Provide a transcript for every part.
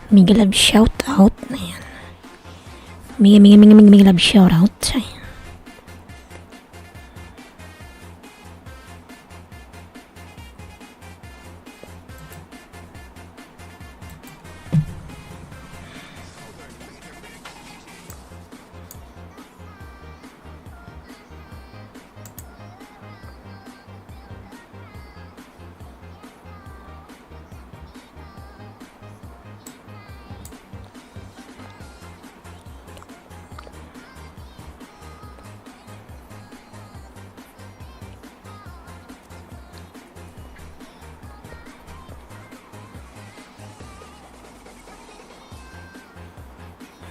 Mega love shout out na yan. Mega love shout out. Ayan.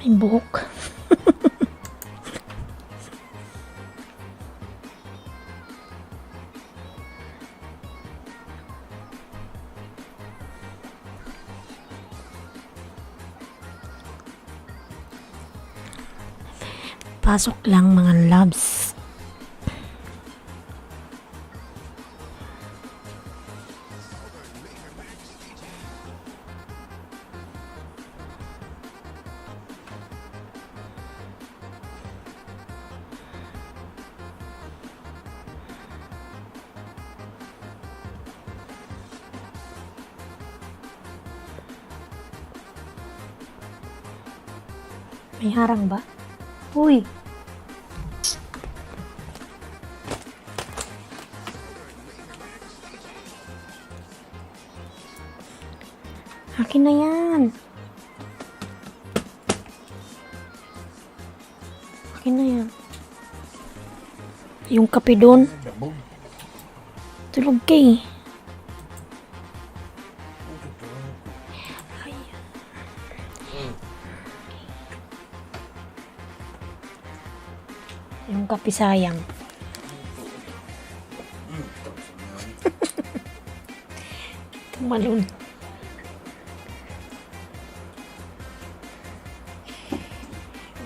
May buhok. Pasok lang mga loves. May harang ba? Uy! Akin na yan. Akin na yan. Yung kape doon. Tulog ka eh. Yung kape sayang. Tumalun.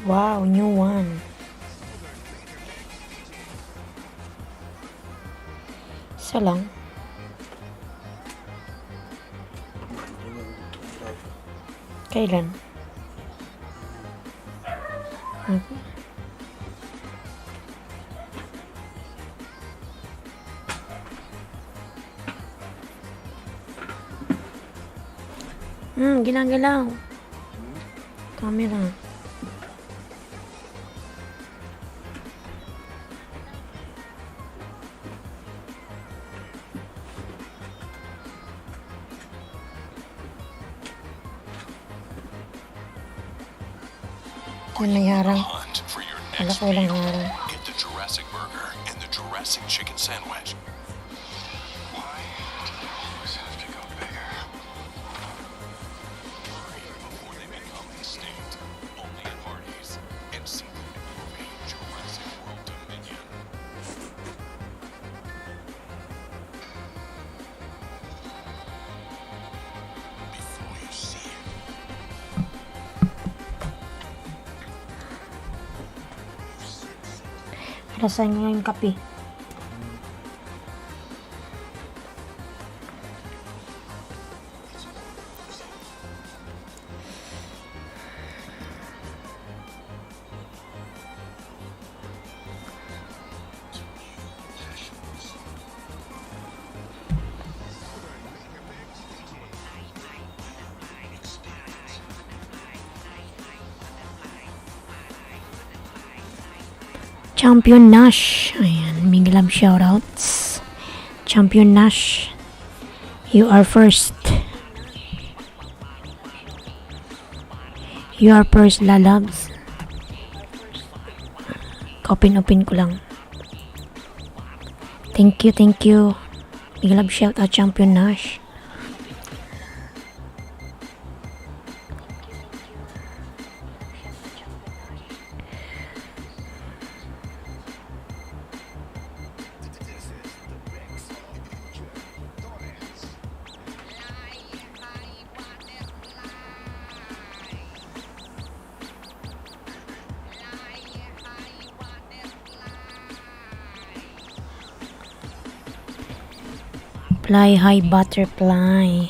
Wow, new one. Isa lang. Kailan? Okay. Ginaw-ginaw. Camera. Ano nangyarang? Wala ko walang harang. Get the Jurassic Burger and the Jurassic Chicken Sandwich. Why do they always have to go bigger? Hurry before they become extinct. Only at Hardee's. And see the movie Jurassic World Dominion. Before you see it. Rasain nga yung kape. Champion Nash. Ayan, mega love shoutouts. Champion Nash. You are first. You are first, lalabs. Open ko lang. Thank you, thank you. Mega love shoutout, Champion Nash. Fly high butterfly.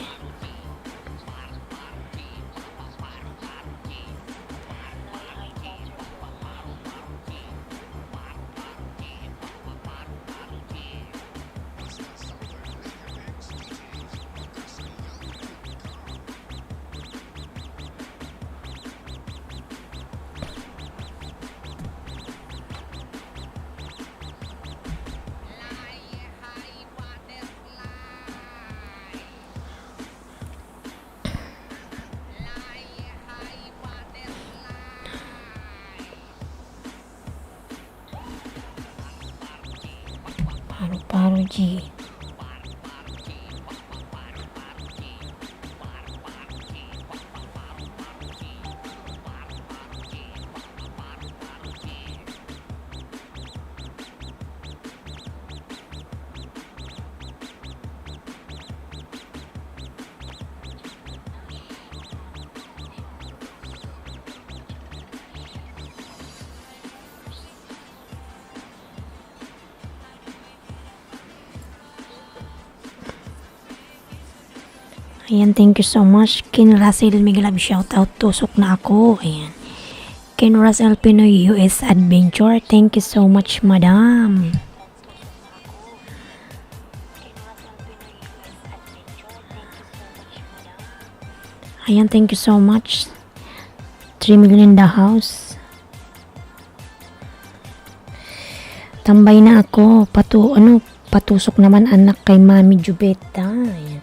Paru-paro G. Ayan, thank you so much. Ken Russell, Miguel Love, shoutout. Tusok na ako. Ayan. Ken Russell Pinoy US Adventure. Thank you so much, madam. Ayan, thank you so much. 3 million in the house. Tambay na ako. Patusok naman anak kay Mami Jubeta. Ayan.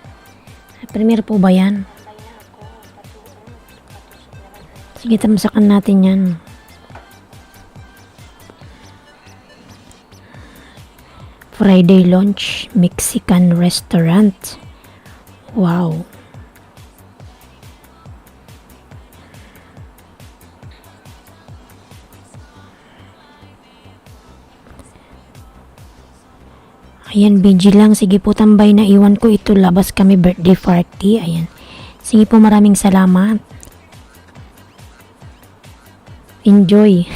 Premier po ba yan? Sige, tamsakan natin yan. Friday lunch, Mexican restaurant. Wow. Ayan, BG lang. Sige po, tambay na. Iwan ko ito. Labas kami birthday party. Ayan. Sige po, maraming salamat. Enjoy.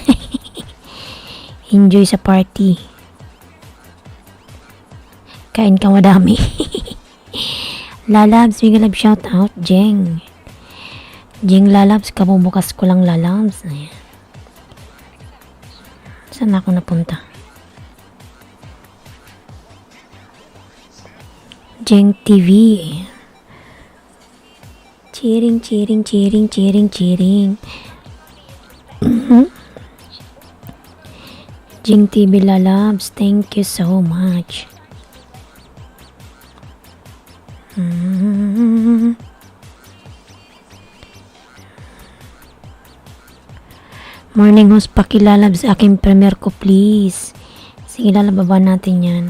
Enjoy sa party. Kain ka madami. Lalabs, Miguel Love, shout out. Jeng. Jeng Lalabs, kabubukas ko lang Lalabs. Ayan. Saan ako napunta? Jeng TV. Cheering, cheering, cheering, cheering, cheering. Jeng TV Lalabs, thank you so much. Morning host, pakilalabs aking premier ko please. Sige, lalababa natin yan.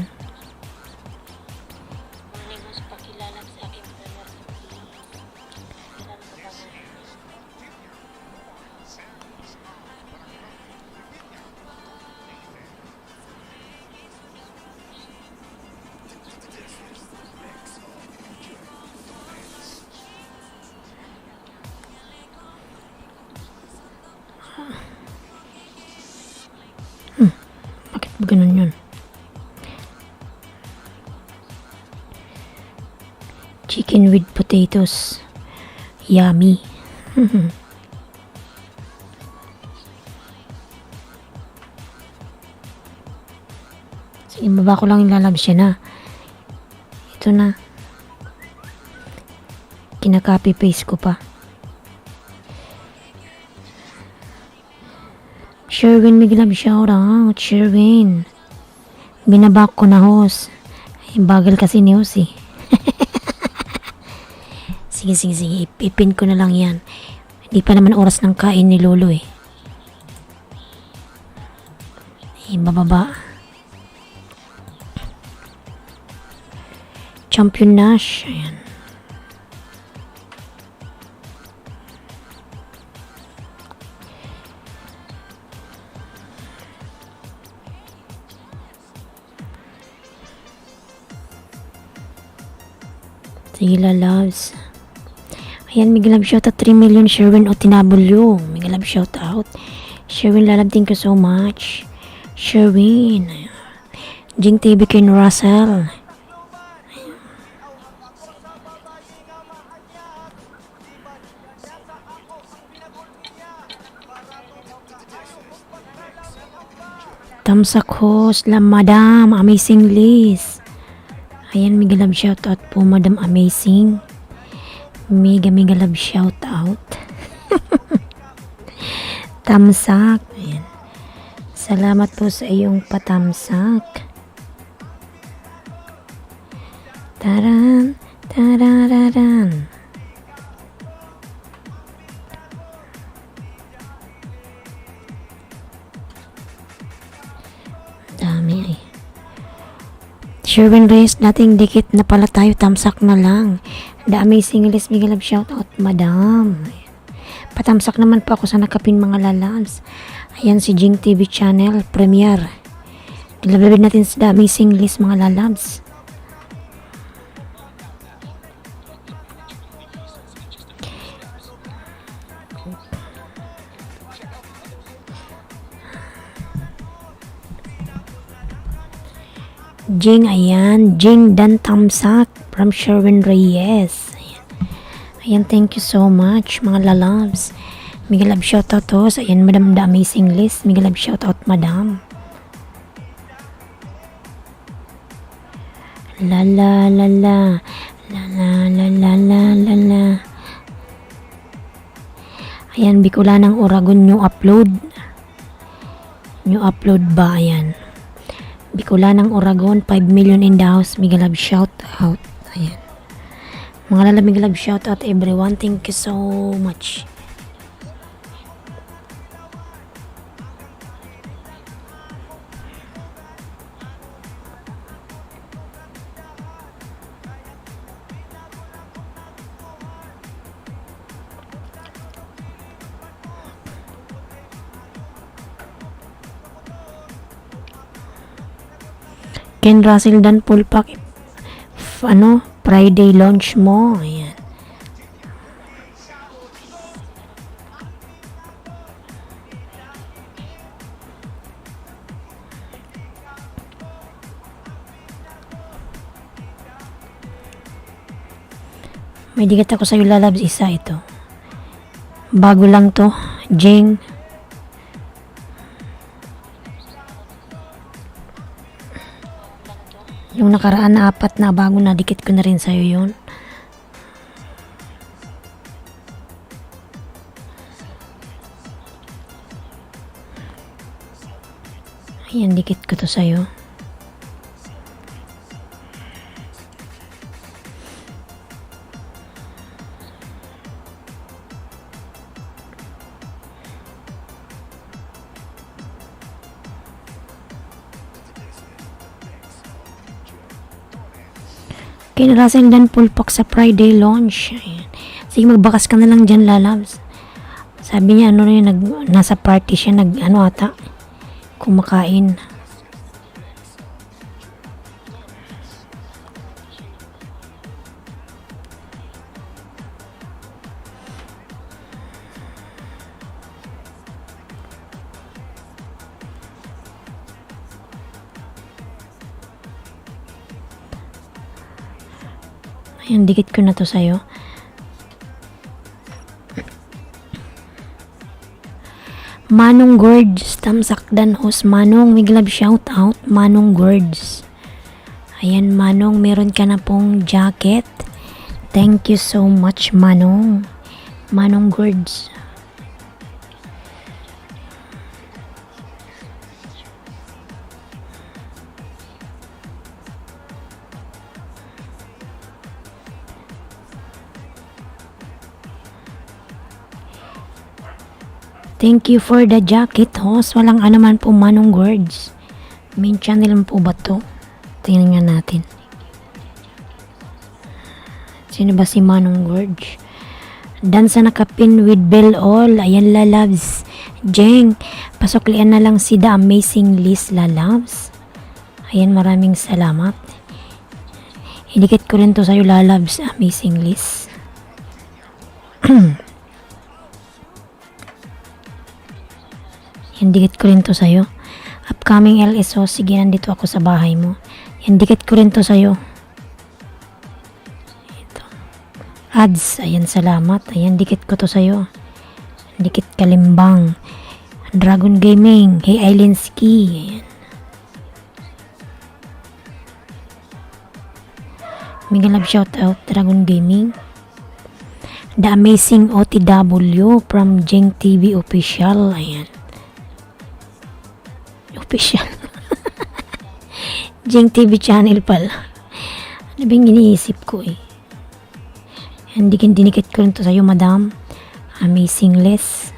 Bakit ba ganun yun? Chicken with potatoes. Yummy. Sige, baba ko lang yung lalabs siya na. Ito na. Kinaka-copy paste ko pa. Sherwin, Miguel Love, shout out. Sherwin. Binabak ko na host. Ay, bagal kasi ni host eh. Sige. Ipipin ko na lang yan. Hindi pa naman oras ng kain ni Lolo eh. Ay, bababa. Champion Nash. Ayan. Sige, loves. Ayan, Miguel Love, shout out 3 million. Sherwin Otinabulyo. Miguel Love, shout out. Sherwin Lalab, thank you so much. Sherwin. Jing TV, Ken Russell. Tamsak host, la madam, amazing Liz. Ayan, Miguel Love, shout out po, madam amazing. Mega love shout out. Tamsak. Ayan. Salamat po sa iyong patamsak. Taran, tarararan. Dami eh. Sherwin Reyes, dating dikit na pala tayo, tamsak na lang. The Amazing List, big love shout out, madam. Patamsak naman po ako sa nakapin mga lalabs. Ayan si Jing TV channel, premiere. Dilababid natin sa The Amazing List mga lalabs. Jing, ayan. Jing Dan Tamsak from Sherwin Reyes. Ayan. Ayan, thank you so much mga lalabs. Mega love shoutout to. Ayan, Madam The Amazing List. Mega love shoutout, Madam. La la la la. La la la la la la la. Ayan, Bicolanang Oragon new upload. New upload ba? Ayan. Bicolanang Oragon, 5 million in the house. Mega love shout out. Ayan. Mga lalab, mega love shout out everyone. Thank you so much. Ken Russell Dan full pack Friday launch mo. Ayan. May dikit ako sa'yo lalabs, isa ito. Bago lang to, Jing. Yung nakaraan na 4 na bago na, dikit ko na rin sa'yo yun. Ayan, dikit ko to sa'yo. Ken Russell Dan full pack sa Friday launch. Ayan. Sige, magbakas ka na lang dyan, lalabs. Sabi niya, nasa party siya, ata, kumakain. Ayan, dikit ko na to sa'yo. Manong Gords, Tamsakdan host. Manong, may glove shout out. Manong Gords. Ayan, Manong, meron ka na pong jacket. Thank you so much, Manong. Manong Gords. Thank you for the jacket, host. Walang anuman po, Manong Gords. Main channel po ba to? Tingnan nga natin. Sino ba si Manong Gords? Dansa nakapin with bell all. Ayan, lalabs. Jeng, pasuklian na lang si The Amazing List, lalabs. Ayan, maraming salamat. Idikit ko rin to sa'yo, lalabs. Amazing List. Yan, dikit ko rin to sa'yo. Upcoming LSO, sige, nandito ako sa bahay mo. Yan, dikit ko rin to sa'yo. Ito. Ads, ayan, salamat. Ayan, dikit ko to sa'yo. Dikit Kalimbang. Dragon Gaming. Hey, Islandski. Ayan. Mega love shout out, Dragon Gaming. The Amazing OTW from Jing TV Official. Ayan. Official. Jing TV channel pala. Ano ba yung iniisip ko eh? Hindi dinikit ko rin to sa'yo, madam. Amazing List.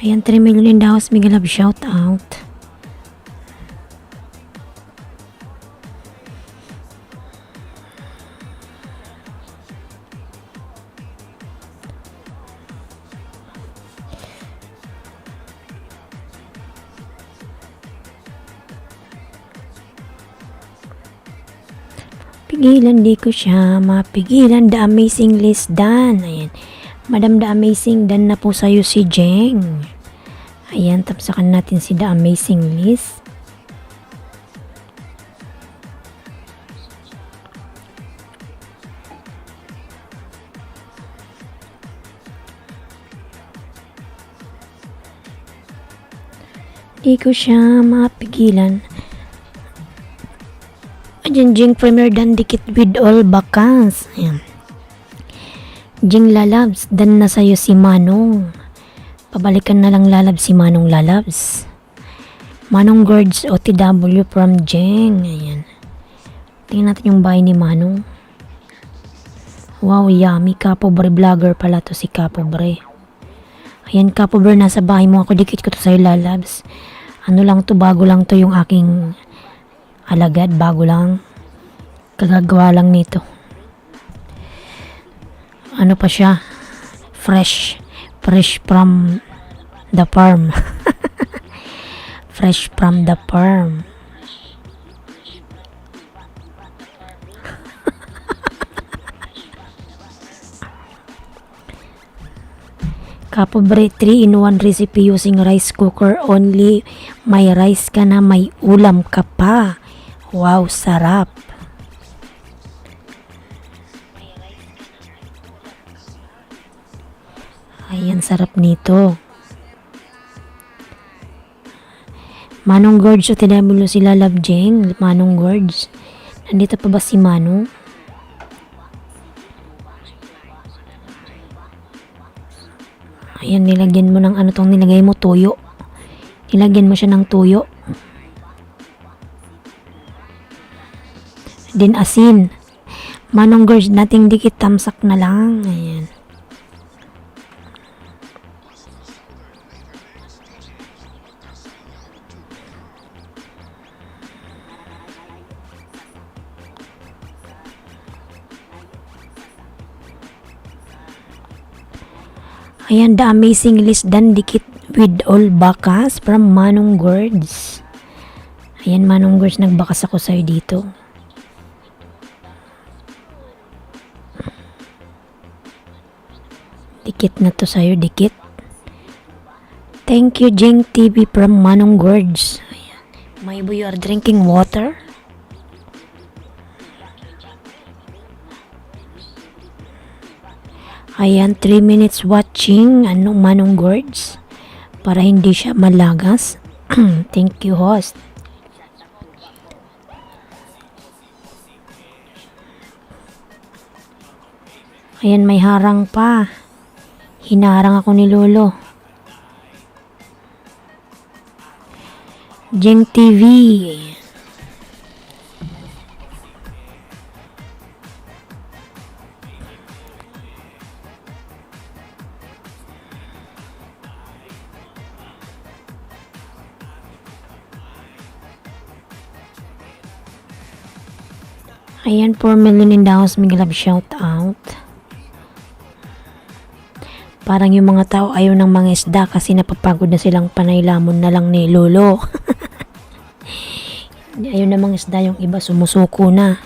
Ayan, 3 million in the house. Mega love shout out. Pigilan, di ko siya mapigilan. The Amazing Liz Dan. Ayan. Madam The Amazing Dan na po sa'yo si Jeng. Ayan, tapsakan natin si The Amazing Liz. Di ko siya mapigilan. Ayan, Jing Premier Dan dikit with all bakas. Ayan. Jing Lalabs, dan na sa'yo si Manong. Pabalikan na lang lalabs si Manong Lalabs. Manong Gorge OTW from Jing. Ayan. Tingnan natin yung bahay ni Manong. Wow, yummy. Kapobre vlogger pala to si Kapobre. Ayan, Kapobre, nasa bahay mo ako. Dikit ko to sa'yo, Lalabs. Ano lang to, bago lang to yung aking alagad. Bago lang. Kagagawa lang nito. Ano pa siya? Fresh from the farm. Fresh from the farm. Kapobre, 3-in-1 recipe using rice cooker only. May rice ka na, may ulam ka pa. Wow, sarap. Ayan, sarap nito. Manong Gorge, so tinabulo sila Love Jeng. Manong Gorge. Nandito pa ba si Manong? Ayan, nilagyan mo ng ano tong nilagay mo, tuyo. Nilagyan mo siya ng tuyo. Din asin. Manong Gorge, nating dikit tamsak na lang. Ayan. Ayan, The Amazing Liz Dan dikit with all bakas from Manong Gorge. Ayan, Manong Gorge, nagbakas ako sa'yo dito. Dikit na to sa'yo, dikit. Thank you, Jeng TV from Manong Gorge. Ayan. Maybe you are drinking water? Ayan, 3 minutes watching Manong Gorge para hindi siya malagas. Thank you, host. Ayan, may harang pa. Hinarang ako ni Lolo. Jeng TV. Ayan, 4 million in the house. Mega love shout out. Parang yung mga tao ayaw ng mga isda kasi napapagod na silang panaylamon na lang ni Lolo. Ayaw na mga isda, yung iba sumusuko na.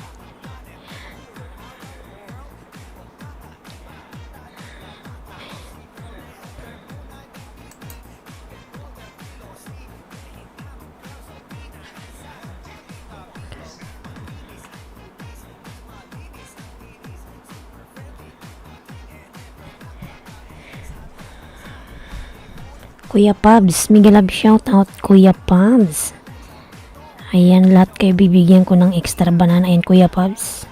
Kuya Pabs, mega love shout out Kuya Pabs. Ayan, lahat kayo bibigyan ko ng extra banana. Ayan, Kuya Pabs.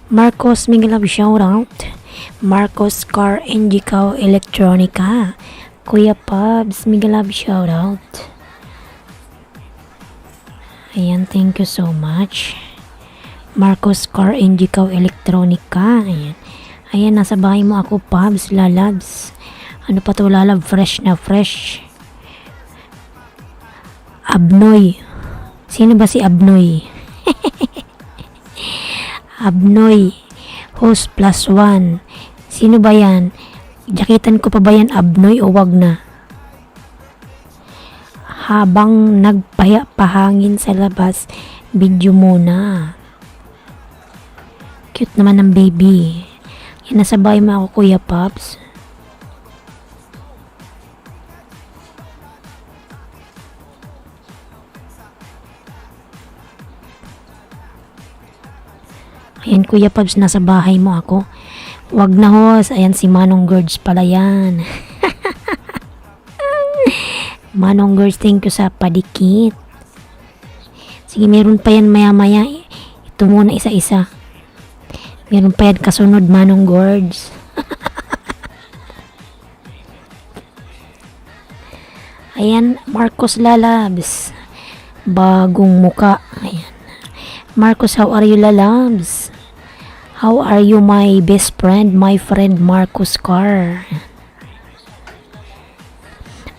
Marcos, mega love shout out. Marcos Car Engicao Electronica. Kuya Pabs, mega love shout out. Ayan, thank you so much. Marcos Car and Gcaw Electronica. Ayan. Ayan, nasa bahay mo ako, Pabs, lalabs. Ano pa to, lalab? Fresh na fresh. Abnoy. Sino ba si Abnoy? Abnoy. Host +1. Sino ba yan? Jakitan ko pa ba yan, Abnoy, o wag na? Habang nagpahangin sa labas, video muna. Cute naman ng baby. Yan, nasa bahay mo ako, Kuya Pops. Ayan, Kuya Pops, nasa bahay mo ako. Wag na, hos. Ayan, si Manong Gorge pala yan. Manong Gorge, thank you sa padikit. Sige, meron pa yan maya-maya. Ito muna isa-isa. Meron pa yan kasunod, Manong Gorge. Ayan, Marcos Lalabs. Bagong muka. Ayan. Marcos, how are you, Lalabs? How are you, my best friend, my friend Marcos Car?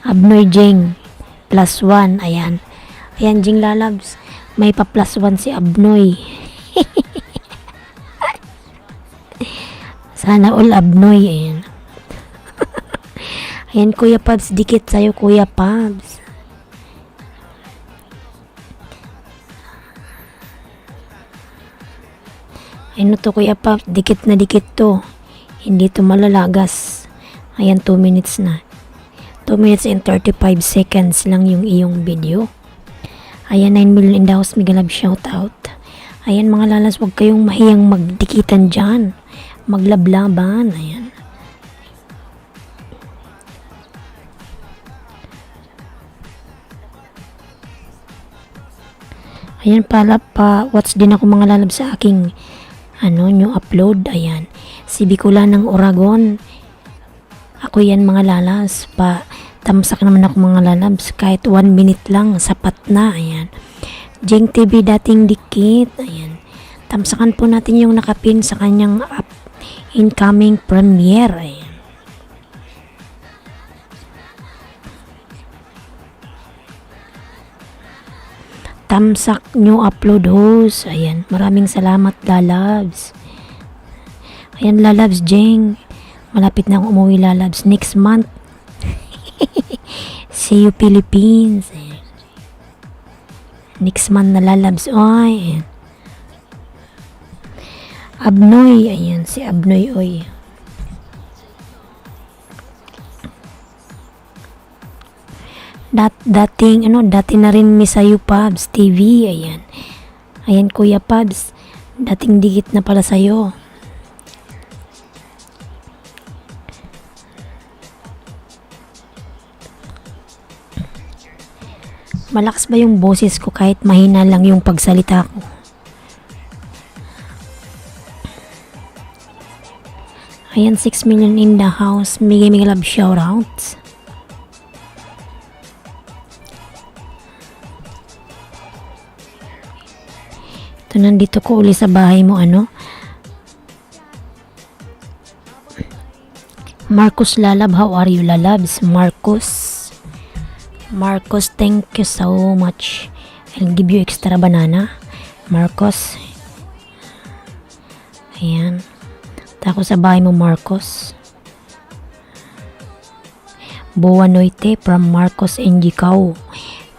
Abnoy Jing, +1, ayan. Ayan, Jing Lalabs, may pa +1 si Abnoy. Sana all Abnoy, ayan. Ayan, Kuya Pabs, dikit sa'yo, Kuya Pabs. Ano to, Kuya Pop? Dikit na dikit to. Hindi to malalagas. Ayan, 2 minutes na. 2 minutes and 35 seconds lang yung iyong video. Ayan, 9 million in the house. Mega love shout out. Ayan, mga lalas, huwag kayong mahiyang magdikitan dyan. Maglablaban. Ayan. Ayan, pala pa watch din ako, mga lalab, sa aking new upload. Ayan, si Bicola ng Oragon. Ako yan, mga lalas, pa tamsak naman ako, mga lalabs, kahit 1 minute lang sapat na. Ayan, Jeng TV dating dikit. Ayan, tamsakan po natin yung nakapin sa kanyang incoming premiere. Ayan, tamsak new upload, host. Ayan, maraming salamat, lalabs. Ayan, lalabs, Jeng, malapit na akong umuwi, lalabs, next month. See you, Philippines. Ayan. Next month na, lalabs. Oy, ayan. Abnoy, ayan, si Abnoy, oy. Dati na rin Misayo Pabs TV. Ayan. Ayan, Kuya Pabs, dating dikit na pala sa'yo. Malakas ba yung boses ko kahit mahina lang yung pagsalita ko? Ayan, 6 million in the house. Mega love shoutouts. Ito, nandito ko uli sa bahay mo, Marcos Lalab, how are you, Lalabs? Marcos, thank you so much. I'll give you extra banana, Marcos. Ayan, tako sa bahay mo, Marcos. Boa Noite from Marcos and Gcaw.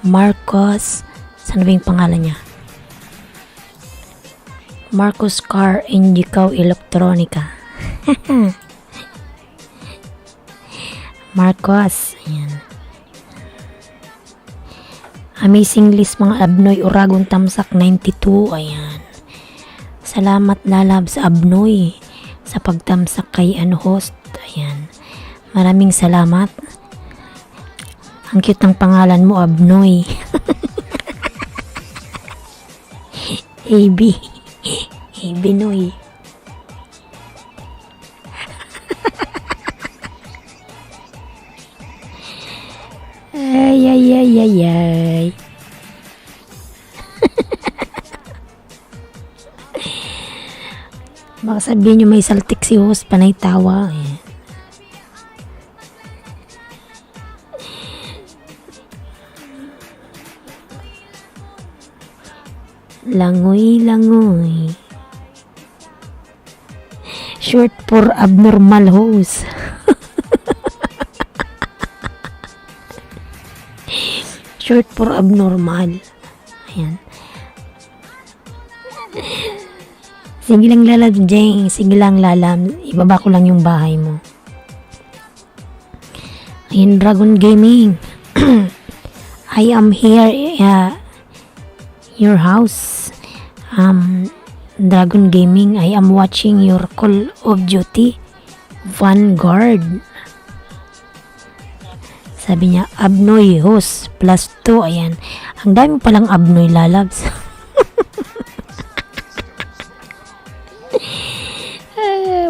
Marcos, saan ba yung pangalan niya? Marcos Car and Gcaw Electronica. Marcos, ayan. Amazing list, mga Abnoy, Oragon Tamsak 92, ayan. Salamat, lalabs, Abnoy, sa pagtamsak kay host, ayan. Maraming salamat. Ang cute ng pangalan mo, Abnoy. AB Binoy. Ay. Baka sabihin nyo may saltik si host, panay tawa. Ayan. Langoy, langoy. Short for abnormal host. Short for abnormal. Ayan. Sige lang lalab, Jeng. Sige lang lalam. Ibaba ko lang yung bahay mo. Ayan, Dragon Gaming. I am here. Your house. Dragon Gaming. I am watching your Call of Duty Vanguard. Sabi niya, Abnoy host plus 2. Ayan. Ang dami palang Abnoy lalabs.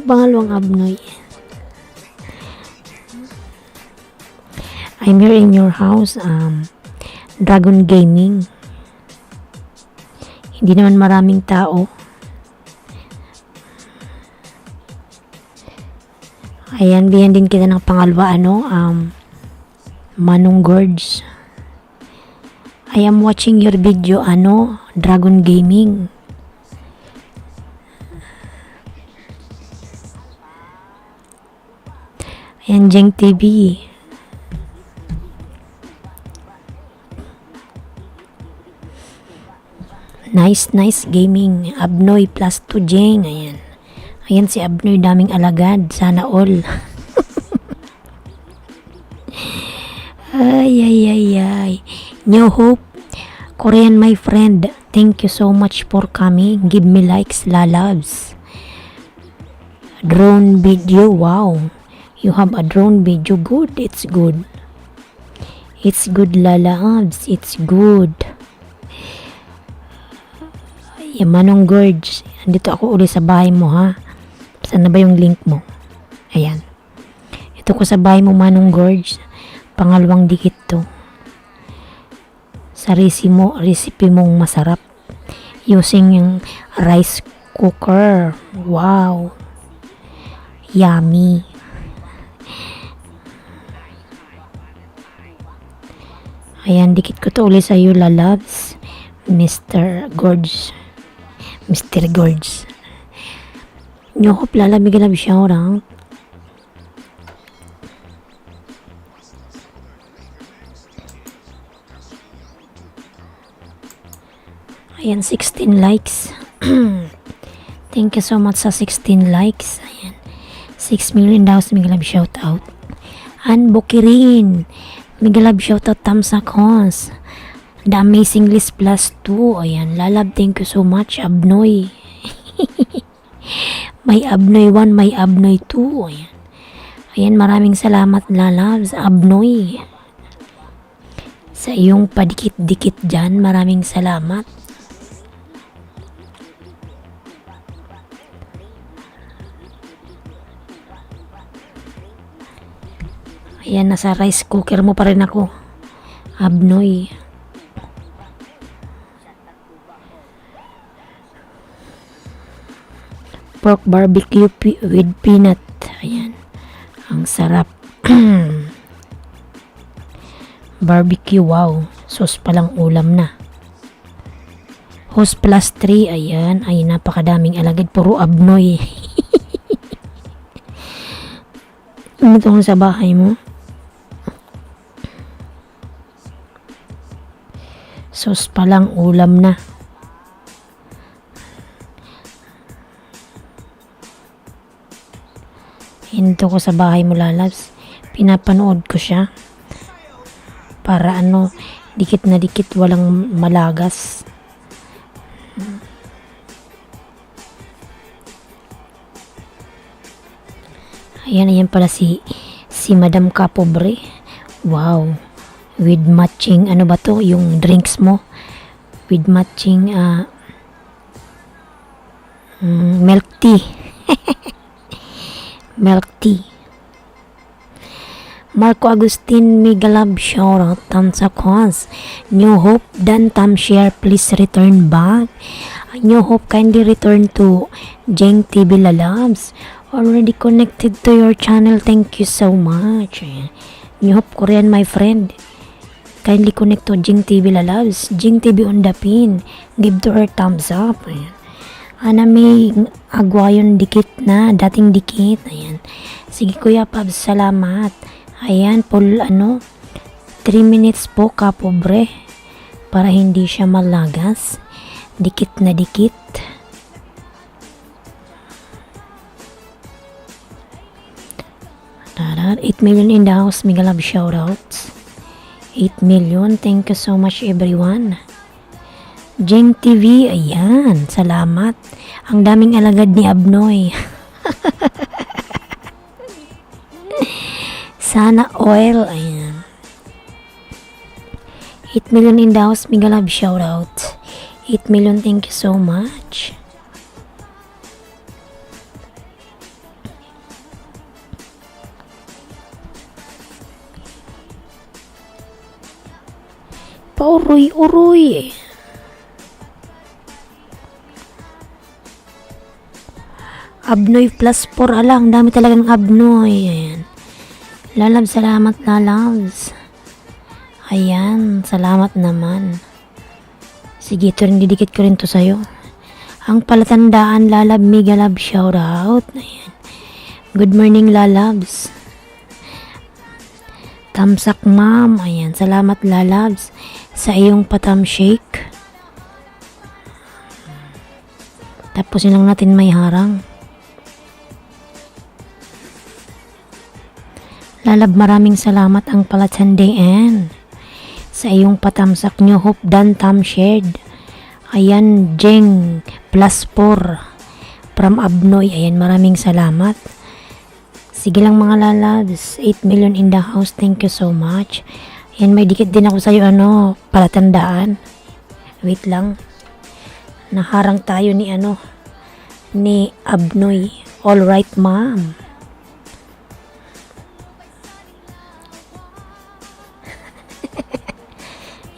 Pangalawang Abnoy. I'm here in your house. Dragon Gaming. Hindi naman maraming tao. Ayan, bihan din kita ng pangalawa, Manong Gorge. I am watching your video, Dragon Gaming. Ayan, Jeng TV. Nice gaming. Abnoy plus 2 Jeng. Ayan. Ayan si Abnoy, daming alagad. Sana all. Ay. New Hope. Korean my friend. Thank you so much for coming. Give me likes, lalabs. Drone video. Wow. You have a drone video. Good. It's good. It's good, lalabs. It's good. Yan, Manong Gorge. Andito ako uli sa bahay mo, ha? Saan na ba yung link mo? Ayan. Ito ko sa bahay mo, Manong Gorge. Pangalawang dikit to. Sa recipe mong masarap. Using yung rice cooker. Wow. Yummy. Ayan, dikit ko to uli sa iyo, lalabs. Mr. Gorge. New Hope, lalamig na siya orang. Ayan, 16 likes. Thank you so much sa 16 likes. Ayan. 6 million daw sa Migalab shoutout. And Bukirin. Migalab shoutout Tamsakons. The Amazing List plus 2. Ayan, lalab, thank you so much. Abnoy. May Abnoy 1, may Abnoy 2. Ayan. Ayan, maraming salamat, lalabs. Abnoy. Sa iyong padikit-dikit dyan, maraming salamat. Ayan, nasa rice cooker mo pa rin ako. Abnoy. Pork barbecue with peanut. Ayan. Ang sarap. Barbecue, wow. Sauce palang ulam na. Host plus 3. Ayan. Ay, napakadaming alagad. Puro Abnoy. Ano itong sa bahay mo? Sauce palang ulam na. Hinto ko sa bahay mo, lalabs. Pinapanood ko siya. Para dikit na dikit, walang malagas. Ayan pala si Madam Kapobre. Wow. With matching, ba to? Yung drinks mo. With matching, milk tea. Milk tea. Marco Agustin, mega love shoutout. Thumbs up cause. New Hope, dan thumb share, please return back. New Hope, kindly return to Jeng TV Lalabs. Already connected to your channel, thank you so much. Ayan. New Hope Korean, my friend. Kindly connect to Jeng TV Lalabs. Jeng TV on the pin. Give to her thumbs up. Ayan. Ana may agwayon dikit na, dating dikit. Ayan. Sige Kuya Pabs, salamat. Ayan, 3 minutes po kapobre para hindi siya malagas. Dikit na dikit. Tarar, 8 million in the house, mega love shoutouts. 8 million, thank you so much everyone. Jeng TV, ayan, salamat. Ang daming alagad ni Abnoy. Sana oil, ayan. 8 million in the house, mega love shoutout. 8 million, thank you so much. Pauroy-uroy. Abnoy plus 4, alang, dami talagang Abnoy, ayan. Lalabs, salamat Lalabs. Ayan, salamat naman. Sige, ito rin, didikit ko rin to sa'yo. Ang palatandaan, Lalab, mega love shoutout. Ayan. Good morning, Lalabs. Tamsak, ma'am. Ayan, salamat Lalabs sa iyong patam shake. Tapusin lang natin may harang. Lalab, maraming salamat ang palatandaan sa iyong patamsak nyo. Hope dan tam shared. Ayan, Jeng plus 4 from Abnoy. Ayan, maraming salamat. Sige lang mga Lalabs, 8 million in the house, thank you so much. Ayan, may dikit din ako sa iyo, palatandaan. Wait lang, naharang tayo ni ni Abnoy. Alright ma'am.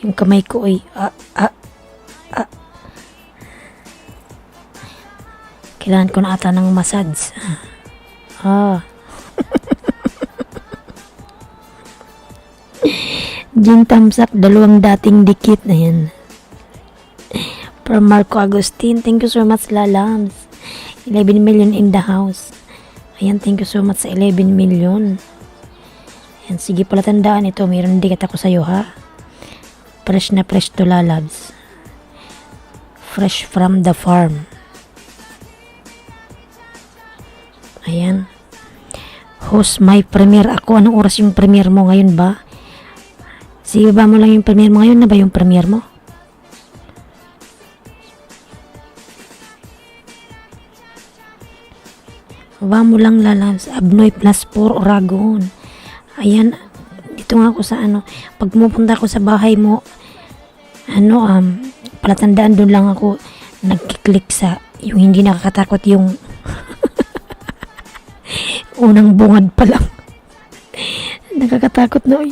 Yung kamay ko ay kailangan ko na ata ng massage. Jing tamsak, 2 dating dikit na yan. From Marco Agustin, thank you so much Lalabs. 11 million in the house. Ayan, thank you so much sa 11 million. Ayan, sige pala tandaan ito, mayroon dikit ako sa'yo ha. Fresh na fresh to Lalabs. Fresh from the farm. Ayan. Host, my premiere ako. Anong oras yung premiere mo ngayon ba? Sige ba mo lang yung premiere mo ngayon? Na ba yung premiere mo? Ba mo lang Lalabs. Abnoy plus 4 Oragon. Ayan. Dito nga ako sa pag pumunta ako sa bahay mo, palatandaan doon lang ako nagkiklik sa yung hindi nakakatakot, yung unang bungad pa lang. Nakakatakot na.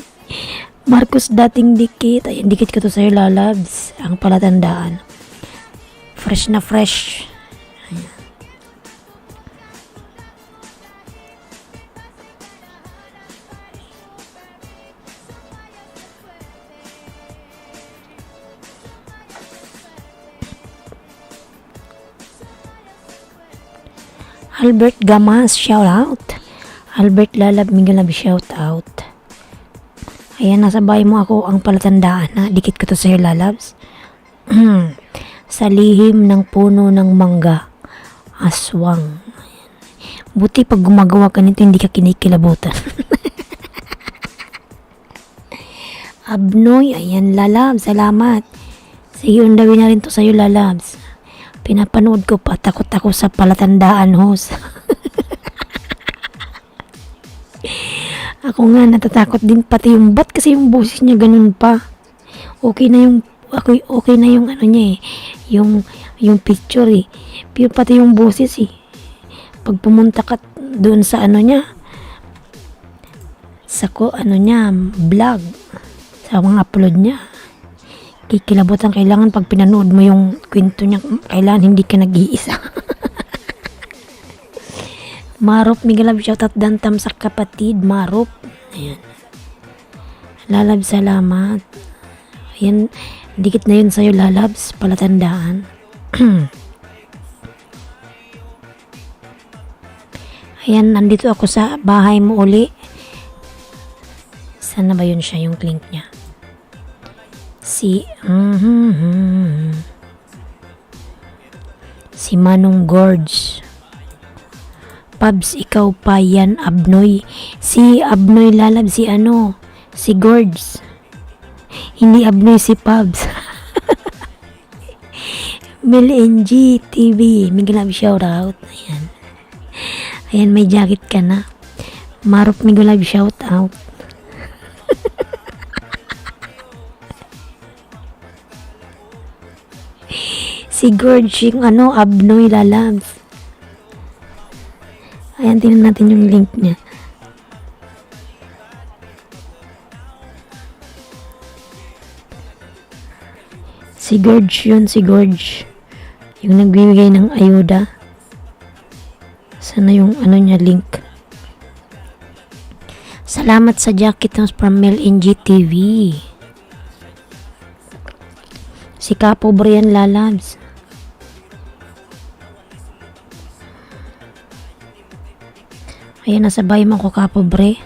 Marcos dating dikit. Ayan, dikit ko to sa'yo Lalabs. Ang palatandaan. Fresh na fresh. Ayan. Albert Gamas, shout out. Albert Lalab, mega love shout out. Ayan, nasa bahay mo ako ang palatandaan na dikit ko to sa'yo Lalabs. Sa lihim ng puno ng mangga, aswang. Ayan. Buti pag gumagawa ka nito, hindi ka kinikilabutan. Abnoy, ayan Lalabs, salamat. Sige, undawin na rin to sa'yo Lalabs. Pinapanood ko pa, takot ako sa palatandaan, host. Ako nga natatakot din, pati yung bat kasi yung boses niya ganun pa. Okay na yung niya eh. Yung picture eh. Pero pati yung boses eh. Pag pumunta ka doon sa niya, sa vlog, sa mga upload niya. Kikilabutan, kailangan pag pinanood mo yung kwento niya, kailangan hindi ka nag-iisa. Marop, mega love shoutout Dantam sa kapatid, Marop. Ayan. Lalab, salamat. Ayan, dikit na yun sa'yo, Lalabs, palatandaan. Ayan, nandito ako sa bahay mo uli. Sana ba yun siya, yung link niya? Si Manong Gorge. Pabs, ikaw pa yan, Abnoy. Si Abnoy, Lalab, si Gorge. Hindi Abnoy, si Pabs. Mel NG TV, may love shoutout. Ayan. Ayan, may jacket ka na. Marop, may love shoutout. Si Gorge, yung Abnoy, Lalabs. Ayan, tingnan natin yung link niya. Si Gorge yun, si Gorge. Yung nagbibigay ng ayuda. Sana yung niya, link. Salamat sa jacket from Mel NG TV. Si Capo Brian, Lalabs. Ayan, nasa bahay mo ko, Capo Bre.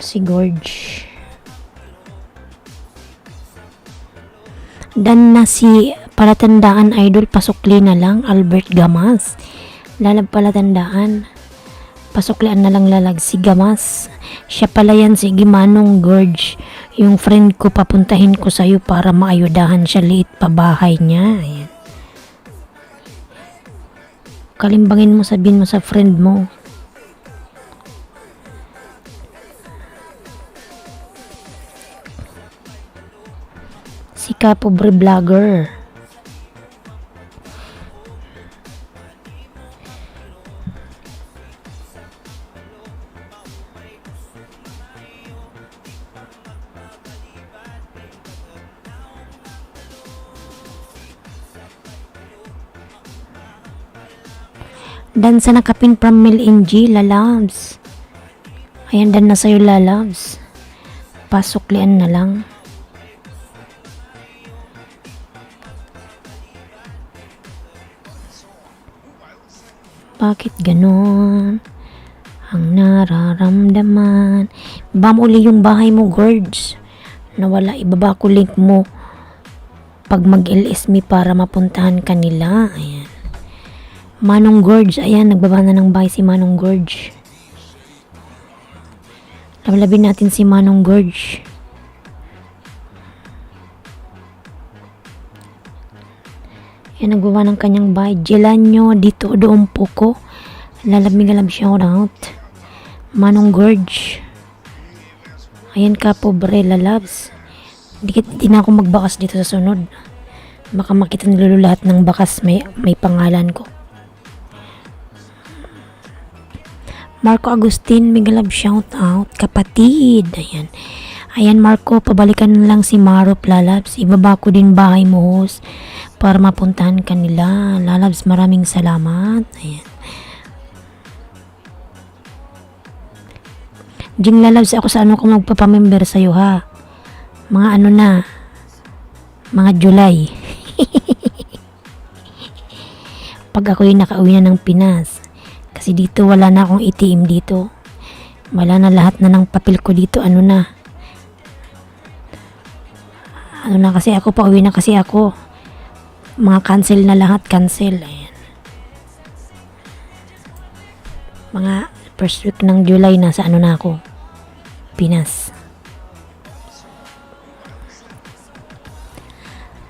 Si Gorge. Dan na si palatandaan idol, pasukli na lang, Albert Gamas. Lalab palatandaan. Pasuklian na lang lalag si Gamas. Siya pala yan, si Manong Gorge. Yung friend ko, papuntahin ko sa'yo para maayudahan siya, liit pa bahay niya. Ayan. Kalimbangin mo, sabihin mo sa friend mo. Si Kapobre Vlogger. Dan sa nakapin from Mel NG, Lalabs. Ayan, dan na sa'yo, Lalabs. Pasuklian na lang. Bakit ganon ang nararamdaman? Bam uli yung bahay mo, Gorge. Nawala, ibaba ko link mo pag mag-LS me para mapuntahan kanila. Ayan. Manong Gorge, ayan, nagbaba na ng bahay si Manong Gorge. Lablabin natin si Manong Gorge. Yan, nagbawa ng kanyang bahay. Jelanyo, dito doon po ko. Lalab shoutout. Manong Gorge. Ayan ka po, bre, Lalabs. Hindi na ako magbakas dito sa sunod. Baka makita nilo lahat ng bakas may pangalan ko. Marco Agustin, mega love shoutout. Kapatid. Ayan. Ayan, Marco, pabalikan na lang si Marop, Lalabs. Ibaba ko din bahay mo, host, para mapuntahan kanila. Lalabs, maraming salamat. Ayan. Jing, Lalabs, ako sa ko magpapamember sa'yo, ha. Mga mga July. Pag ako yung nakauwi na ng Pinas. Kasi dito, wala na akong ATM dito. Wala na, lahat na ng papel ko dito, kasi ako, pauwi na kasi ako. Mga cancel na lahat, cancel. Ayan. Mga first week ng July, nasa na ako, Pinas.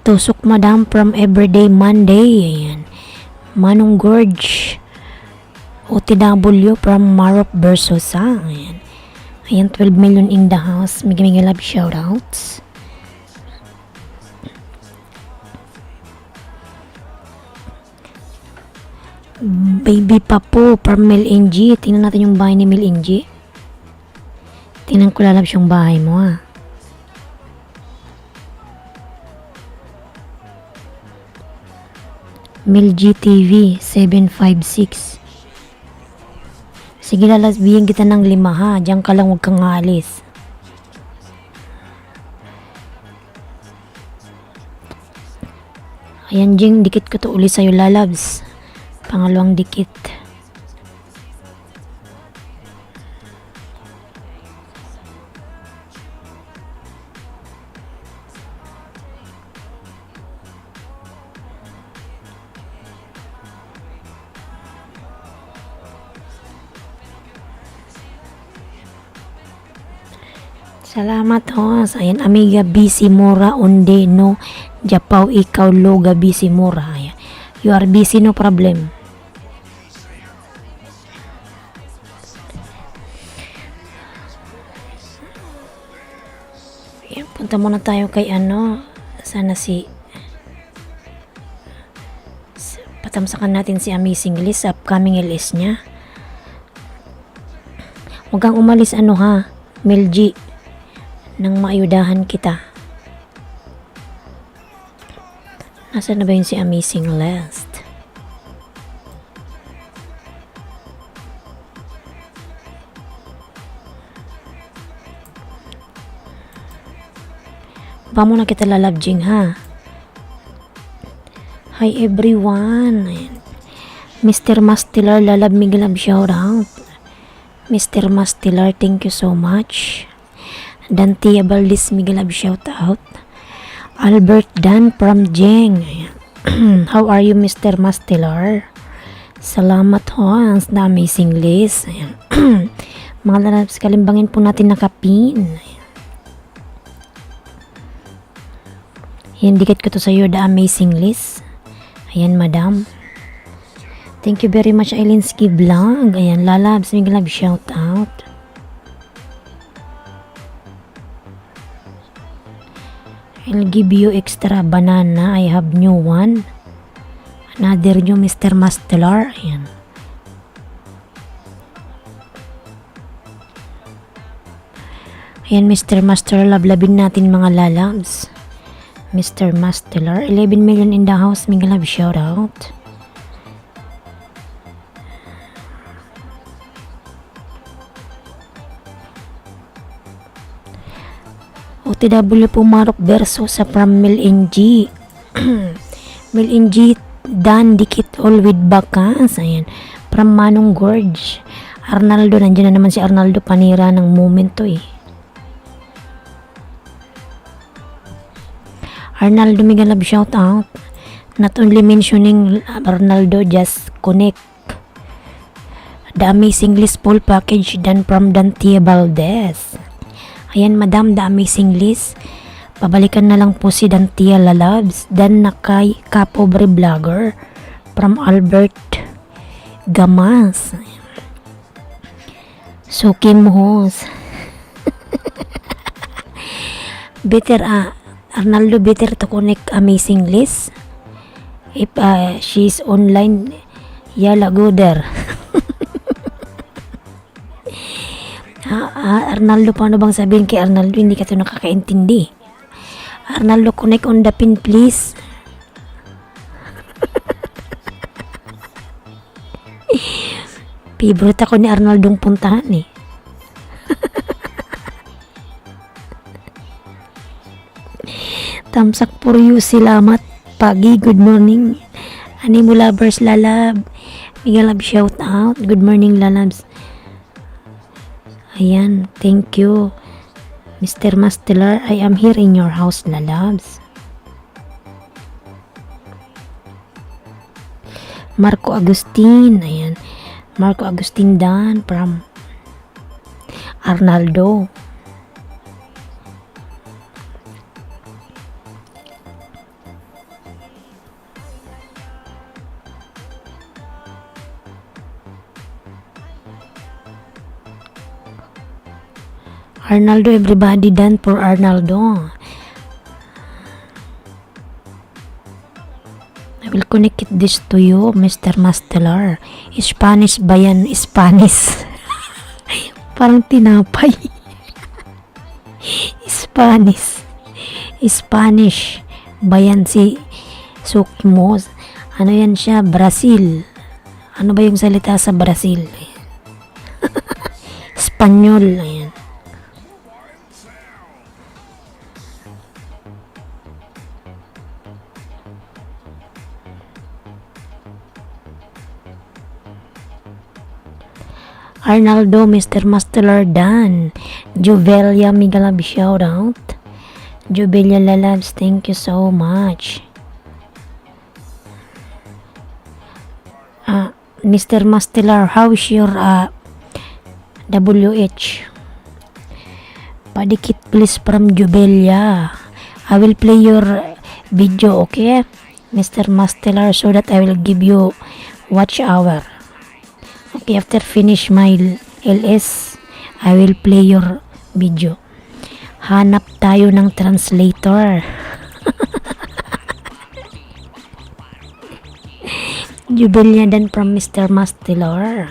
Tusok Madam from Everyday Monday. Ayan. Manong Gorge. OTW from Marop Versosa. Ayan. Ayan, 12 million in the house. Mega love shoutouts. Baby pa po, from Mel NG. Tingnan natin yung bahay ni Mel NG. Tingnan ko lalabs yung bahay mo Mel GTV 756. Sige lalabs, bigyan kita ng 5 Diyan ka lang, huwag kang aalis. Ayan Jing, dikit ko to uli sa'yo lalabs. Pangalawang dikit. Salamat host. Ayan, amiga busy mura onde no Japaw ikaw loga busy mura. Ayan. You are busy, no problem. Ayan, punta muna tayo kay sana patamsakan natin si Amazing Liz, upcoming LS niya. Huwag kang umalis Mel G, nang maayudahan kita. Nasaan na ba yun si Amazing Liz? Ba muna kita lalabjing Hi everyone. Ayan. Mr. Mastilar lalab miglab shout out. Mr. Mastilar, thank you so much. Dantia Valdez miglab shout out. Albert Dan from Jeng. How are you Mr. Mastilar? Salamat host na Amazing Liz. Ayan. Mga lalabs, kalimbangin po natin na kapin. Ayan, dikit ko to sa'yo, the Amazing Liz. Ayan, madam. Thank you very much, Ailinski Vlog. Ayan, lalabs, may love shout out. I'll give you extra banana. I have new one. Another new Mr. Mastelar. Ayan. Ayan, Mr. Mastelar, lablabin natin mga lalabs. Mr. Mastelar, 11 million in the house. May love shout out. OTW Pumarok versus sa from Mel NG. Mel NG Dan dikit all with bakas. Ayan. From Manong Gorge. Arnaldo, nandiyan na naman si Arnaldo, panira ng momento Arnaldo, mega love shout out. Not only mentioning Arnaldo, just connect the Amazing Liz full package done from Dantia Valdez. Ayan, madam, the Amazing Liz. Pabalikan na lang po si Dantia lalabs. Dan na kay Kapobre Vlogger from Albert Gamas. So, Kim Hos. Better Arnaldo, better to connect Amazing Liz. If she's online, yala go there. Arnaldo, paano bang sabihin kay Arnaldo? Hindi ka to nakakaintindi. Arnaldo, connect on the pin, please. Favorite ako ni Arnaldong puntahan Tamsak for you, salamat. Pagi, good morning. Animo lovers, lalab. Mega love shout out. Good morning, lalabs. Ayan, thank you. Mr. Mastelar, I am here in your house, lalabs. Marco Agustin, ayan. Marco Agustin Dan from Arnaldo. Arnaldo, everybody done for Arnaldo. will connect this to you, Mr. Mastelar. Spanish ba yan? Spanish. Parang tinapay. Spanish. Spanish ba yan si suki mo? Ano yan siya? Brazil. Ano ba yung salita sa Brazil? Espanyol. Ayan. Arnaldo, Mr. Mastelar Dan. Juvelia Migalab, shout out. Juvelia Lalabs, thank you so much. Mr. Mastelar, how is your WH? Padikit please from Juvelia. I will play your video, okay? Mr. Mastelar, so that I will give you watch hour. Okay, after finish my LS, I will play your video. Hanap tayo ng translator. Jubelia dan from Mr. Mastelar.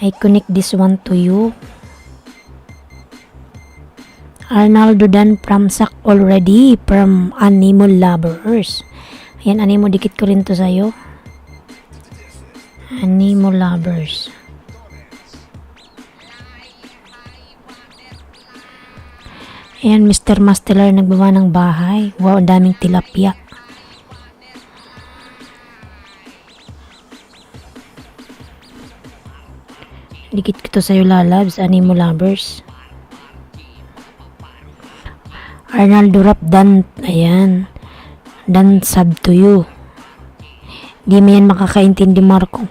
I connect this one to you. Arnaldo dan from Sak already from Animal Lovers. Ayan, Animo, dikit ko rin to sa'yo. Animo Lovers. Ayan, Mr. Mastelar nagbawa ng bahay. Wow, ang daming tilapia. Dikit ko to sa'yo, Lalabs. Animo Lovers. Arnaldo Rap Dan. Ayan. Dan sub to you. Di mo yan makakaintindi, Marco.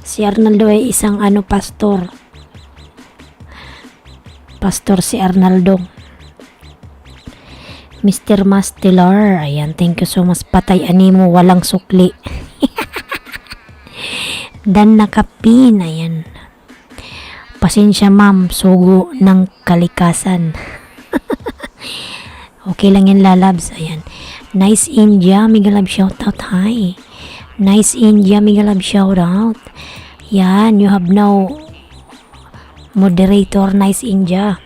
Si Arnaldo ay isang pastor. Pastor si Arnaldo. Mr. Mastelar. Ayan, thank you so much. Patay Animo, walang sukli. Dan nakapin. Ayan. Pasensya ma'am, sugo ng kalikasan. Okay lang yan, Lalabs. Ayan. Nice India, Migalab shoutout. Hi. Nice India, Migalab shoutout. Yan, you have now moderator, Nice India.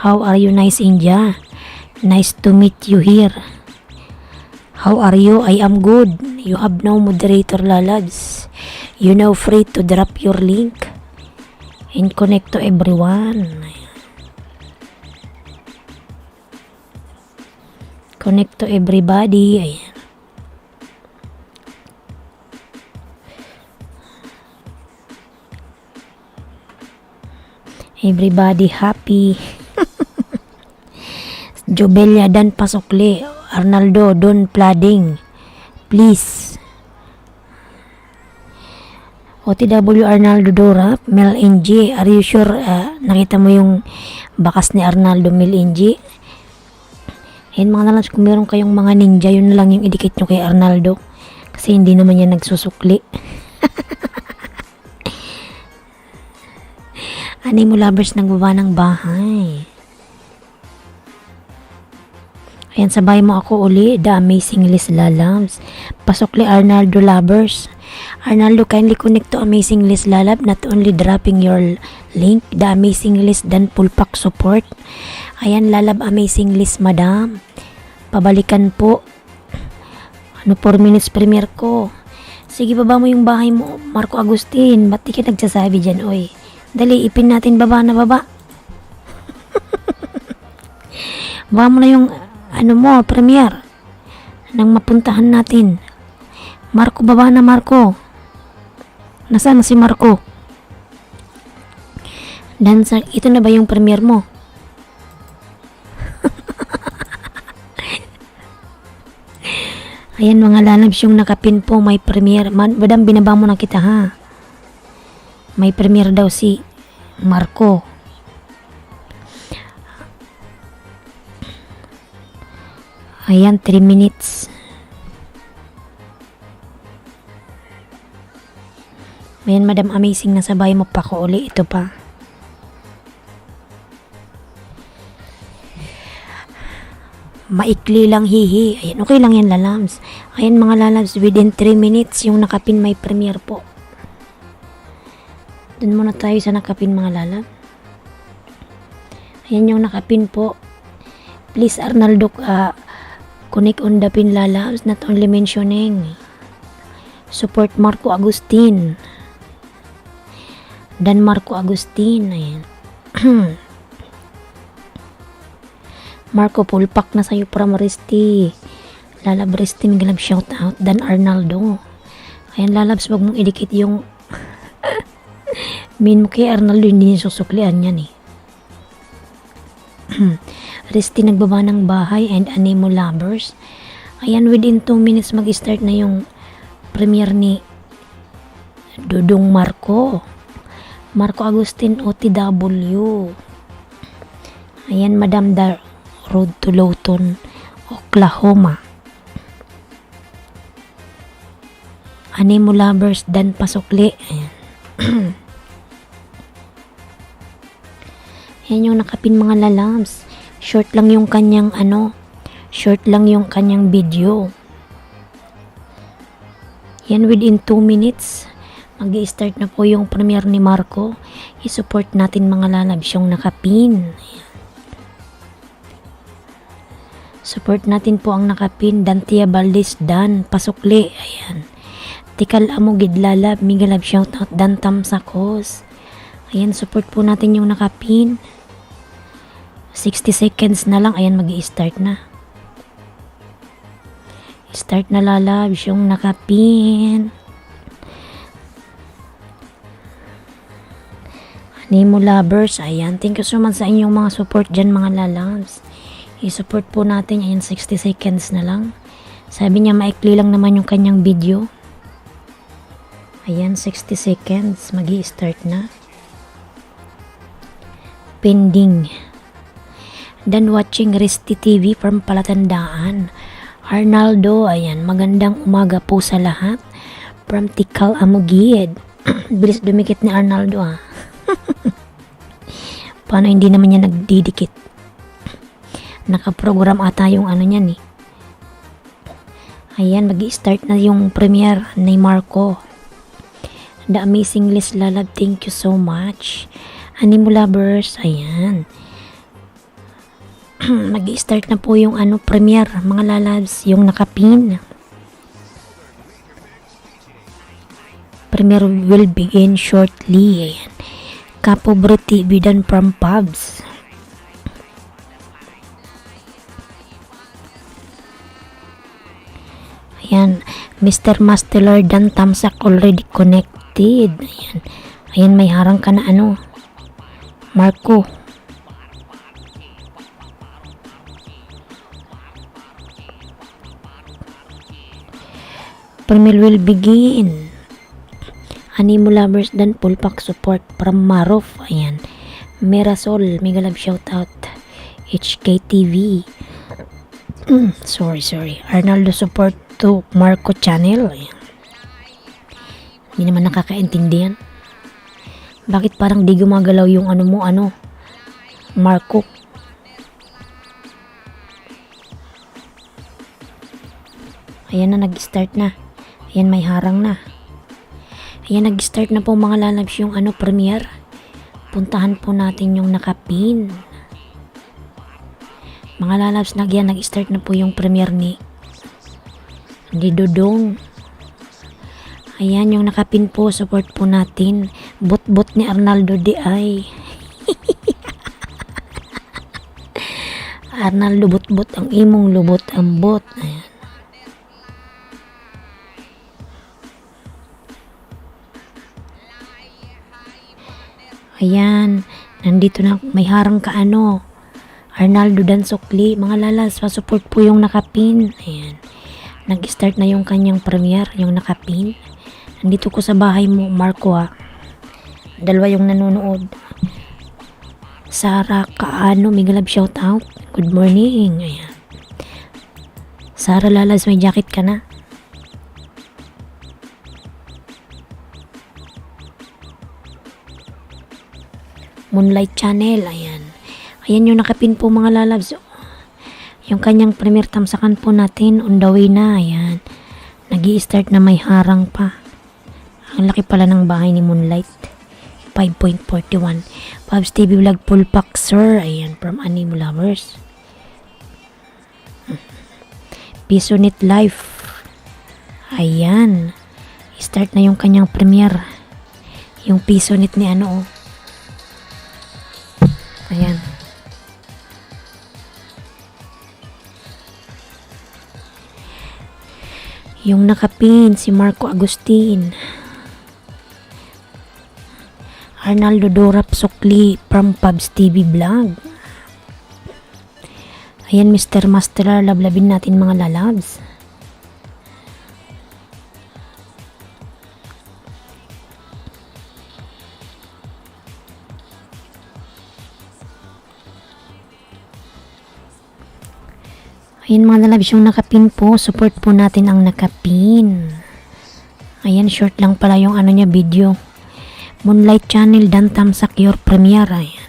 How are you, Nice India? Nice to meet you here. How are you? I am good. You have now moderator, Lalabs. You now free to drop your link and connect to everyone. Connect to everybody. Ayan. Everybody happy. Jobelia dan pasukli. Arnaldo don plading. Please. OTW Arnaldo Dorap. Mel NG. Are you sure nakita mo yung bakas ni Arnaldo Mel NG? Ayan mga Lalabs, kung meron kayong mga ninja, yun na lang yung idikit nyo kay Arnaldo. Kasi hindi naman yan nagsusukli. Animo Lovers nagbaba ng bahay. Ayan, sabay mo ako uli. The Amazing List Lalabs. Pasukli Arnaldo Lovers. Arnaldo, kindly connect to Amazing List Lalab. Not only dropping your link, The Amazing List dan full pack support. Ayan, Lalab Amazing List, madam. Pabalikan po. 4 minutes premiere ko. Sige, baba mo yung bahay mo, Marco Agustin. Ba't di ka nagsasabi dyan, oy? Dali, ipin natin baba na baba. Baba mo na yung, premiere. Nang mapuntahan natin. Marco, baba na, Marco. Nasaan na si Marco? Ito na ba yung premiere mo? Ayan mga Lalabs, yung nakapin po, may premiere. Madam, binaba mo na kita ha. May premiere daw si Marco. Ayan, 3 minutes. Ayan, Madam Amazing, nasabay mo pa ko uli. Ito pa. Maikli lang hihi. Ayan, okay lang yan lalabs. Ayan mga lalabs, within 3 minutes yung nakapin may premiere po. Dun muna tayo sa nakapin mga lalab. Ayan yung nakapin po. Please Arnaldo, connect on the pin lalabs, not only mentioning. Support Marco Agustin. Dan Marco Agustin. Ayan. Marco, pulpak na sa'yo from Risti. Lalab Risti, may galab shout out. Dan Arnaldo. Ayan lalabs, wag mong idikit yung min mo kay Arnaldo, hindi niya susuklian yan eh. Risti nagbaba ng bahay and Anemo Lovers. Ayan, within 2 minutes mag-start na yung premiere ni Dudong Marco. Marco Agustin OTW. Ayan, Madam Dar Road to Lawton, Oklahoma. Anemo Lovers, Dan Pasukli. Ayan. Ayan yung nakapin mga lalabs. Short lang yung kanyang video. Yan, within 2 minutes mag-i-start na po yung premiere ni Marco. I-support natin mga lalabs yung nakapin. Ayan. Support natin po ang nakapin. Dantia Valdez, Dan Pasukli. Ayan. Tikal Amugid Lalab, Migalab shoutout, Dan Tamsakos. Ayan, support po natin yung nakapin. 60 seconds na lang. Ayan, mag-i-start na. Start na lalabs yung nakapin. Anemo Lovers. Ayan, thank you so much sa inyong mga support dyan mga lalabs. I-support po natin. Ayan, 60 seconds na lang. Sabi niya maikli lang naman yung kanyang video. Ayan, 60 seconds. Mag-i-start na. Pending. Dan watching Risti TV from Palatandaan. Arnaldo, ayan, magandang umaga po sa lahat. From Tikal Amugid. Bilis dumikit ni Arnaldo ah. Paano hindi naman niya nagdidikit? Nakaprogram ata yung ano niyan eh. Ayan, mag-i-start na yung premiere ni Marco. The Amazing Liz Lalab, thank you so much. Anemo Lovers, ayan. Mag-i-start na po yung premiere, mga lalabs, yung nakapin. Premiere will begin shortly. Ayan. Kapobre TV dan from pubs. Ayan, Mr. Masteller Dan Tamsak already connected. Ayan. Ayan, may harang ka na Marco. Premiere will begin. Anemo Lovers Dan Pulpak support from Marof. Ayan. Mirasol, mega love shoutout. HKTV. Sorry. Arnaldo support to Marco channel. Ayan. Hindi naman nakakaintindihan. Bakit parang di gumagalaw yung Marco? Ayan na, nag-start na. Ayan, may harang na. Ayan, nag-start na po mga lalabs yung premiere. Puntahan po natin yung nakapin. Mga lalabs, nag-start na po yung premiere ni Dudong. Ayan, yung nakapin po, support po natin. Bot-bot ni Arnaldo di ay. Arnaldo bot-bot ang imong lubot ang bot. Ayan. Ayan, nandito na, may harang ka Arnaldo Dan Sukli. Mga lalas, pa-support po yung nakapin. Ayan. Nag-start na yung kanyang premiere, yung nakapin. Nandito ko sa bahay mo, Marco Dalawa yung nanonood. Sarah Kaano, may galab shout out. Good morning. Ayan. Sarah lalas, may jacket ka na. Moonlight Channel, ayan. Ayan yung nakapin po mga lalabs. Yung kanyang premier tamsakan po natin, on the way na. Ayan. Nag-i-start na may harang pa. Ang laki pala ng bahay ni Moonlight. 5.41. Pabs TV Vlog full pack, sir. Ayan, from Animo Lovers. Pisonit Life. Ayan. Start na yung kanyang premiere. Yung Pisonit ni ano, oh. Ayan. Yung nakapin, si Marco Agustin. Arnaldo Dorap Sukli from Pabs TV Vlog. Ayan, Mr. Master, lablabin natin mga lalabs. Ayan mga lalabs, yung nakapin po, support po natin ang nakapin. Ayan, short lang pala yung ano niya, video. Moonlight Channel, Dan Tamsak, your premiere. Ayan.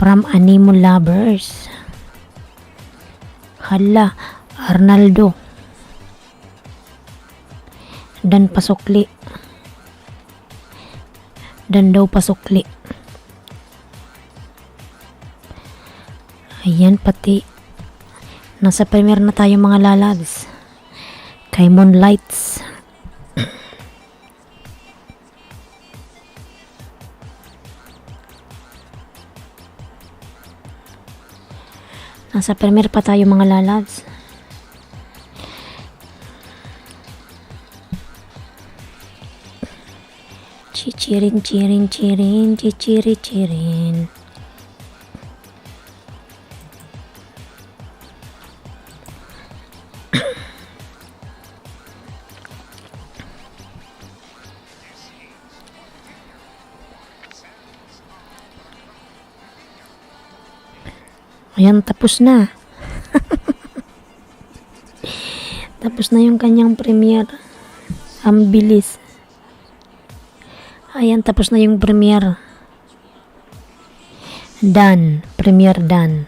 From Animo Lovers. Hala, Arnaldo. Dan Pasukli. Dan daw Pasukli. Ayan, pati nasa premiere na tayo mga lalabs. Kay Moonlights. Nasa premiere pa tayo mga lalabs. Chichirin, chirin, chirin, chichiri, chirin. Ayan, tapos na. Tapos na yung kanyang premiere. Ang bilis. Ayan, tapos na yung premiere. Done. Premiere done.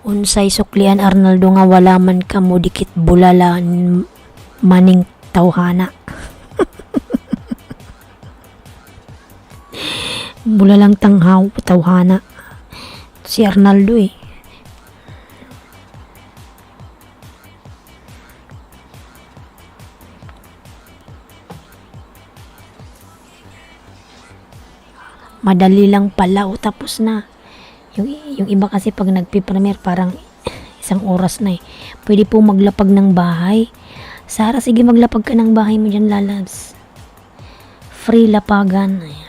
Unsay suklian Arnaldo nga wala man kamo dikit bulala maning tawhana. Bulalang tanghaw tawhana. Si Arnaldo eh. Madali lang pala o tapos na. Yung iba kasi pag nagpipremiere parang isang oras na eh. Pwede po maglapag ng bahay. Sara, sige maglapag ka ng bahay mo dyan lalabs. Free lapagan. Ayan.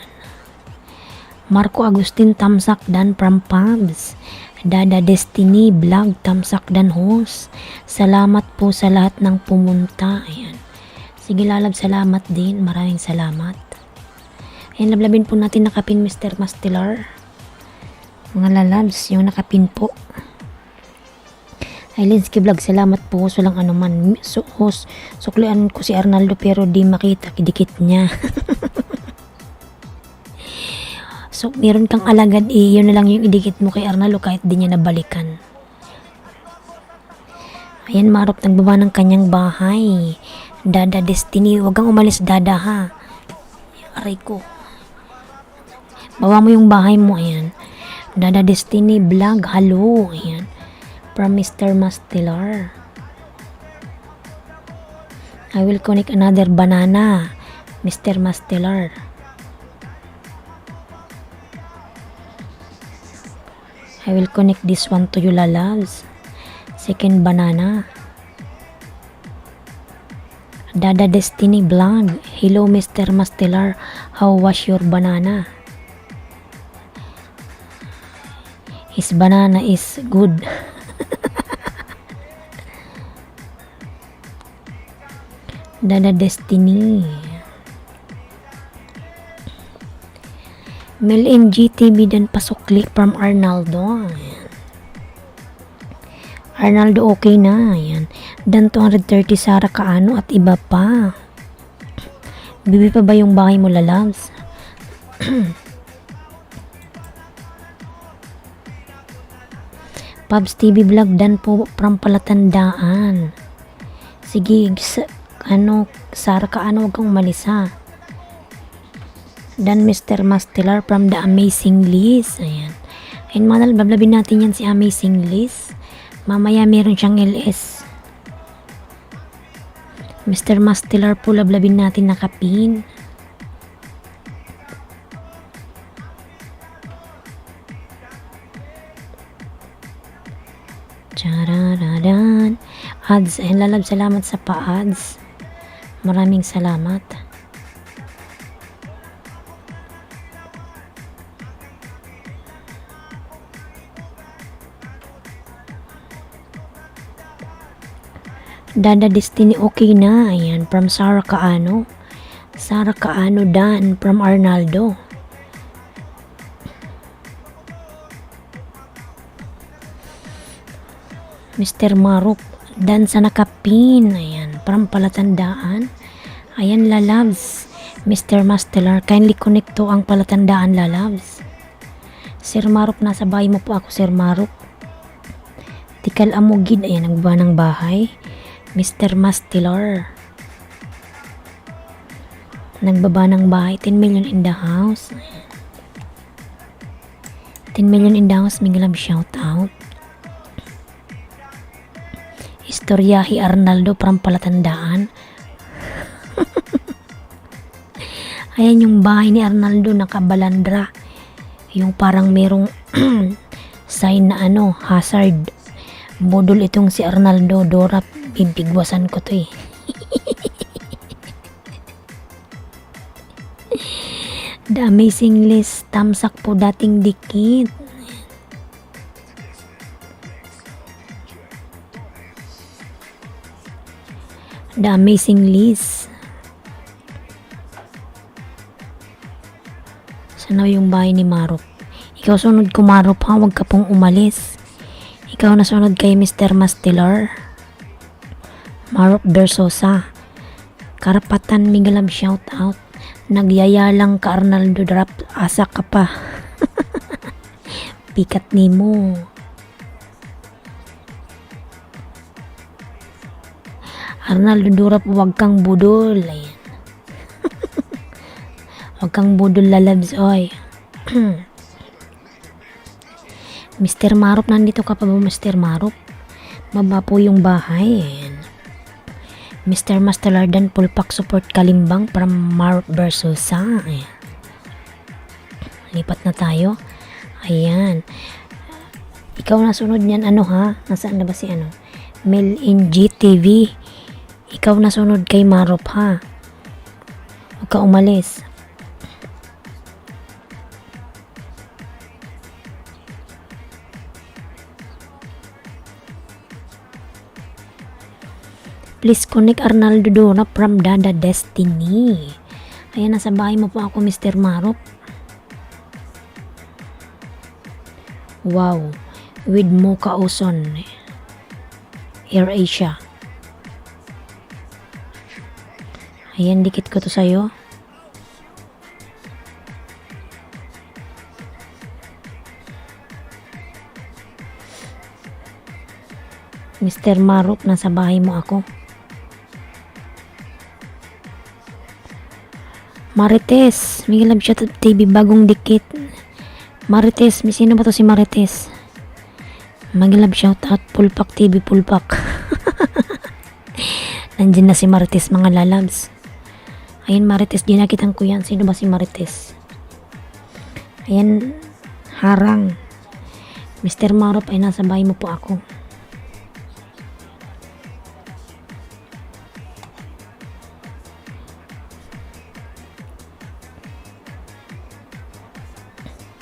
Marco Agustin Tamsak Dan from Pabs. Dada Destiny Vlog Tamsak Dan host. Salamat po sa lahat ng pumunta. Ayan. Sige lalab, salamat din. Maraming salamat. Ayan, lablabin po natin nakapin Mr. Mastilar. Mga lalabs, yung nakapin po. Ailinski Vlog, salamat po. So lang anuman. Host, suklian ko si Arnaldo pero di makita. Kidikit niya. So, meron kang alagad yun na lang yung idikit mo kay Arnaldo kahit di niya nabalikan. Ayan, Marok nagbaba ng kanyang bahay. Dada Destiny, wag kang umalis Dada ha. Aray ko. Bawa mo yung bahay mo, ayan. Dada Destiny Vlog, hello, ayan. From Mr. Mastilar. I will connect another banana, Mr. Mastilar. I will connect this one to you lalabs. Second banana. Dada Destiny Vlog. Hello Mr. Mastilar. How was your banana? His banana is good. Dada Destiny. Mel MGTV dan pasukli from Arnaldo. Ayan. Arnaldo okay na. Ayan. Dan 230 Sara Kaano at iba pa. Bibi pa ba yung bahay mo lalabs? Pabs TV Vlog dan po from Palatandaan. Sige, Sara ka wag kang umalis ha. Dan Mr. Mastelar from The Amazing Liz. Ayan. Ayun mga lablabin natin yan si Amazing Liz. Mamaya meron siyang LS. Mr. Mastelar po lablabin natin nakapin. Charararan. Ads. Ayun lalab, salamat sa pa-ads. Maraming salamat. Dada Destiny okay na. Ayan, from Sara Kaano. Sara Kaano Dan from Arnaldo. Mr. Maruk Dan sa nakapin. Ayan, from Palatandaan. Ayan, lalabs. Mr. Mastelar, kindly connect to ang Palatandaan, lalabs. Sir Maruk, nasa bahay mo po ako, Sir Maruk. Tikal amugid. Ayan, nagbaba ng bahay. Mr. Mastelar. Nagbaba ng bahay. 10 million in the house. 10 million in the house. Mingilab shout out. Istoryahi Arnaldo from Palatandaan. Ayan yung bahay ni Arnaldo nakabalandra. Yung parang merong sign na hazard. Budol itong si Arnaldo. Dora, bibigwasan ko to eh. The Amazing Liz, tamsak po dating dikit. The Amazing Liz. Sana yung bahay ni Marop. Ikaw sunod ko, Marop ha, huwag ka pong umalis. Ikaw na sunod kay Mr. Mastelar. Marop Bersosa. Karapatan Migalab shout out. Nagyaya lang ka Arnaldo drop. Asa ka pa. Pikat ni mo. Arnaldo Durap, huwag kang budol. Ayan. Huwag kang budol, lalabs, oy. Mr. Marop, nandito ka pa ba, Mr. Marop? Baba po yung bahay. Ayan. Mr. Mastelardan, Pulpak support Kalimbang from Marop versus Ayan. Lipat na tayo. Ayan. Ikaw na sunod niyan, ha? Nasaan na ba si Mel in GTV. Ikaw na sunod kay Marop ha. Huwag ka umalis. Please connect Arnaldo Dora from Dada Destiny. Ayan, nasa bahay mo po ako, Mr. Marop. Wow. With Mocha Ozon. Air Asia. Ayan, dikit ko to sa'yo. Mr. Marop, nasa bahay mo ako. Marites, Miguel Abshat TV, bagong dikit. Marites, sino ba to si Marites? Magilab shout out, Pulpak TV, Pulpak. Nandiyan na si Marites, mga lalabs. Ayan, Marites, dinakitan ko yan. Sino ba si Marites? Ayan, harang. Mr. Marop, ay nasa bahay mo po ako.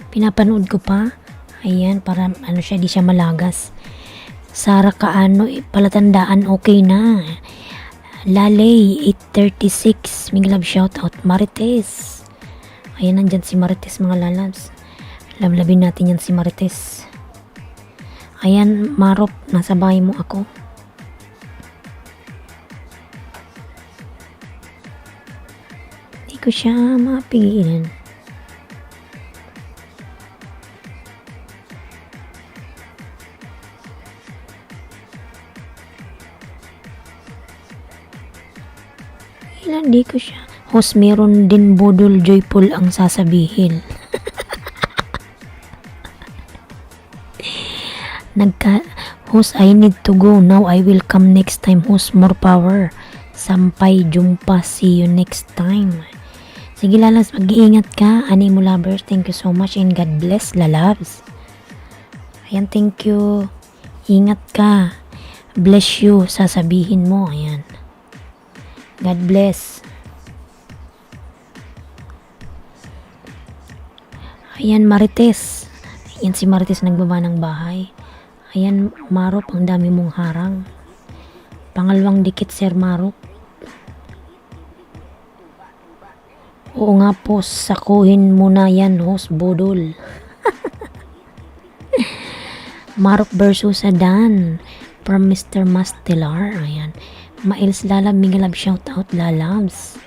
Pinapanood ko pa. Ayan, para di siya malagas. Sara Kaano, Palatandaan, okay na. Lalay, 836. Miglab shoutout. Marites. Ayan, nandyan si Marites, mga lalabs. Lablabin natin yan si Marites. Ayan, Marop, nasa bahay mo ako. Hindi ko siya mapigilan. Kailan di ko siya. Host, meron din budol joyful ang sasabihin. Host, I need to go. Now I will come next time. Host, more power. Sampay, jumpa. See you next time. Sige, Lalabs, mag-iingat ka. Ani mo, lovers. Thank you so much and God bless, Lalabs. Ayan, thank you. Ingat ka. Bless you. Sasabihin mo. Ayan. God bless. Ayan, Marites. Ayan si Marites nagbaba ng bahay. Ayan, Marop, ang dami mong harang. Pangalawang dikit, Sir Marop. Oo nga po, sakuhin mo na yan, host Bodol. Marop versus Adan from Mr. Mastelar. Ayan. Maels Lalab, Migalab, shout out Lalabs.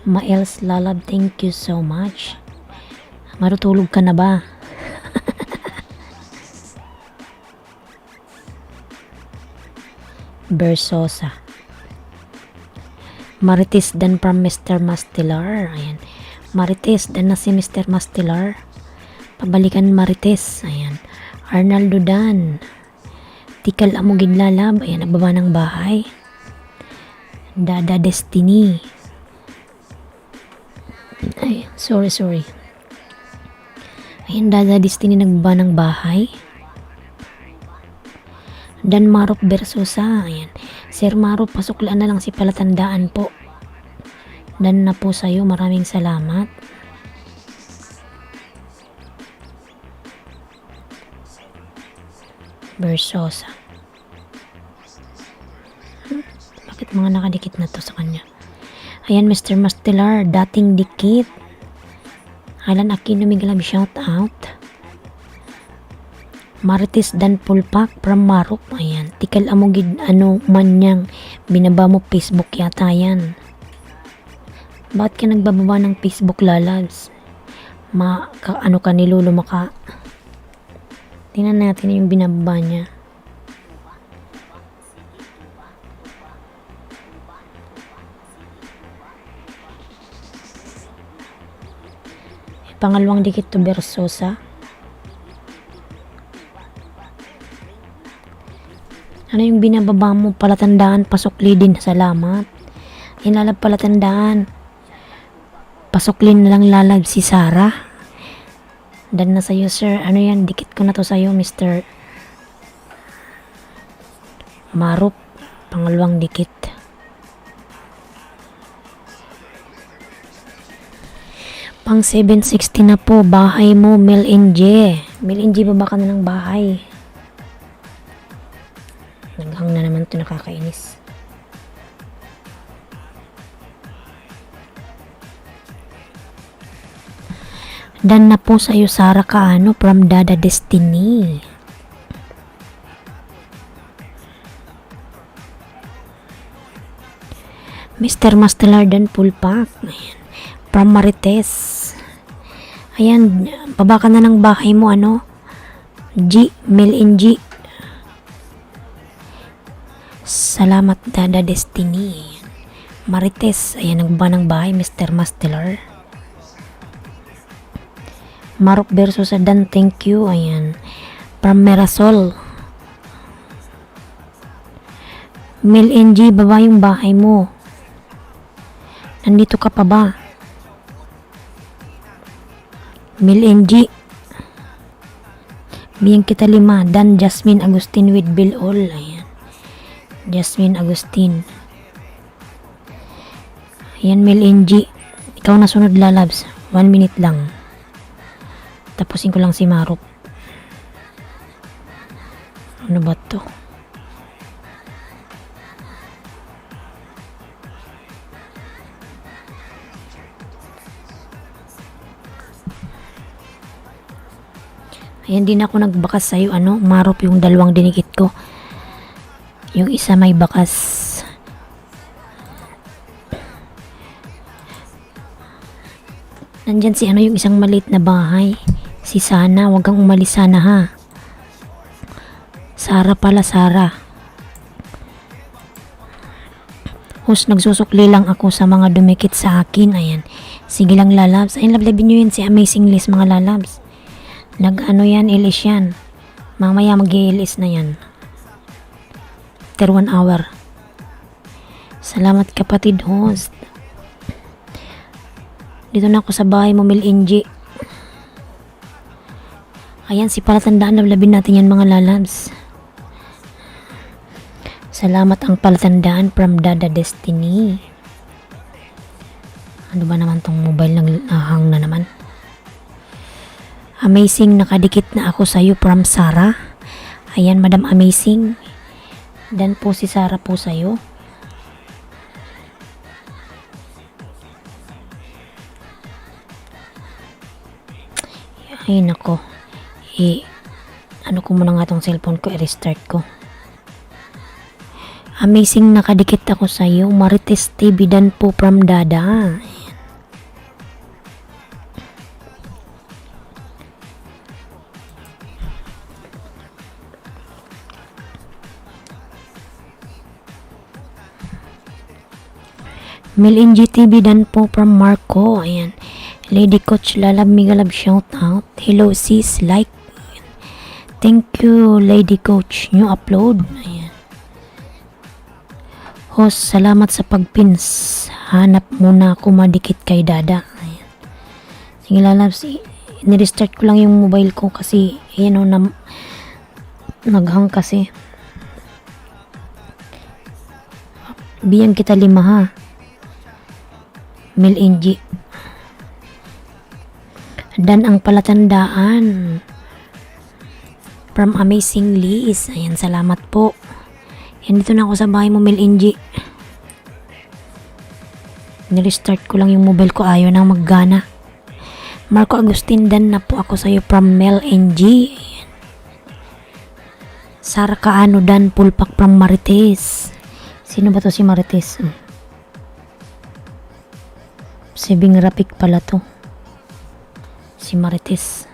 Maels Lalab, thank you so much. Marutulog ka na ba? Bersosa. Marites dan from Mr. Mastelar. Ayan. Marites dan na si Mr. Mastelar. Pabalikan Marites. Ayan. Arnaldo Dan. Tikal amugid lalab. Ayan, nagbaba ng bahay. Dada Destiny. Ay, sorry. Ayan, Dada Destiny nagbaba ng bahay. Dan Marop Bersosa. Ayan. Sir Marop, pasuklaan na lang si palatandaan po. Dan na po sa'yo. Maraming salamat. Bersosa. Bakit mga nakadikit na to sa kanya? Ayan, Mr. Mastelar. Dating dikit. Alan Aquino, Migalab, shout out. Marites Dan Pulpak from Marop. Ayan. Tikal amugid ano man niyang binaba mo Facebook yata yan. Bakit ka nagbababa ng Facebook, Lalabs? Ano ka nilulo maka? Tingnan natin yung binababa niya. Pangalawang dikit to Bersosa. Ano yung binababa mo? Palatandaan, pasukli din. Salamat. Inalab palatandaan. Pasuklin na lang Lalab si Sarah. Dan na sa'yo, sir. Ano yan? Dikit ko na to sa'yo, Mr. Marop. Pangalawang dikit. Pang 760 na po. Bahay mo, Mel NJ. Mel NJ, baba ka na ng bahay. Naghang na naman ito, nakakainis. Dan na po sa'yo, Sarah Kaano from Dada Destiny. Mr. Mastelar Dan Pulpak. Ayan. From Marites. Ayan, baba ka na ng bahay mo, ano? G, Mel NG. Salamat, Dada Destiny. Marites, ayan, nagbaba ng bahay, Mr. Mastelar. Marop versus Adan, thank you. Ayan. From Merasol. Mel NG, baba yung bahay mo. Nandito ka pa ba? Mel NG. Biyang kita 5. Dan Jasmine Agustin with Bill All. Ayan. Jasmine Agustin. Ayan, Mel NG. Ikaw na sunod, Lalabs. 1 minute lang. Tapusin ko lang si Marop. Ano ba to? Ayan, din ako nagbakas sa'yo, ano, Marop, yung dalawang dinikit ko. Yung isa may bakas. Nandyan si ano, yung isang maliit na bahay. Si Sana, wag kang umalis sana ha. Sarah pala, Sarah. Host, nagsusukli lang ako sa mga dumikit sa akin. Ayan. Sige lang lalabs. Ayun, lablabin nyo yun si Amazing Liz mga lalabs. Nag-ano yan, ilis yan. Mamaya mag-iilis na yan. After 1 hour. Salamat kapatid host. Dito na ako sa bahay mo, Mil Inji. Ayan, si palatandaan, lablabin natin yan mga lalabs. Salamat ang palatandaan from Dada Destiny. Ano ba naman tong mobile ng hang na naman? Amazing, nakadikit na ako sa'yo from Sarah. Ayan, Madam Amazing. Dan po si Sarah po sa'yo. Ay nako. Ano ko muna nga tong cellphone ko, i-restart ko. Amazing, nakadikit ako sa iyo. Marites TV dan po from Dada. Mil Inji TV dan po from Marco. Ayan. Lady Coach Lalab Migalab shout out. Hello sis, like. Thank you Lady Coach. New upload. Ayan. Host, salamat sa pagpins. Hanap muna ako madikit kay Dada. Ayan. Sige lalabs, nirestart ko lang yung mobile ko kasi ayan o naghang kasi. Biyang kita 5 ha. Mil Inji. Dan ang palatandaan from Amazing Liz. Ayan, salamat po. Yan, dito na ako sa bahay mo, Mil Inji. Nirestart ko lang yung mobile ko, ayaw nang maggana. Marco Agustin, dan na po ako sa'yo from Mel NG. Sara Kaano, dan pulpak from Marites. Sino ba to si Marites? Si Bing Rapik pala to. Si Marites.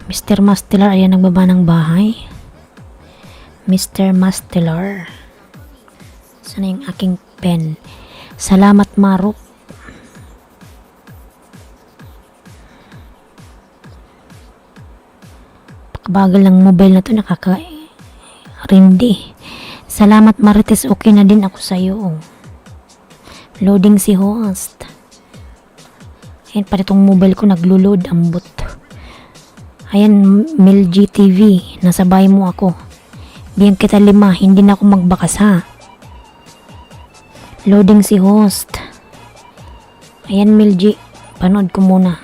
Mr. Mastelar, ayan nagbaba ng bahay. Mr. Mastelar. Sana yung aking pen? Salamat Maruk. Pakabagal ng mobile na to, nakaka-rindi. Salamat Marites, okay na din ako sa'yo. Loading si host. Ayan pa itong mobile ko naglo-load, ambot. Ayan, Mil GTV, nasa bahay mo ako. Biyang kita 5, hindi na ako magbakas ha. Loading si host. Ayan, Mil G, panood ko muna.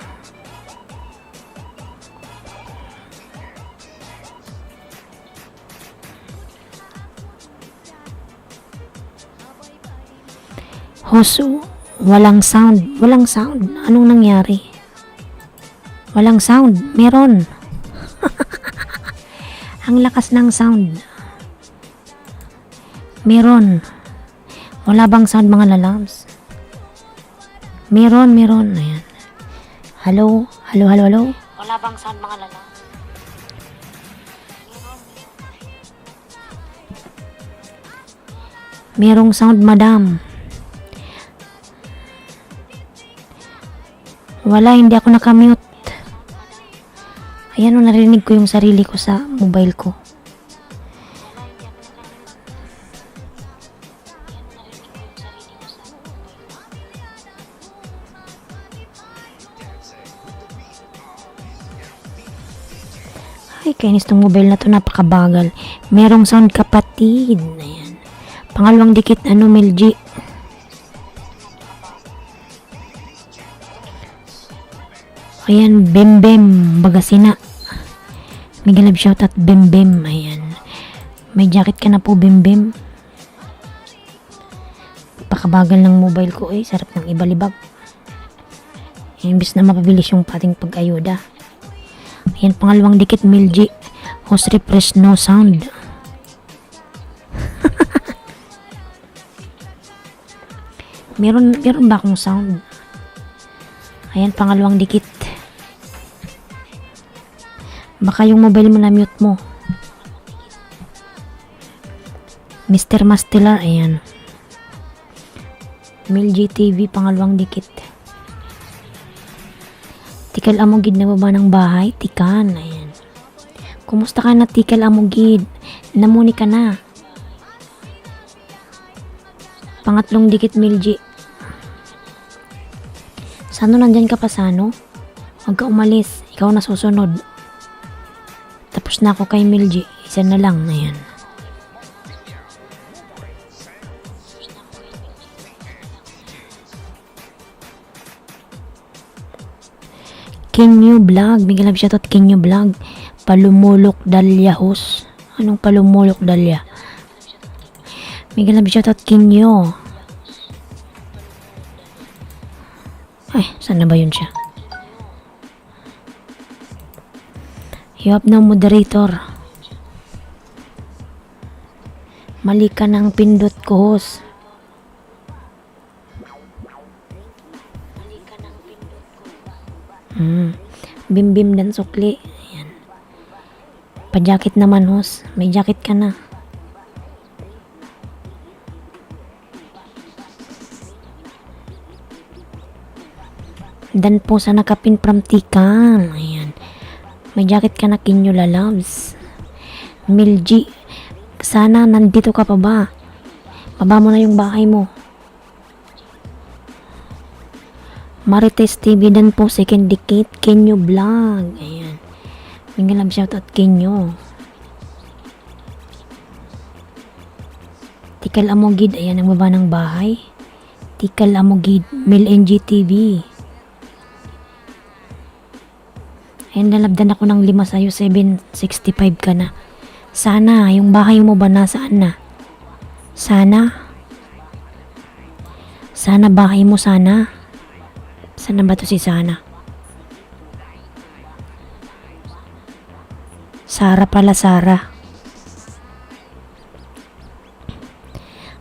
Host, walang sound. Walang sound. Anong nangyari? Walang sound. Meron. Ang lakas ng sound. Meron. Wala bang sound mga lalabs? Meron. Ayan. Hello? Hello? Wala bang sound mga lalabs? Merong sound, madam. Wala, hindi ako nakamute. Ayan o, narinig ko yung sarili ko sa mobile ko. Ay, kainis tong mobile na to, napakabagal. Merong sound kapatid. Ayan. Pangalawang dikit, Mil G. Ayan, Bem Bagasina. May galab shout at Bem. Ayan. May jacket ka na po, Bem. Pakabagal ng mobile ko sarap ng ibalibag. Imbis na mapabilis yung pating pag-ayuda. Ayan, pangalawang dikit, Mil G. Host refresh, no sound. meron ba akong sound? Ayan, pangalawang dikit. Baka yung mobile mo na mute mo. Mr. Mastelar, ayan. Milji TV, pangalawang dikit. Tikal Amugid na baba ng bahay, tikan, ayan. Kumusta ka na, Tikal Amugid? Namuni ka na. Pangatlong dikit, Milji. Sano nandyan ka pa, Sano? Huwag ka umalis, ikaw na susunod. Tapos na ako kay Milji, isa na lang, ayan. Kenyo Vlog, big love shoutout Kenyo Vlog. Palumulok Dalya host. Anong Palumulok Dalya? Big love shoutout Kenyo. Ay, saan na ba yun siya? You have no moderator. Mali ka ng pindot ko, host. Bim-bim dan sukli. Ayan. Pa-jacket naman, host. May jacket ka na. Dan po sa nakapin from Tikan. Ayan. May jacket ka na, Kinyula Loves. Milji, sana nandito ka pa ba? Baba mo na yung bahay mo. Marites TV dan po, second dikit, Kenyo Vlog. Ayan. Mga love shoutout Kenyo. Tikal Amugid, ayan ang baba ng bahay. Tikal Amugid, Mil NG TV. Ayan, nalabdan ako ng 5 sa'yo, 765 ka na. Sana, yung bahay mo ba nasaan na? Sana? Sana bahay mo sana? Sana ba to si Sana? Sara pala, Sara.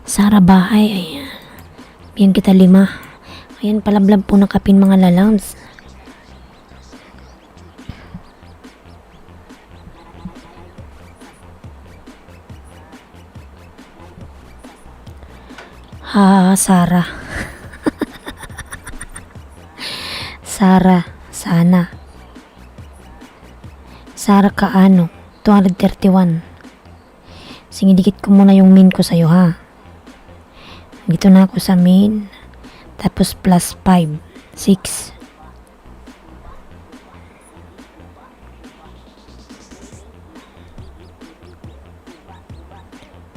Sara bahay, ayan. Bigyan kita 5. Ayan, palablab po ng kapin mga lalams. Ha, Sara. Sara, sana. Sara Kaano, 231. Sige, dikit ko muna yung min ko sa'yo, ha. Dito na ako sa min. Tapos plus 5, 6.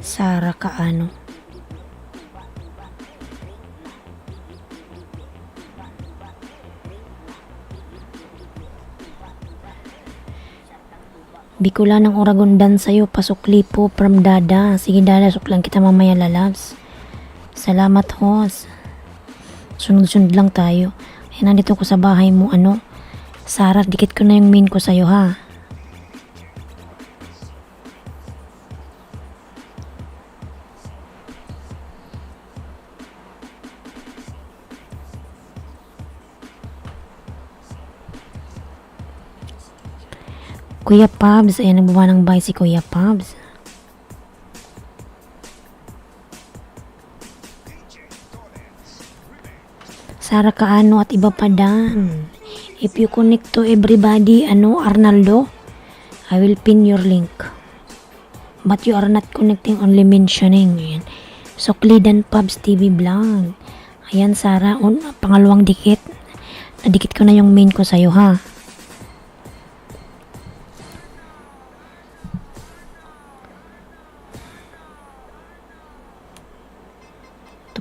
Sara Kaano. Bicula ng Oragondan sa'yo, pasukli po from Dada. Sige Dada, suklan kita mamaya lalabs. Salamat host. Sunod-sunod lang tayo. Ay, nandito ko sa bahay mo, ano? Sara, dikit ko na yung min ko sa'yo, ha? Kuya Pabs, ayan, nagbawa ng bahay si Kuya Pabs. Sara Kaano at iba pa dan. If you connect to everybody, Arnaldo, I will pin your link. But you are not connecting, only mentioning. Ayan. Sukli dan Pabs TV Vlog. Ayan, Sara, pangalawang dikit. Nadikit ko na yung main ko sa'yo, ha?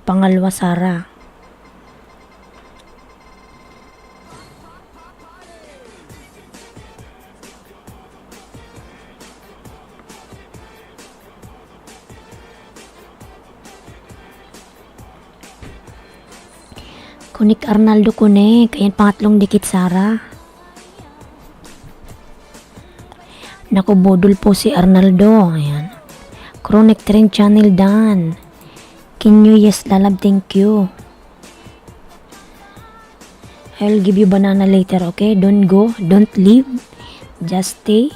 Pangalawa, Sara. Kunik Arnaldo, kunik. Ayan, pangatlong dikit, Sara. Naku, bodol po si Arnaldo. Ayan. Chronic Trend Channel dan. Can you, yes, lalab, thank you. I'll give you banana later, okay? Don't go, don't leave. Just stay.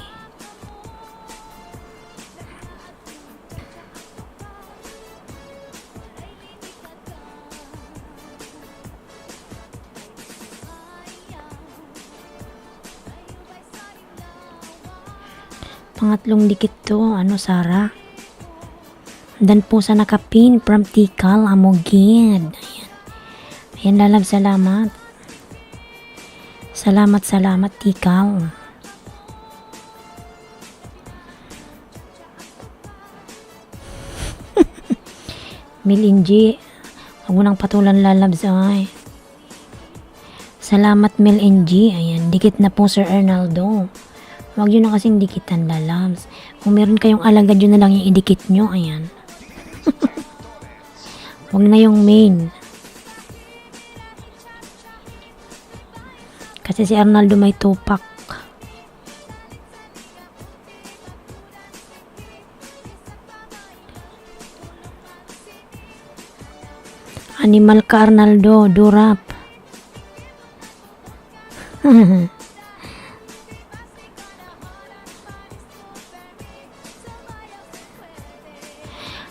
Pangatlong dikit to, Sarah. Dan po sa nakapin from Tikal Amogid. Ayan lalab, salamat. Salamat Tikal. Milinji, huwag mo nang patulan lalabs ay. Salamat Milinji. Ayan, dikit na po Sir Arnaldo. Huwag yun na kasing dikitan lalabs. Kung meron kayong alagad yun na lang yung idikit nyo. Ayan. Huwag na yung main. Kasi si Arnaldo may tupak. Animal ka Arnaldo, durap.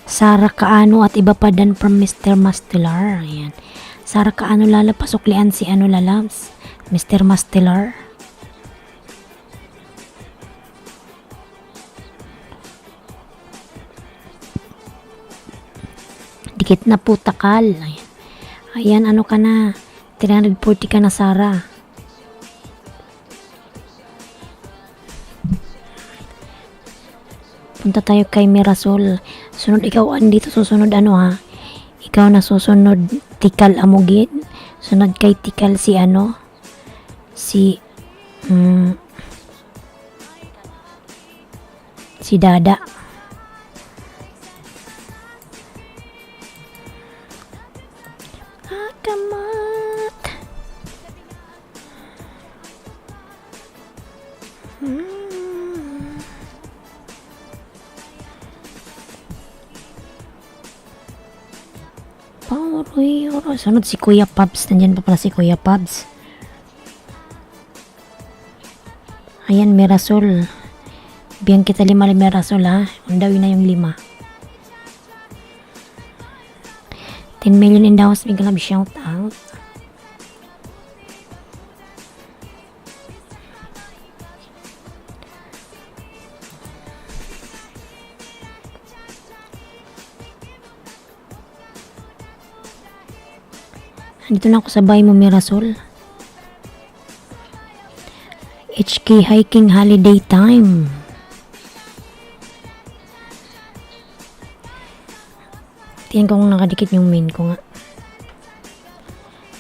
Sara Kaano at iba pa dan from Mr. Mastelar. Ayan. Sara Kaano lala, pasuklian si lalabs. Mr. Mastelar. Dikit na po takal. Ayan. Ayan, ano ka na? 340 ka na, Sara. Punta tayo kay Mirasol. Sunod ikaw, andito susunod ha. Ikaw na susunod Tikal Amugid. Sunod kay Tikal si si Dada. Akamat. Sunod si Kuya Pabs. Nandyan pa pala si Kuya Pabs. Ayan, Mirasol. Biyang kita 5 Mirasol ha. Undawin na yung 5. 10 million in the house. Big love shout out. Dito na ako sa bahay mo, Mirasol. HK Hiking Holiday Time. Tingnan ko kung nakadikit yung main ko nga.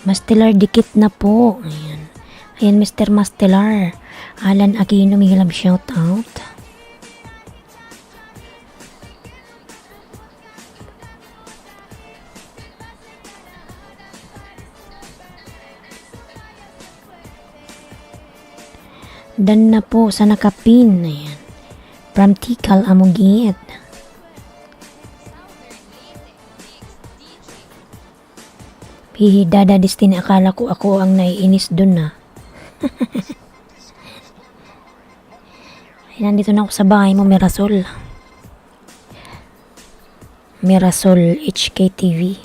Mastelar, dikit na po. Ayan. Ayan, Mr. Mastelar. Alan Aquino, may love shout out. Dan na po sa nakapin. Ayan. From Tikal Amugid. Hihi, Dada Destiny, akala ko ako ang naiinis dun na. Ay, nandito na ako sa bahay mo, Mirasol. Mirasol HKTV.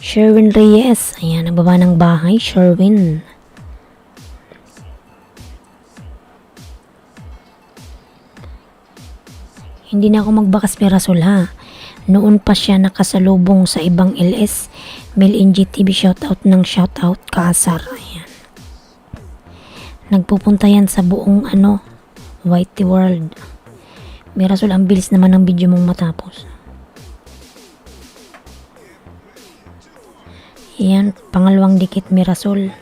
Sherwin Reyes. Ayan, nagbaba ng bahay. Sherwin. Hindi na ako magbakas, Mirasol ha. Noon pa siya nakasalubong sa ibang LS. Mel NGTV shoutout ng shoutout kaasar. Ayan. Nagpupunta yan sa buong Whitey World. Mirasol, ang bilis naman ng video mong matapos. Yan, pangalawang dikit, Mirasol.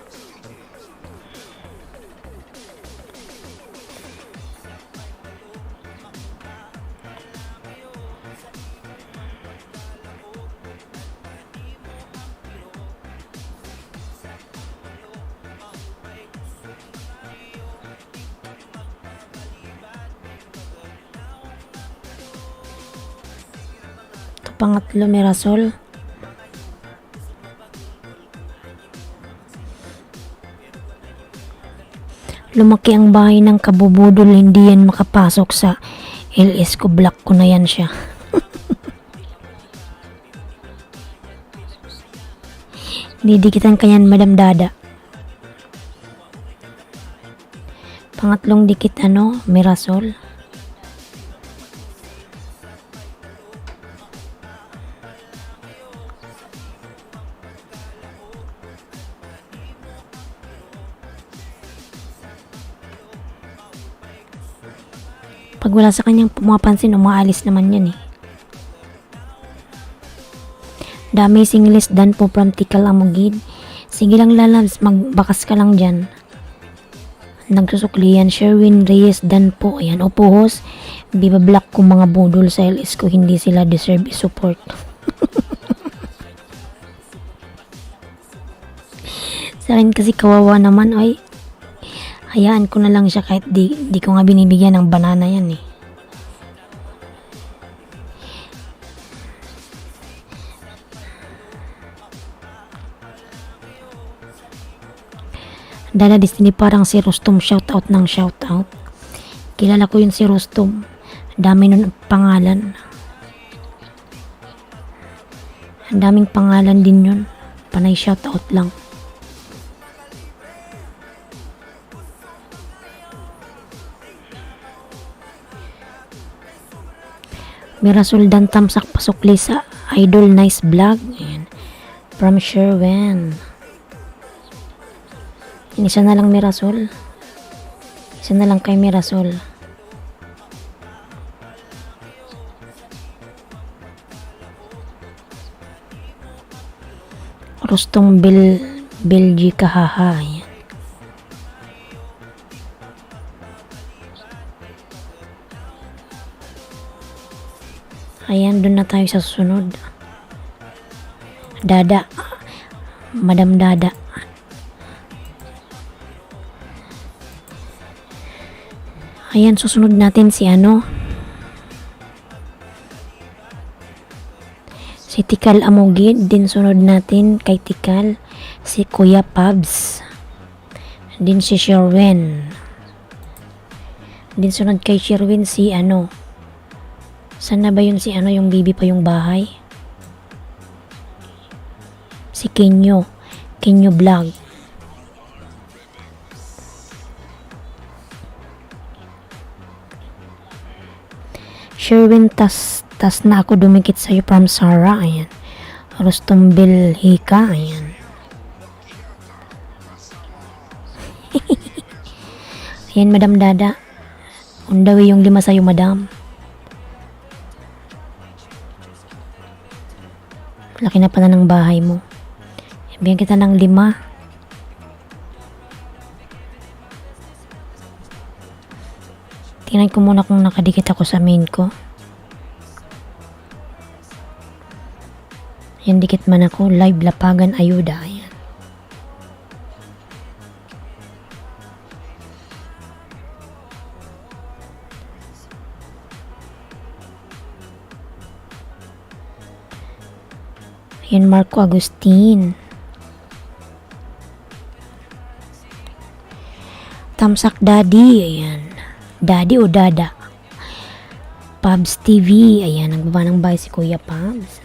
Ito pangatlo, Mirasol. Lumaki ang bahay ng kabubudol, hindi yan makapasok sa LS ko. Block ko na yan siya. Didikitan ka yan, Madam Dada. Pangatlong dikit Mirasol. Pag wala sa kanyang pumapansin, umaalis naman yan eh. Dami singles dan po from Tikal Amugid. Sige lang lalabs, magbakas ka lang dyan. Nagsusuklian, Sherwin Reyes dan po. Ayan, upuhos. Bibablock ko mga budol sa LS ko, hindi sila deserve i-support. Sa akin kasi kawawa naman, ay. Hayaan ko na lang siya kahit di ko nga binibigyan ng banana yan eh. Dada Destiny parang si Rustom, shoutout ng shoutout. Kilala ko yun si Rustom. Dami nun pangalan. Ang daming pangalan din yun. Panay shoutout lang. Mirasol dan tamsak pasukli sa Idol Nice Vlog. Ayan. From Sherwin. Isa na lang Mirasol. Isa na lang kay Mirasol. Rustong Belgica haha. Ayan. Ayan, doon na tayo sa susunod. Dada. Madam Dada. Ayan, susunod natin si si Tikal Amugid. Din sunod natin kay Tikal si Kuya Pabs. Din si Sherwin. Din sunod kay Sherwin si saan na ba yun si yung baby pa yung bahay? Si Kenyo Vlog. Sherwin, tas na ako dumikit sa'yo from Sarah. Ayan. Rustom Belhika. Ayan. Ayan, Madam Dada. Undawi yung 5 sa'yo, Madam. Laki na pala ng bahay mo. Bigyan kita ng 5. Tingnan ko muna kung nakadikit ako sa main ko. Yan, dikit man ako. Live Lapagan Ayuda. Ayan. Ayan, Marco Agustin. Tamsak Daddy. Ayan. Daddy o Dada. Pabs TV. Ayan, nagbaba ng bahay si Kuya Pabs.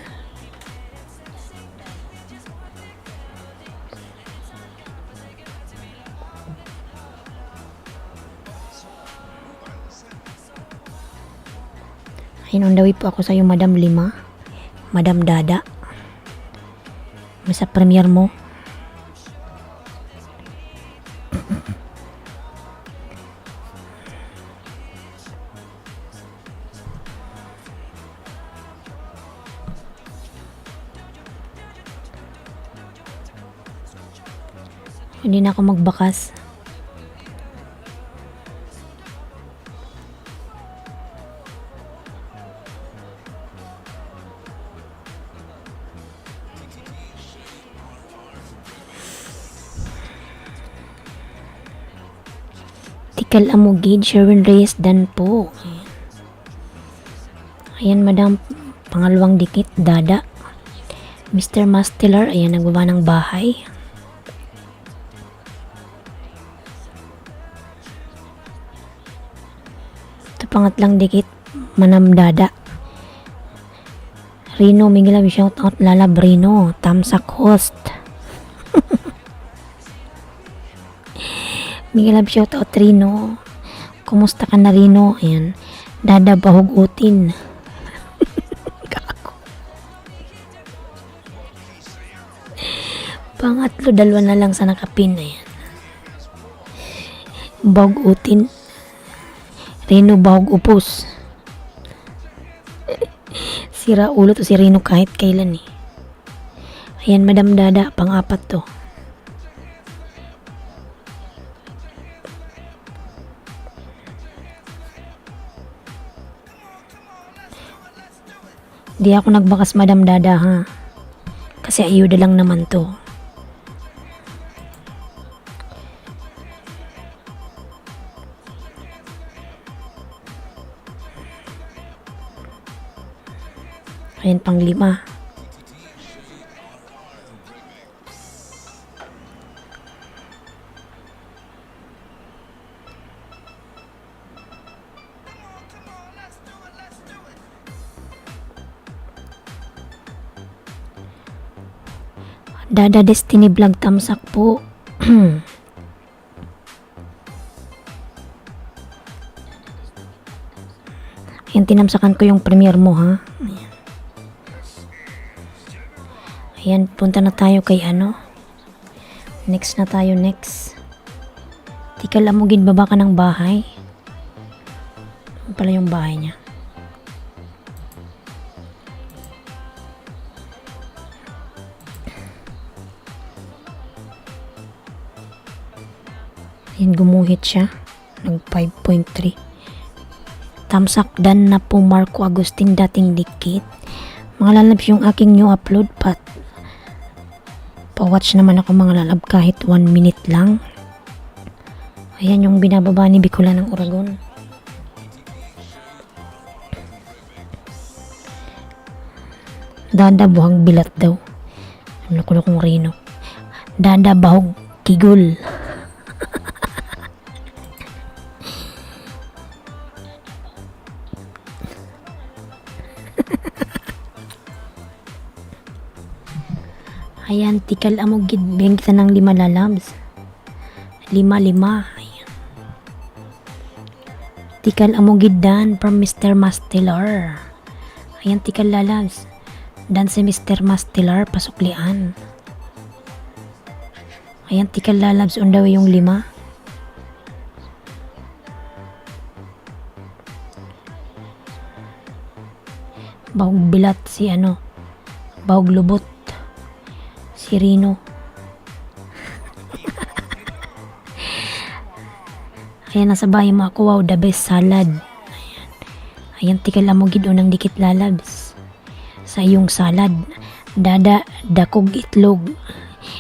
Ayan, on the way po ako sa'yo, Madam 5. Madam Dada. Sa premiere mo. Hindi na ako magbakas. Tikal Amugid, Sherwin Reyes dan po. Ayan, Madam, pangalawang dikit, Dada. Mr. Masteller, ayan, nagbaba ng bahay. Ito, pangatlang dikit, Manam Dada. Rino, Miguel, shout out, Lala Brino, Tamsak host. Miguel, shout out, Rino. Kumusta ka na Rino? Ayan. Dada bahugutin. Pangatlo, dalawa na lang sa nakapin. Ayan. Bahugutin. Rino bahug upos. Sira ulo to si Rino kahit kailan eh. Ayan, Madam Dada, pang-apat to. Di ako nagbakas, Madam Dada, ha? Kasi ayuda lang naman to. Ayan, pang-5. Dada Destiny Vlog, tamsak po. Ayan, tinamsakan ko yung premiere mo, ha? Ayan. Ayan, punta na tayo kay ano. Next na tayo, next. Tika lamugin, baba ka ng bahay. Ano pala yung bahay niya? Ayan, gumuhit siya. Nag 5.3. Tamsak dan na po Marco Agustin dating dikit. Mga lalabs yung aking new upload pat. Pa-watch naman ako mga lalab kahit 1 minute lang. Ayan yung binababa ni Bicola ng Oragon. Dada buhang bilat daw. Ano ko kong Rino. Dada bahog kigul. Ayan, tikal amog gidbeng kita ng 5 lalabs. 5. Ayan. Tikal amog gidan from Mr. Mastelar. Ayan, tikal lalabs. Dan si Mr. Mastelar pasuklian. Ayan, tikal lalabs. Undaw yung 5. Bahog bilat si ano. Bahog lubot. Si Rino. Ayan, nasa bahay mo ako. Wow, the best salad. Ayan. Ayan, tikal amogid unang dikit lalabs. Sa iyong salad. Dada, dakog itlog.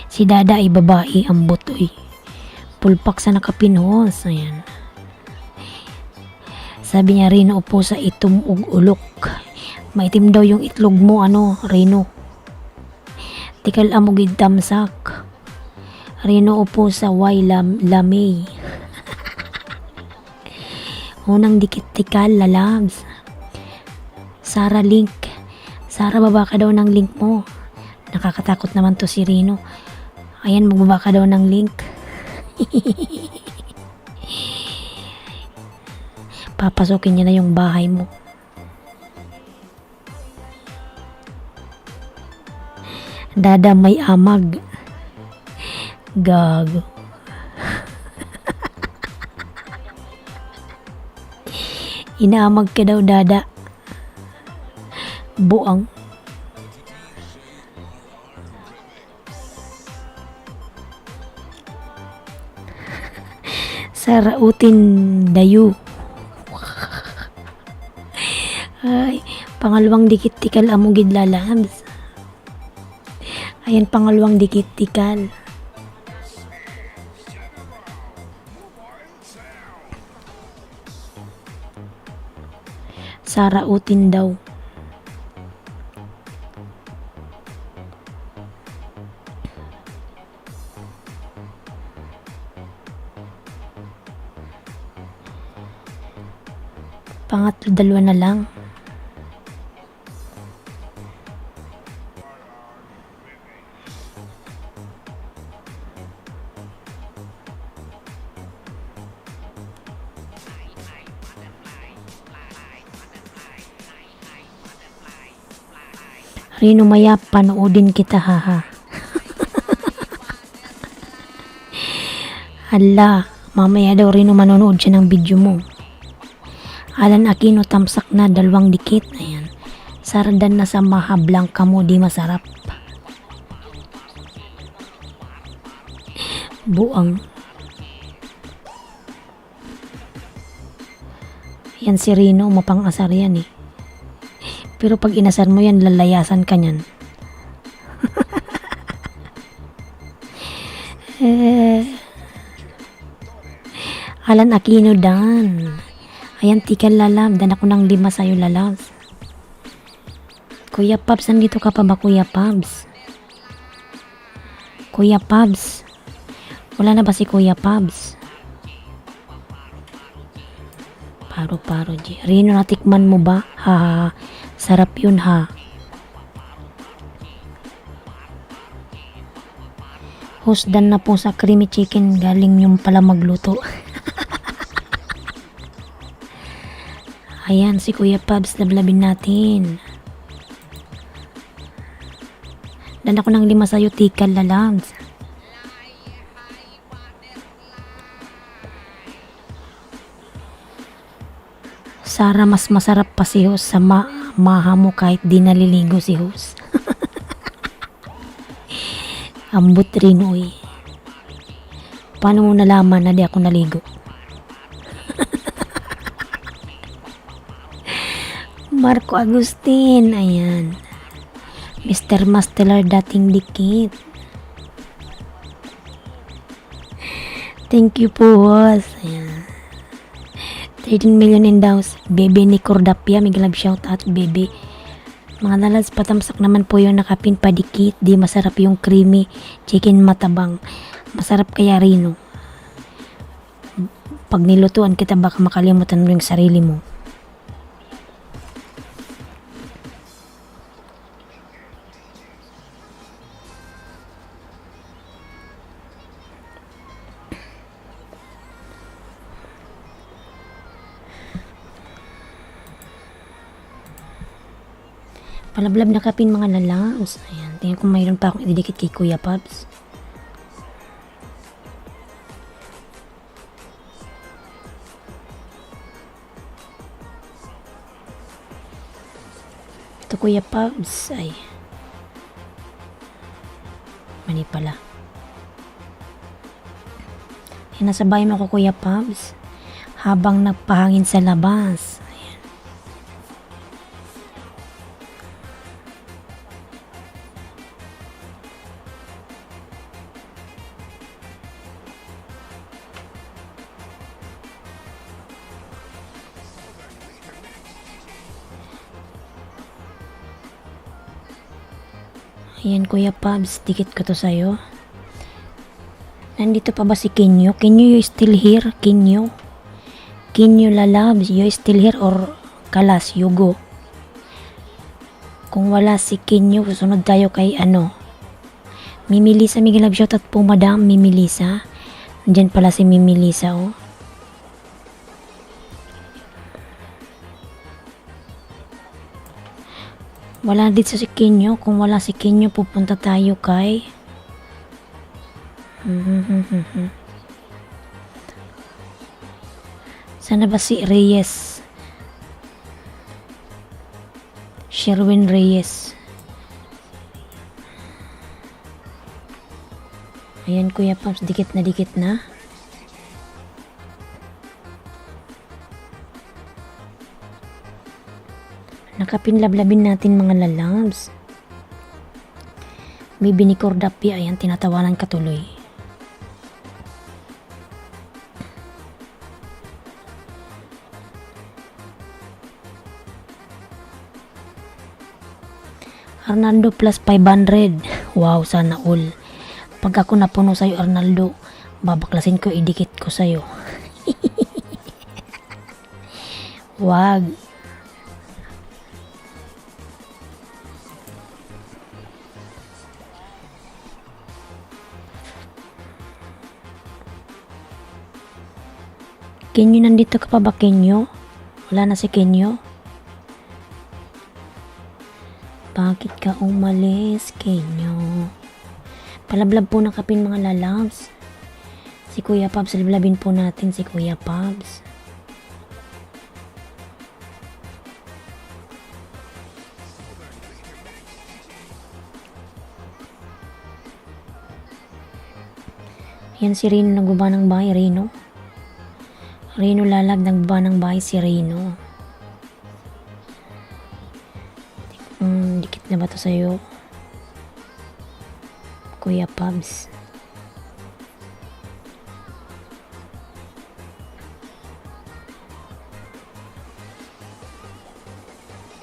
Si Dada ay babae, ang butoy. Pulpak sa nakapinhos. Ayan. Sabi niya, Rino, upo sa itom ug ulok. Maitim daw yung itlog mo, ano, Rino. Tikal amogid tamsak. Rino, upo sa lamay. Unang dikit tikal lalabs. Sara link. Sara, baba ka daw ng link mo. Nakakatakot naman to si Rino. Ayan, magbaba ka daw ng link. Papasokin niya na yung bahay mo. Dada may amag. Gago. Inaamag ka daw, Dada. Buang. Sarautin dayu. Ay, pangalawang dikit tikal amugid lalabs. Ayan, pangalawang dikit tikal. Sarautin daw. Pangatlo, 2 na lang. Rino Maya, panoodin kita haha. Hala, mamaya daw Rino manonood siya ng video mo. Alan Aquino, tamsak na 2 dikit. Ayan. Sardan na sa mahablang kamo, di masarap. Buang. Yan si Rino, mapang-asar yan eh. Pero pag inasar mo yan, lalayasan ka niyan. Alan Aquino dan. Ayan, tikal lalab. Dan ako ng 5 sa'yo lalab. Kuya Pabs, nandito ka pa ba Kuya Pabs? Kuya Pabs. Wala na ba si Kuya Pabs? Paro-paro, G. Rino, natikman mo ba? Ha. Sarap yun ha. Husdan na po sa creamy chicken, galing yung pala magluto. Ayan, si Kuya Pabs, lablabin natin. Dan ako ng 5 sa'yo, tikal lalabs. Sara, mas masarap pa si Hus sa maha mo kahit di naliligo si Hus. Ambot Rino eh. Paano mo nalaman na di ako naligo? Marco Agustin, ayan. Mr. Masteller, dating dikit. Thank you po, Hus. Ayan. 13 million endaws. Bebe ni Cordapia, may love shout out, bebe. Mga lalas, patamsak naman po yung nakapin padikit. Di masarap yung creamy chicken matabang. Masarap kaya Rino. Pag nilutuan kita, baka makalimutan mo yung sarili mo. Palablab na kapin mga lalaos. Ayan, tingnan ko mayroon pa akong ididikit kay Kuya Pabs. Ito Kuya Pabs. Ay. Mali pala. Ayan, nasa bahay mo ko Kuya Pabs. Habang nagpahangin sa labas. Ayan Kuya Pabs, dikit ko to sa'yo. Nandito pa ba si Kenyo? Kenyo, you still here? Kenyo? Kenyo lalabs, you still here or kalas, you go? Kung wala si Kenyo, susunod tayo kay Mimilisa, Miguel love shout at po Madam Mimilisa. Nandyan pala si Mimilisa oh. Wala dito si Kenyo. Kung wala si Kenyo, pupunta tayo kay sana ba si Reyes? Sherwin Reyes. Ayan Kuya Pabs, dikit na. Nakapinlablabin natin mga lalabs. May binikordapya, ayan, tinatawanan katuloy. Arnaldo plus 500. Wow, sana all. Pag ako napuno sa'yo Arnaldo, babaklasin ko, idikit ko sa'yo. Wag. Kenyo, nandito ka pa ba Kenyo? Wala na si Kenyo? Bakit ka umalis, Kenyo? Palablab po ng kapin mga lalabs. Si Kuya Pabs, lablabin po natin si Kuya Pabs. Yan si Rino nagbaba ng bahay, Rino. Rino lalag nagbaba ng bahay si Rino. Dikit na ba to sa'yo? Kuya Pabs.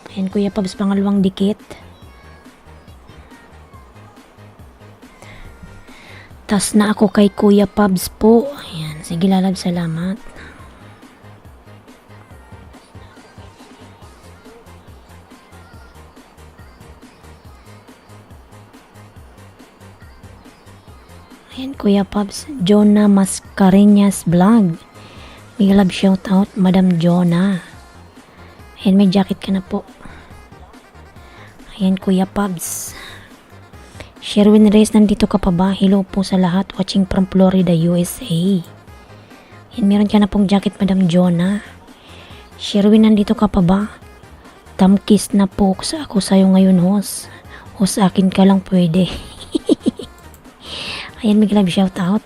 Ayan, Kuya Pabs, pangalawang dikit. Tas na ako kay Kuya Pabs po. Ayan, sige lalab, salamat. Ayan, Kuya Pabs, Jonah Mascareñas Vlog. May love shout out, Madam Jonah. Ayan, may jacket ka na po. Ayan, Kuya Pabs. Sherwin Reyes, nandito ka pa ba? Hello po sa lahat watching from Florida, USA. Ayan, meron ka na pong jacket, Madam Jonah. Sherwin, nandito ka pa ba? Tamkiss na po sa ako sa'yo ngayon, host. O sa akin ka lang pwede. Ayan, may love shout out.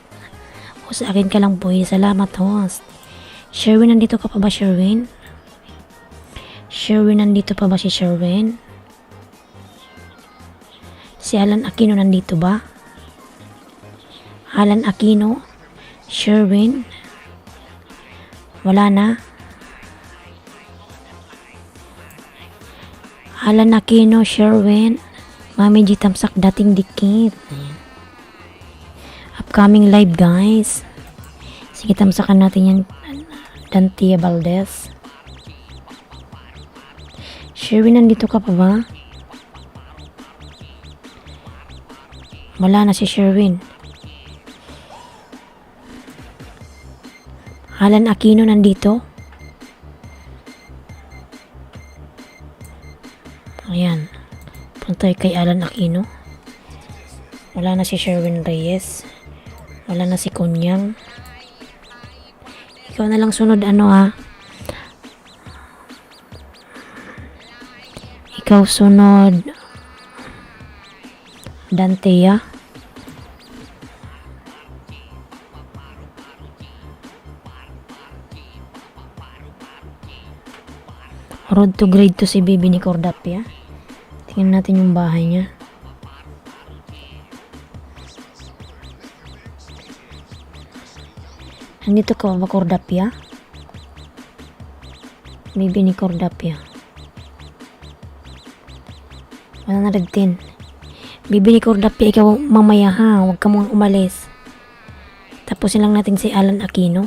O sa akin ka lang pwede. Salamat, host. Sherwin, nandito ka pa ba, Sherwin? Sherwin, nandito pa ba si Sherwin? Si Alan Aquino nandito ba? Alan Aquino? Sherwin? Wala na? Alan Aquino, Sherwin? Mami G Tamsak, dating dikit. Upcoming live, guys. Sige, tamsakan natin yan. Dantia Valdez. Sherwin, nandito ka pa ba? Wala na si Sherwin. Alan Aquino nandito? Ayan. Punta kay Alan Aquino. Wala na si Sherwin Reyes. Wala na si Kunyang. Ikaw na lang sunod, ano ha? Ikaw sunod, Dantea. Road to grade to si Bibi ni Cordapia. Tingnan natin yung bahay niya. Nandito ka ba, Cordapia? Bibi ni Cordapia. 110. Bibi ni Cordapia, ikaw mamaya ha. Huwag ka mong umalis. Tapusin lang natin si Alan Aquino.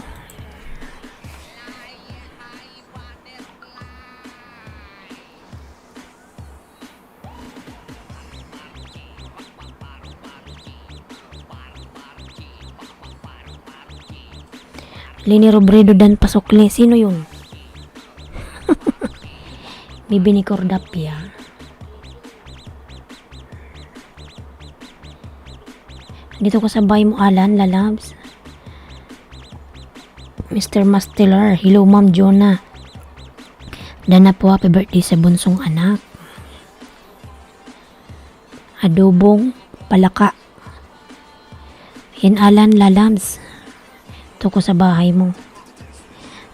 Lini Robredo dan Pasokle. Sino yun? Bibi ni Cordapia. Dito ko sa bahay mo, Alan, lalabs. Mr. Masteller. Hello, Ma'am Jonah. Dana po, happy birthday sa bunsong anak. Adobong palaka. Yan, Alan, lalabs. Ito ko sa bahay mo.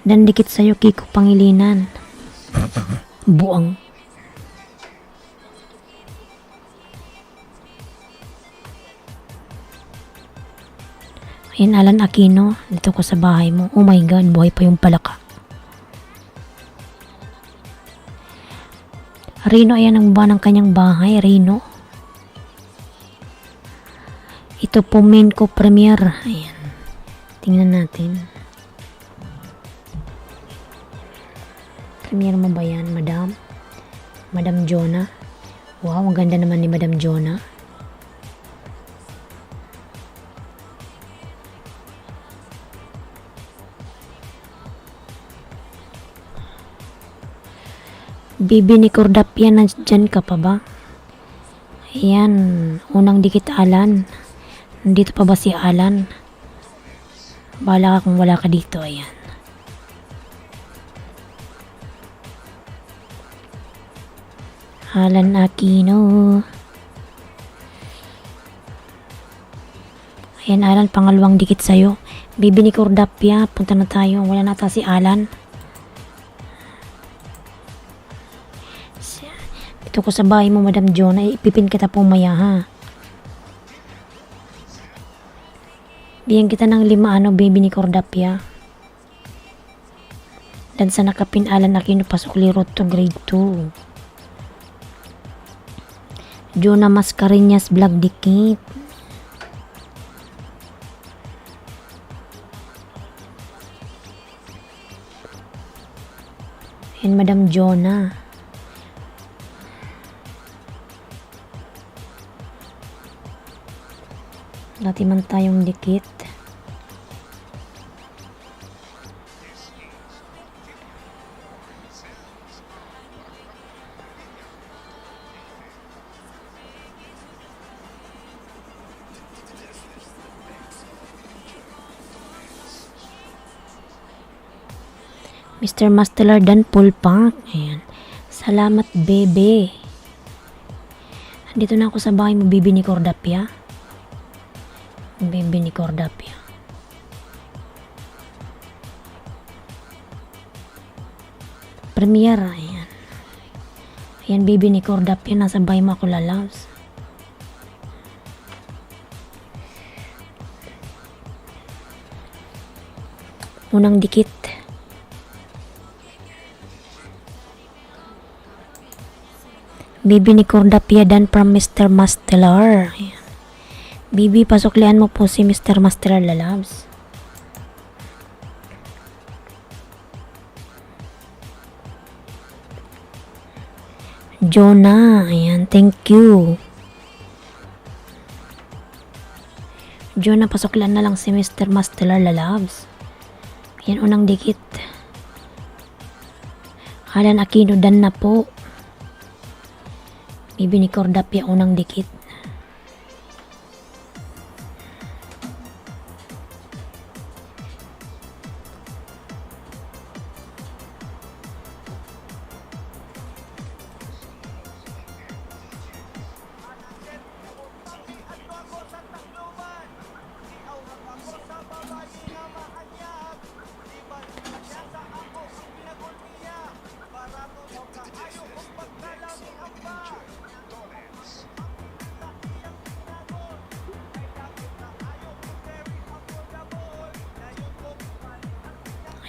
Dan dikit sa'yo, Kiko Pangilinan. Buang. Ayan, Alan Aquino. Dito ko sa bahay mo. Oh my God, buhay pa yung palaka. Rino, ayan ang ba ng kanyang bahay, Rino. Ito po main ko premiere. Ayan. Tingnan natin. Premiere mo ba yan, Madam? Madam Jonah. Wow, ang ganda naman ni Madam Jonah. Bibi ni Cordapia, nandyan ka pa ba? Ayan, unang dikit Alan. Nandito pa ba si Alan? Bahala ka kung wala ka dito, ayan. Alan Aquino. Ayan, Alan, pangalawang dikit sa'yo. Bibi ni Cordapia, punta na tayo. Wala nata si Alan. Dito ko sa bahay mo, Madam Jonah. Ipipin kita pumaya, ha. Bigyan kita ng 5, baby ni Cordapia. Dan sa nakapin, Alan Aquino, pasok lirot to grade 2. Jonah Mascareñas, vlog dikit. Ayan, Madam Jonah. Dati man tayong dikit. Mr. Mastelar dan Pulpak. Ayan. Salamat, bebe. Andito na ako sa bahay mo, bibi ni Cordapia. Bibi ni Cordapia. Premiere, ayan. Ayan, bibi ni Cordapia. Nasa bahay mo ako, lalabs. Unang dikit. Bibi ni Cordapia dan from Mr. Mastelar. Ayan. Bibi, pasuklian mo po si Mr. Mastelar, lalabs. Jonah, ayan, thank you. Jonah, pasuklian na lang si Mr. Mastelar, lalabs. Ayan, unang dikit. Alan Aquino, dan na po. Bibi ni Cordapia, unang dikit.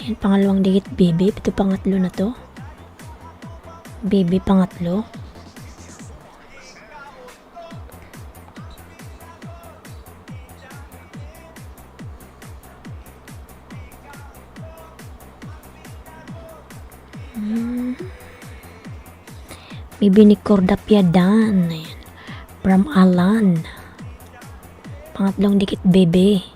Ayan, pangalawang dikit, baby. Ito pangatlo na to. Baby, pangatlo. Baby ni Cordapia dan. Ayan. From Alan. Pangatlong dikit, baby.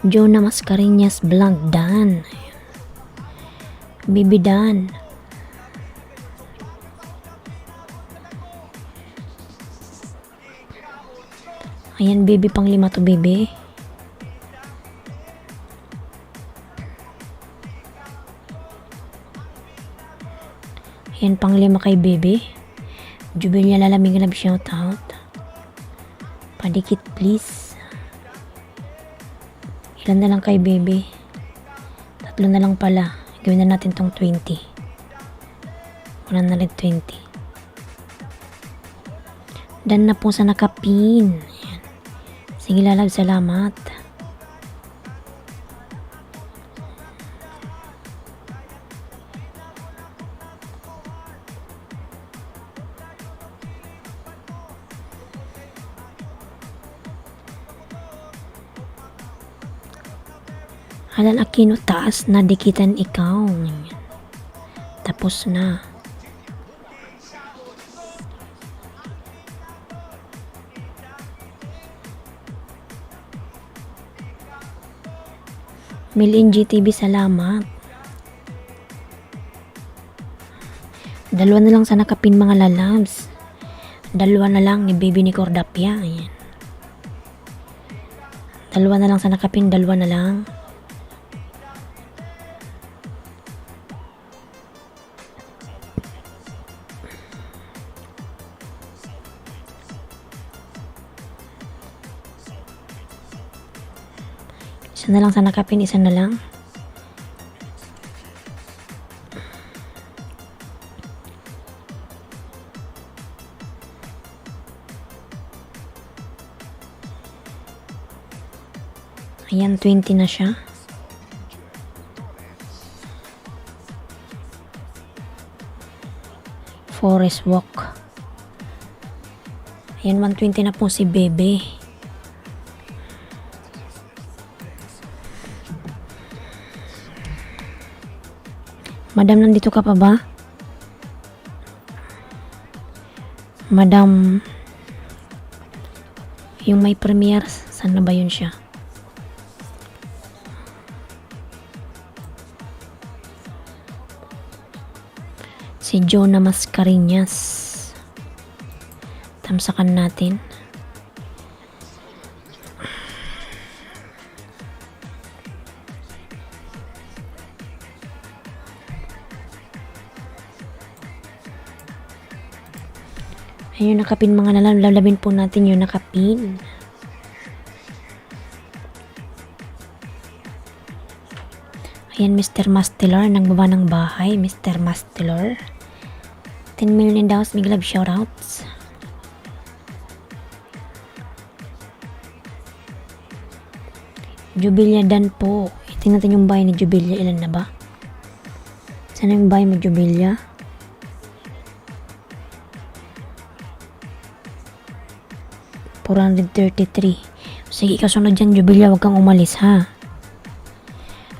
Jonah Mascareñas, vlog dan. Bibi dan. Ayan, baby, pang 5 to, baby. Ayan, pang 5 kay baby. Jubelia Lalamig, love shout out. Padikit, please. Ilan na lang kay baby? 3 na lang pala. Gawin na natin tong 20. Wala na rin 20. Dan na po sa nakapin. Ayan. Sige, lalag, salamat. Alan Aquino, taas na dikitan ikaw. Tapos na. Milin GTV, salamat. Dalawa na lang sa nakapin mga lalabs. Dalawa na lang ni baby ni Cordapia. Ayan. Dalawa na lang sa nakapin, dalawa na lang. Isa na lang sa nakapin, isa na lang. Ayan, 20 na siya. Forest Walk. Ayan, 120 na po si Bebe. Madam, nandito ka pa ba? Madam, yung may premiere, saan na ba yun siya? Si Jonah Mascareñas. Tamsakan natin. Ayun, nakapin mga lalabin po natin yung nakapin. Ayan, Mr. Masteller, nagbaba ng bahay. Mr. Masteller. 10 million daw, big love shoutouts. Jubilia Dan po. Tingnan natin yung bahay ni Jubilia. Ilan na ba? Saan yung bahay mo, Jubilia? $433. Sige, kasunod dyan, Jubilia. Huwag kang umalis, ha?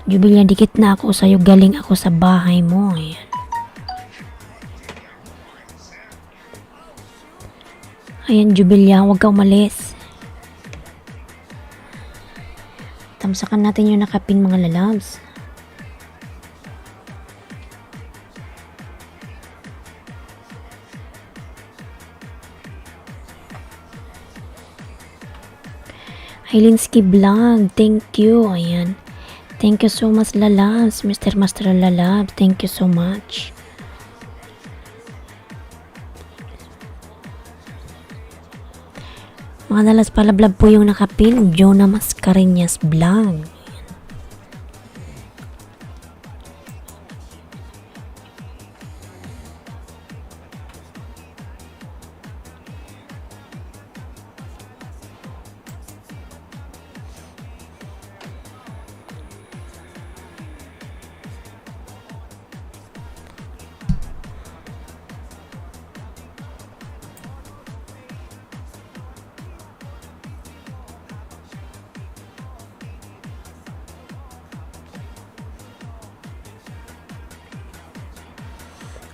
Jubilia, dikit na ako sa'yo. Galing ako sa bahay mo. Ayan. Ayan, Jubilia, huwag ka umalis. Tamsakan natin yung nakapin mga lalabs. Hilinski Vlog, thank you. Ayan. Thank you so much, lalabs. Mr. Master Lalabs, thank you so much. Mga dalas palablab po yung nakapin, Jonah Mascareñas Vlog.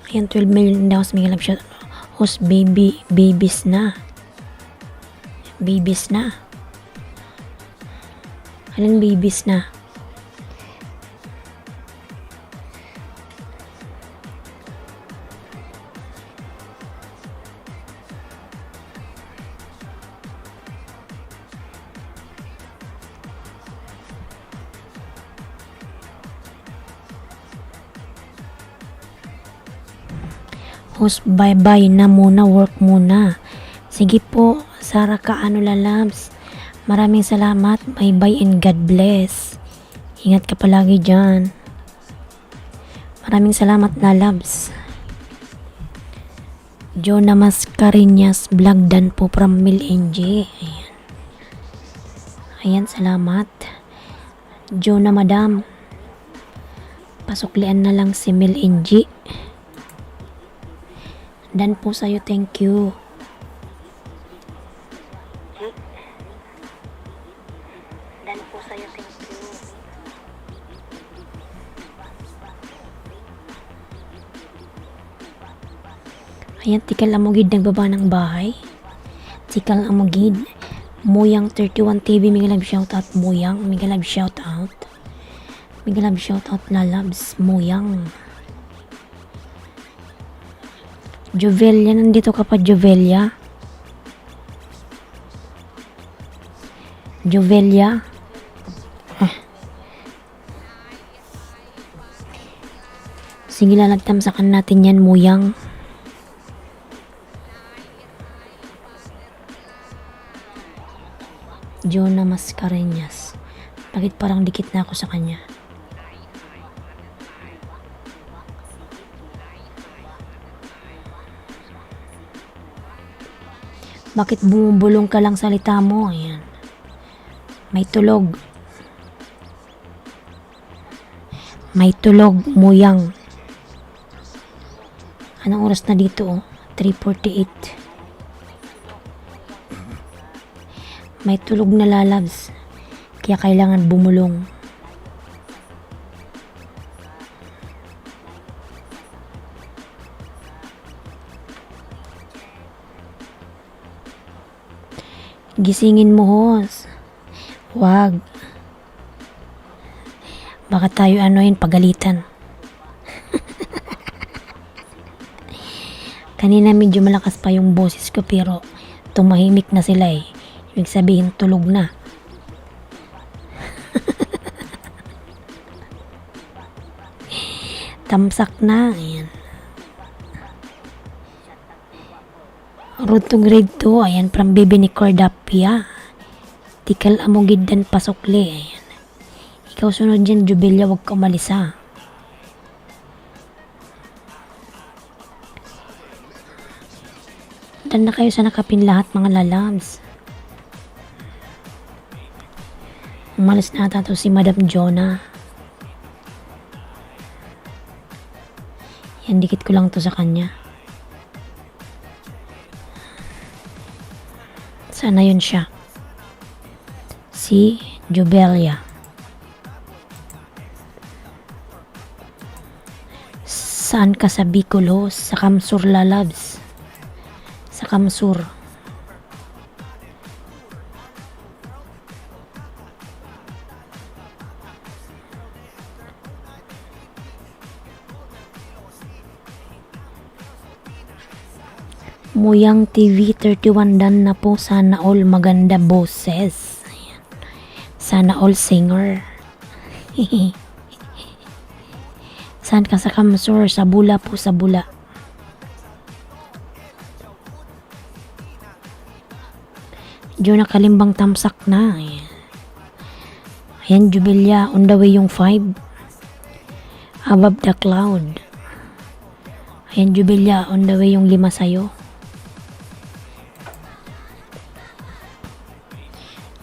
Ayan, 12 million daw sa mga love shot. Host babies na. Babies na. Anong babies na? Host, bye-bye na muna, work muna. Sige po, Sara Kaano lalabs. Maraming salamat. Bye-bye and God bless. Ingat ka palagi dyan. Maraming salamat, lalabs. Jonah Mascareñas Vlog Dan po from Mil NG. Ayan. Ayan, salamat. Jonah madam. Pasuklian na lang si Mil NG. Dan po sa'yo, thank you. Dan po sa'yo, thank you. Ayan, Tikal Amugid nagbaba ng bahay. Tikal Amugid. Muyang 31 TV, mega love shoutout. Muyang, mega love shoutout. Mega love shoutout lalabs. Muyang. Jovelia, nandito ka pa Jovelia. Jovelia. Sige, lalagtamsakan natin yan, Muyang. Jonah Mascareñas. Bakit parang dikit na ako sa kanya? Bakit bumubulong ka lang salita mo? Ayan. May tulog. May tulog, Muyang. Anong oras na dito? Oh? 3:48. May tulog na lalabs. Kaya kailangan bumulong. Gisingin mo, hos. Wag. Baka tayo pagalitan. Kanina medyo malakas pa yung boses ko pero tumahimik na sila eh. Ibig sabihin tulog na. Tamsak na. Ayan. Road to grade 2. Ayan, from baby ni Cordapia. Tikal Amugid dan Pasukli. Ayan. Ikaw sunod dyan, Jubelia, wag ka umalis ha. Dan na kayo sa nakapin lahat mga lalabs. Umalis na ata to si Madam Jonah. Yan, dikit ko lang to sa kanya. Sana yun siya. Si Jubelia. Saan ka sa Bicol, sa Kamsur lalabs? Sa Kamsur. Muyang TV 31 dan na po. Sana all maganda boses. Ayan. Sana all singer. Saan ka sa Kamsur? Sa Bula po, sa Bula. Diyo nakalimbang tamsak na. Ayan, Jubelia, on the way yung 5. Above the cloud. Ayan, Jubelia, on the way yung 5 sa'yo.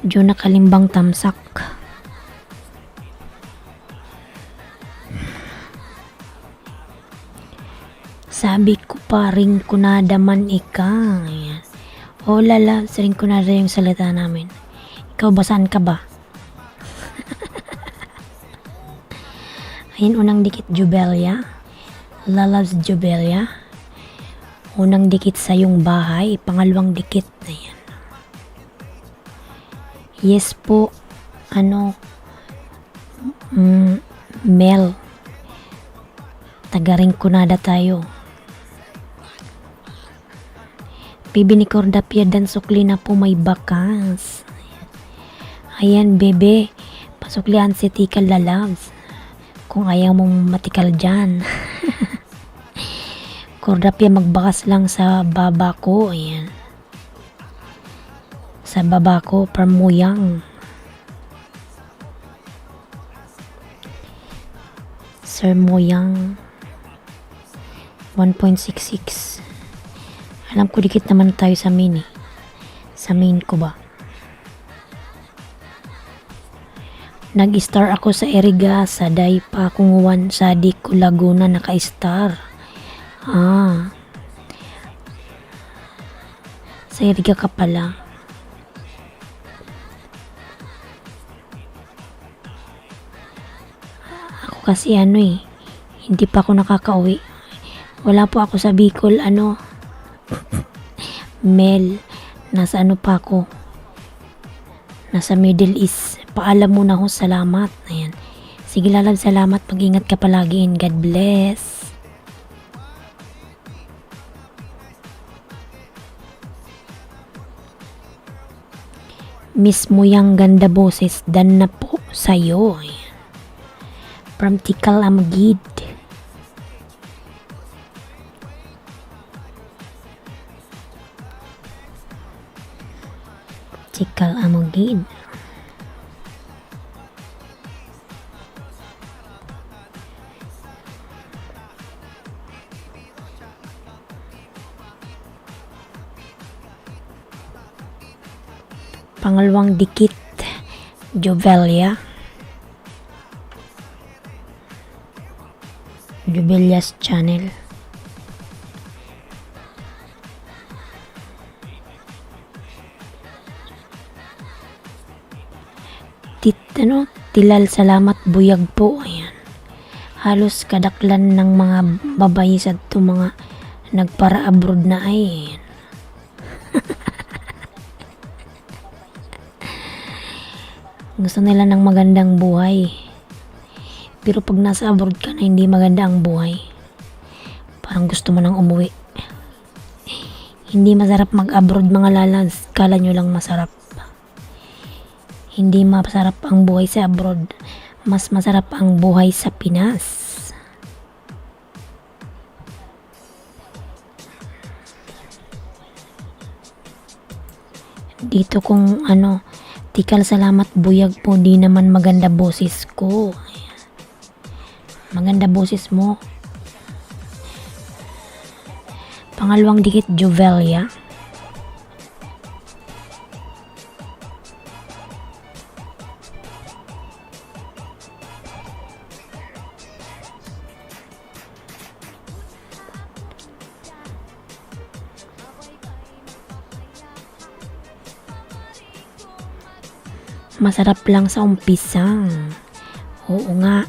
Diyo nakalimbang tamsak. Sabi ko pa rin kunadaman ika. Ayan. O lala, rin kunada yung salita namin. Ikaw ba, saan ka ba? Ayan, unang dikit Jubelia. Lalabs Jubelia. Unang dikit sa yung bahay. Pangalawang dikit. Ayan. Yes po. Mel. Tagaring kunada tayo. Bibi ni Cordapia dan sukli na po may bakas. Ayan, bebe. Pasuklihan si Tikal lalabs. Kung ayaw mong matikal dyan. Cordapia, magbakas lang sa baba ko. Ayan. Sa baba ko, per Muyang. Sir Muyang. 1.66. Alam ko dikit naman tayo sa main eh. Sa main ko ba? Nag-star ako sa Eriga, sa Daipa, Kunguan, sa Dico, Laguna, naka-star. Sa Eriga ka pala. Ako kasi hindi pa ako nakakauwi. Wala po ako sa Bicol, Mel, nasa ano pa ako? Nasa Middle East. Paalam muna ako, salamat. Ayan. Sige lalab, salamat. Mag-ingat ka palagi and God bless. Miss mo yang ganda boses, dan na po sa'yo. Ayan. From Tikal Amagid. Tikal Amagid. Pangalawang dikit, Jovelia. Jovelia's channel. Tilal salamat buyag po. Ayan. Halos kadaklan ng mga babae sa ito mga nagpara abroad na ay. Ayan. Gusto nila ng magandang buhay. Pero pag nasa abroad ka na hindi maganda ang buhay, parang gusto mo nang umuwi. Hindi masarap mag-abroad mga lalas. Kala nyo lang masarap. Hindi masarap ang buhay sa abroad. Mas masarap ang buhay sa Pinas. Dito kung ano, tikal salamat buyag po, di naman maganda boses ko. Ayan. Maganda boses mo. Pangalawang dikit, Jovelia. Masarap lang sa umpisa. Oo nga.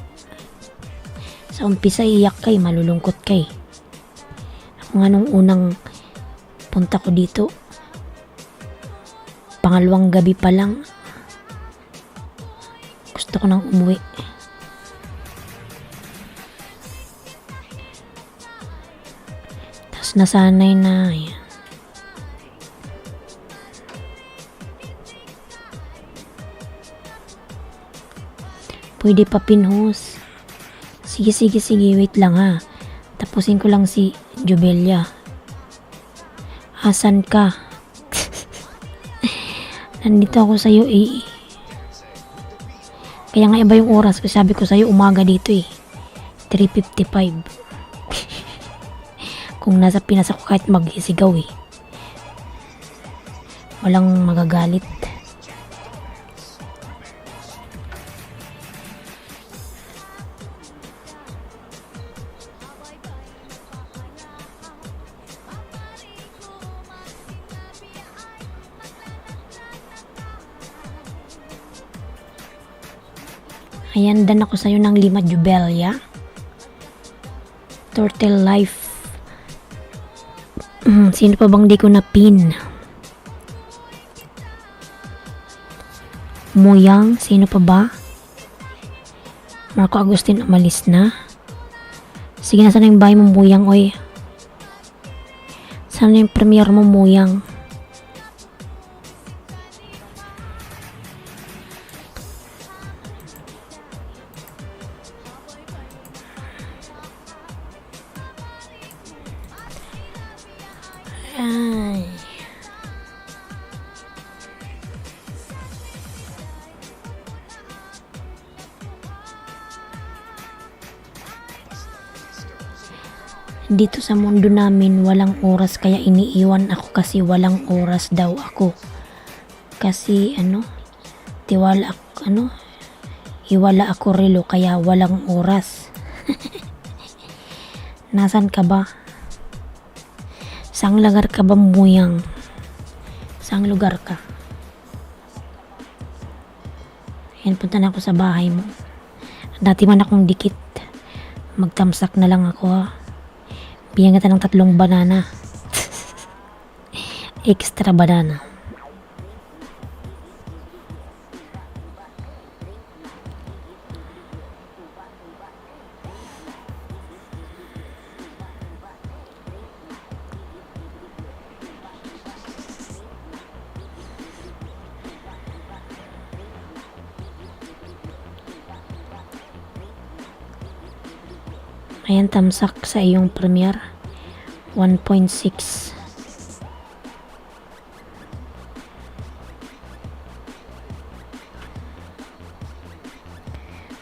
Sa umpisa iyak kay, malulungkot kay. Ako nga nung unang punta ko dito, pangalawang gabi pa lang, gusto ko nang umuwi. Tapos nasanay na. Ayan. Pwede pa pinhos. Sige, wait lang ha. Tapusin ko lang si Jovelia. Asan ka? Nandito ako sa'yo eh. Kaya nga iba yung oras ko. Sabi ko sa'yo umaga dito eh. 3:55. Kung nasa Pinas ako kahit magsisigaw eh. Walang magagalit. Ayan, dan ako sa'yo ng 5 Jovelia. Turtle Life. Sino pa bang di ko na pin? Muyang, sino pa ba? Marco Agustin, umalis na. Sige na, sana yung bahay mo, Muyang, oy. Sana yung premiere mo, Muyang. Ay. Dito sa mundo namin walang oras, kaya iniiwan ako kasi walang oras daw ako. Kasi hiwala ako relo kaya walang oras. Nasaan ka ba? Saang lugar ka ba, Muyang? Saang lugar ka? Ayan, punta na ako sa bahay mo. Dati man akong dikit. Magtamsak na lang ako ha. Bigyan kita ng 3 banana. Extra banana. Ayan, tamsak sa iyong premiere. 1.6.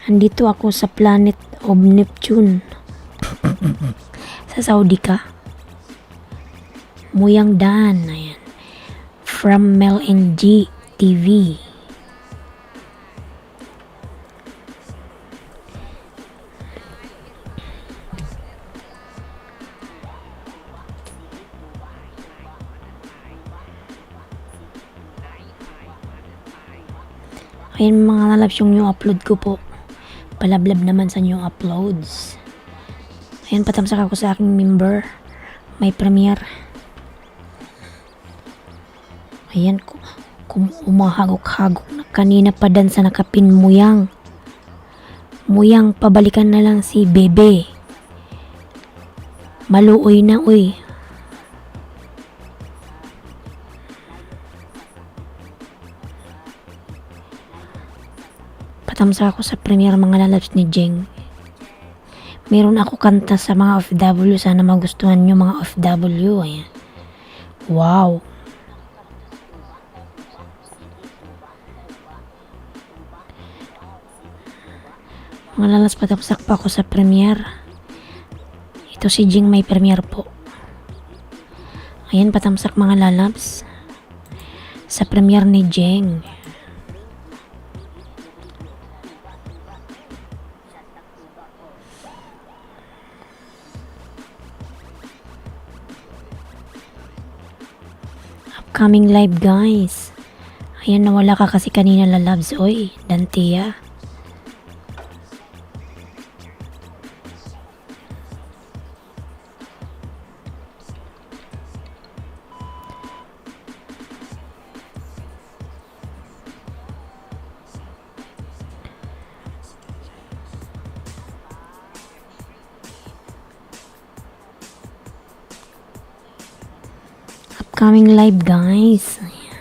Andito ako sa planet of Neptune. Sa Saudi ka. Muyang Dan. Ayan. From Mel and G TV. Ayan mga nalabs yung new upload ko po. Palablab naman sa new uploads. Ayan, patamsak ako sa aking member. May premiere. Ayan, umahagok-hagok na kanina pa dan sa nakapin Muyang. Muyang, pabalikan na lang si Bebe. Maluoy na, uy. Patamsa ako sa premiere mga lalabs ni Jeng. Meron ako kanta sa mga OFW. Sana magustuhan nyo mga OFW. Ayan. Wow. Mga lalabs, patamsak pa ako sa premiere. Ito si Jeng may premiere po. Ayan, patamsak mga lalabs. Sa premiere ni Jeng. Upcoming live guys. Ayan, nawala ka kasi kanina lalabs. Oy, Dantia. Upcoming live guys. Ayan.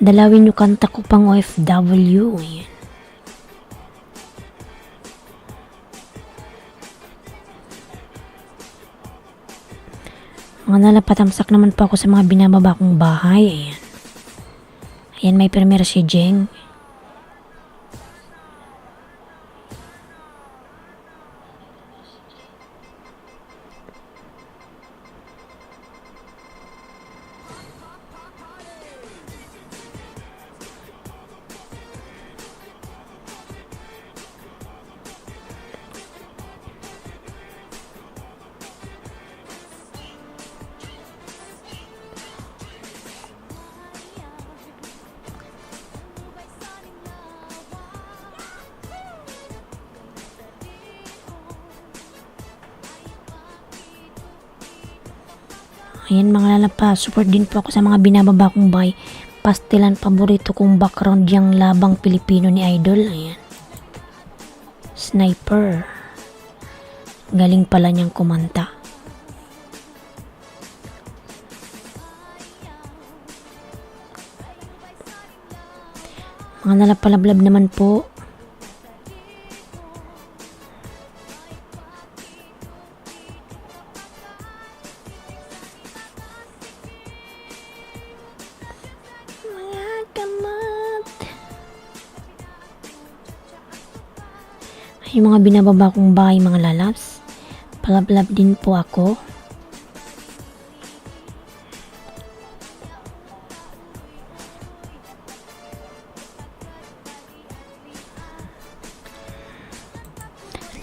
Dalawin yung kanta ko pang OFW. Ayan. Mga nalapatamsak naman pa ako sa mga binababa kong bahay. Ayan. Ayan, may premiere si Jeng. Ayan mga lalapa, support din po ako sa mga binababa kong bahay. Pastelan, paborito kong background yung labang Pilipino ni Idol. Ayan. Sniper. Galing pala niyang kumanta. Mga nalapalablab naman po. Yung mga binababa kong bahay mga lalabs, palablab din po ako.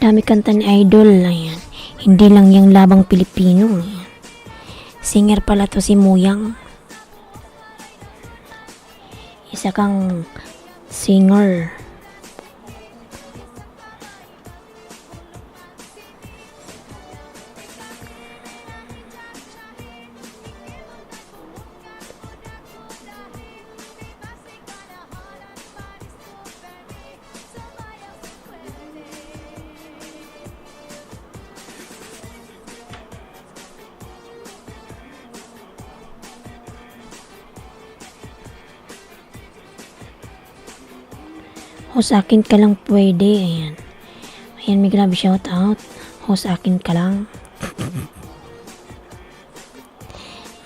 Dami kanta ni Idol. Ayan. Hindi lang yung labang Pilipino. Ayan. Singer pala to si Muyang. Isa kang singer. O sa akin ka lang pwede. Ayan. Ayan, may love shout out. O sa akin ka lang.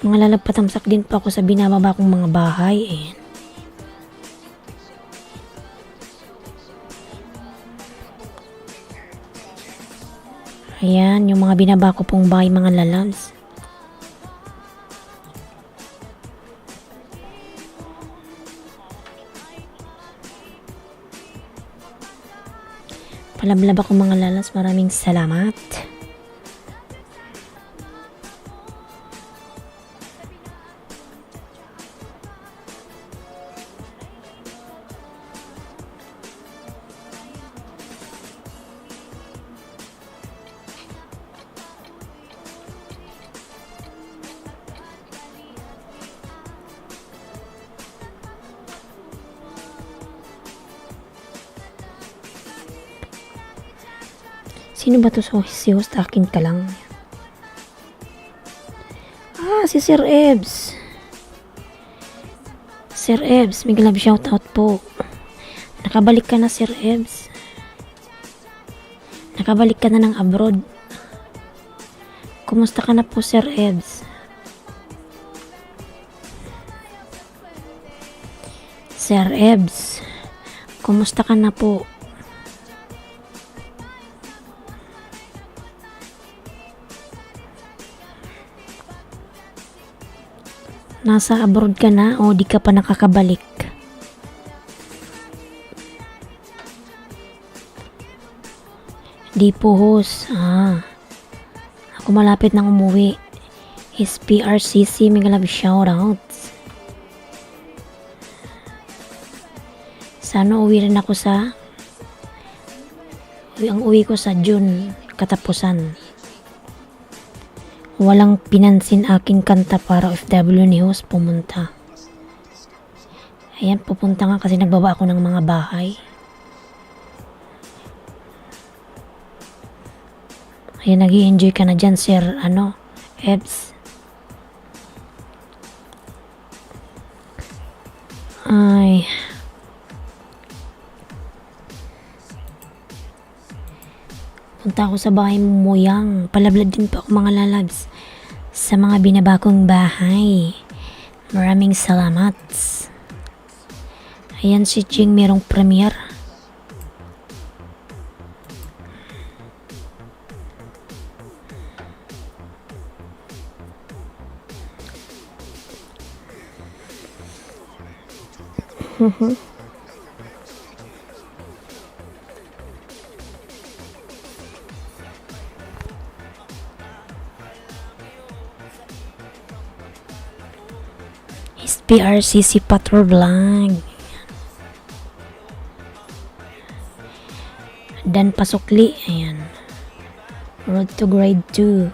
Mga lalagpatamsak din po ako sa binababa kong mga bahay. Ayan. Ayan, yung mga binaba ko pong bahay, mga lalabs. Palablab ako mga lalabs. Maraming salamat. Sino ba to? Si host, akin ka lang. Si Sir Ebs. Sir Ebs, may love shoutout po. Nakabalik ka na, Sir Ebs. Nakabalik ka na ng abroad. Kumusta ka na po, Sir Ebs? Sir Ebs, kumusta ka na po? Nasa abroad ka na o di ka pa nakakabalik? Di po, host. Ako malapit nang umuwi. SPRCC, may love shoutouts. Sana uwi rin ako ang uwi ko sa June katapusan. Walang pinansin aking kanta para OFW ni host pumunta. Ayan, pupunta nga kasi nagbaba ako ng mga bahay. Ayan, nag-i-enjoy ka na dyan, Sir, Ebs. Ay. Punta ako sa bahay mo, Muyang. Palablad din po ako mga lalabs sa mga binabakong bahay. Maraming salamat. Ayan si Ching, merong premiere. SPRCC Patrol Vlog. Dan Pasukli. Ayan. Road to grade 2.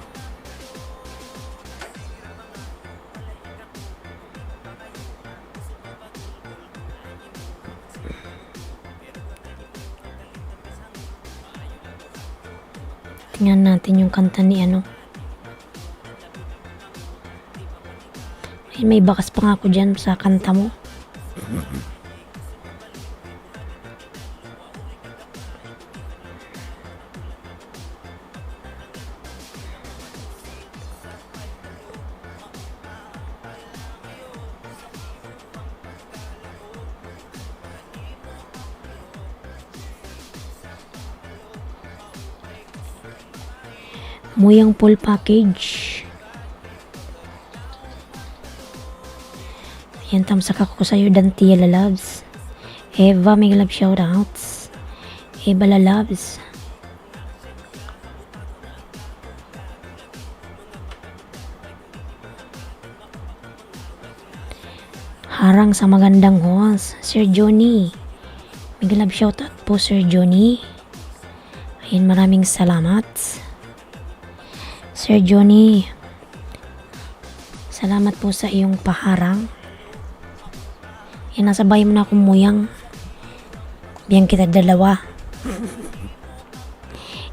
Tingnan natin yung kanta ni Ay, may bakas pa nga ako dyan sa kanta mo. Muyang full package. Yan, tamsak ako sa'yo, Dantia Lalabs. Eva, may love shoutouts. Eva Lalabs. Harang sa magandang host, Sir Johnny. May love shoutout po, Sir Johnny. Ayan, maraming salamat. Sir Johnny, salamat po sa iyong paharang. Yan, nasa bahay mo na akong Muyang. Biyang kita dalawa.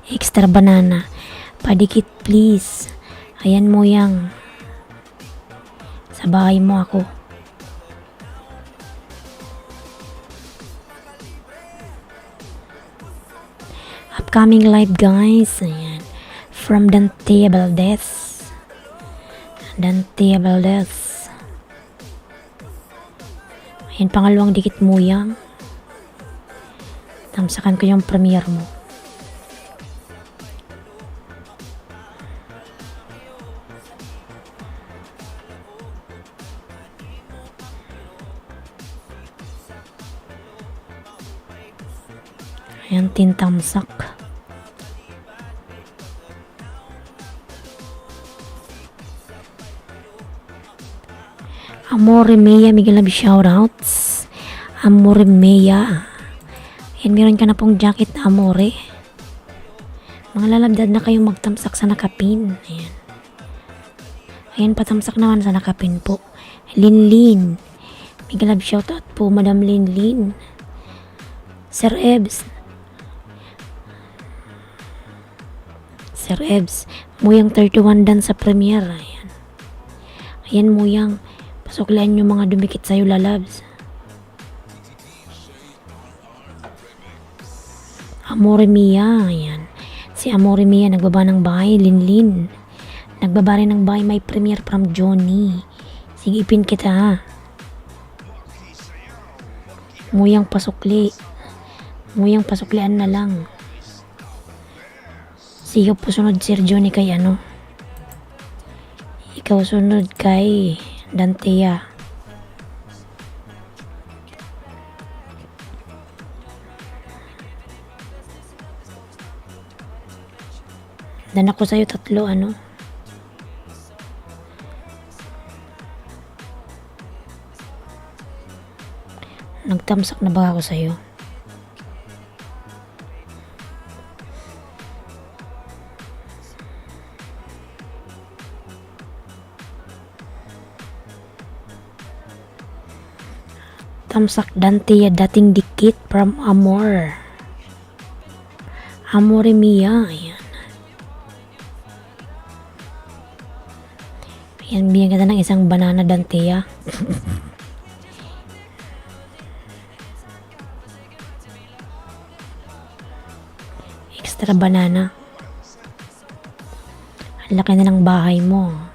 Extra banana. Padikit please. Ayan, Muyang. Sa bahay mo ako. upcoming live guys. Ayan. From Dante Valdez. Dante Valdez. Ayan, pangalawang dikit muyang. Tamsakan ko yung premiere mo. Ayan, tintamsak. Amore Mea, Miguel Love shoutouts. Amore Mea. Ayan, meron ka na pong jacket na Amore. Mga lalabdad na kayong magtamsak sa nakapin. Ayan. Ayan, patamsak naman sa nakapin po. Linlin. Miguel Love shoutout po, Madam Linlin. Sir Ebs. Sir Ebs. Muyang 31 dan sa premiere. Ayan. Ayan, Muyang. Pasuklaan yung mga dumikit sa'yo, lalabs. Amore Mia, ayan. Si Amore Mia, nagbaba ng bahay, Linlin. Nagbaba rin ng bahay, may premiere from Johnny. Sige, ipin kita, ha. Muyang pasukli. Muyang pasuklian na lang. Sige po sunod, Sir Johnny, kay ano. Ikaw sunod kay Dantea. Dan ako sa'yo tatlo, ano. Nagtamsak na ba ako sa'yo? Tamsak Dante, dating dikit from Amor. Amore Mia, ayan. Ayan, bigyan kita ng isang banana, Dantea. Extra banana. Ang laki na ng bahay mo.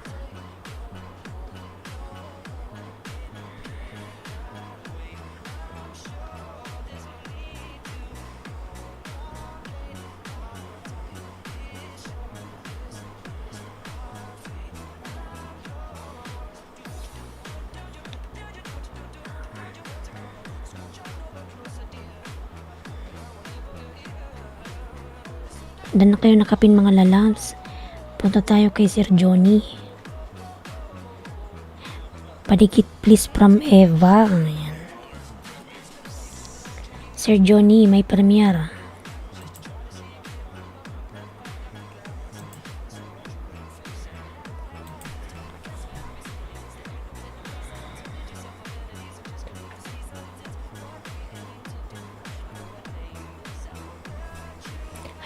Dan na kayo nakapin, mga lalabs. Punta tayo kay Sir Johnny. Padikit please from Eva. Ayan. Sir Johnny, may premiere.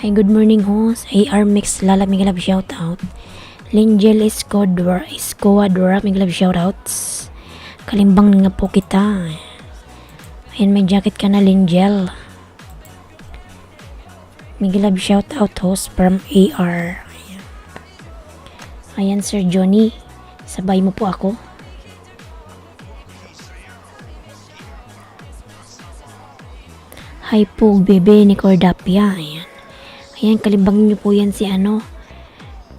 Hi, good morning host. AR Mix Lala, Miguel Love shoutout. Linjel Escoadra, Miguel Love shoutouts. Kalimbang nga po kita. Ayan, may jacket ka na, Linjel. Miguel Love shoutout host from AR. Ayan. Ayan, Sir Johnny. Sabay mo po ako. Hi po, bebe ni Cordapia. Ayan. Ayan, kalimbang nyo po yan si ano,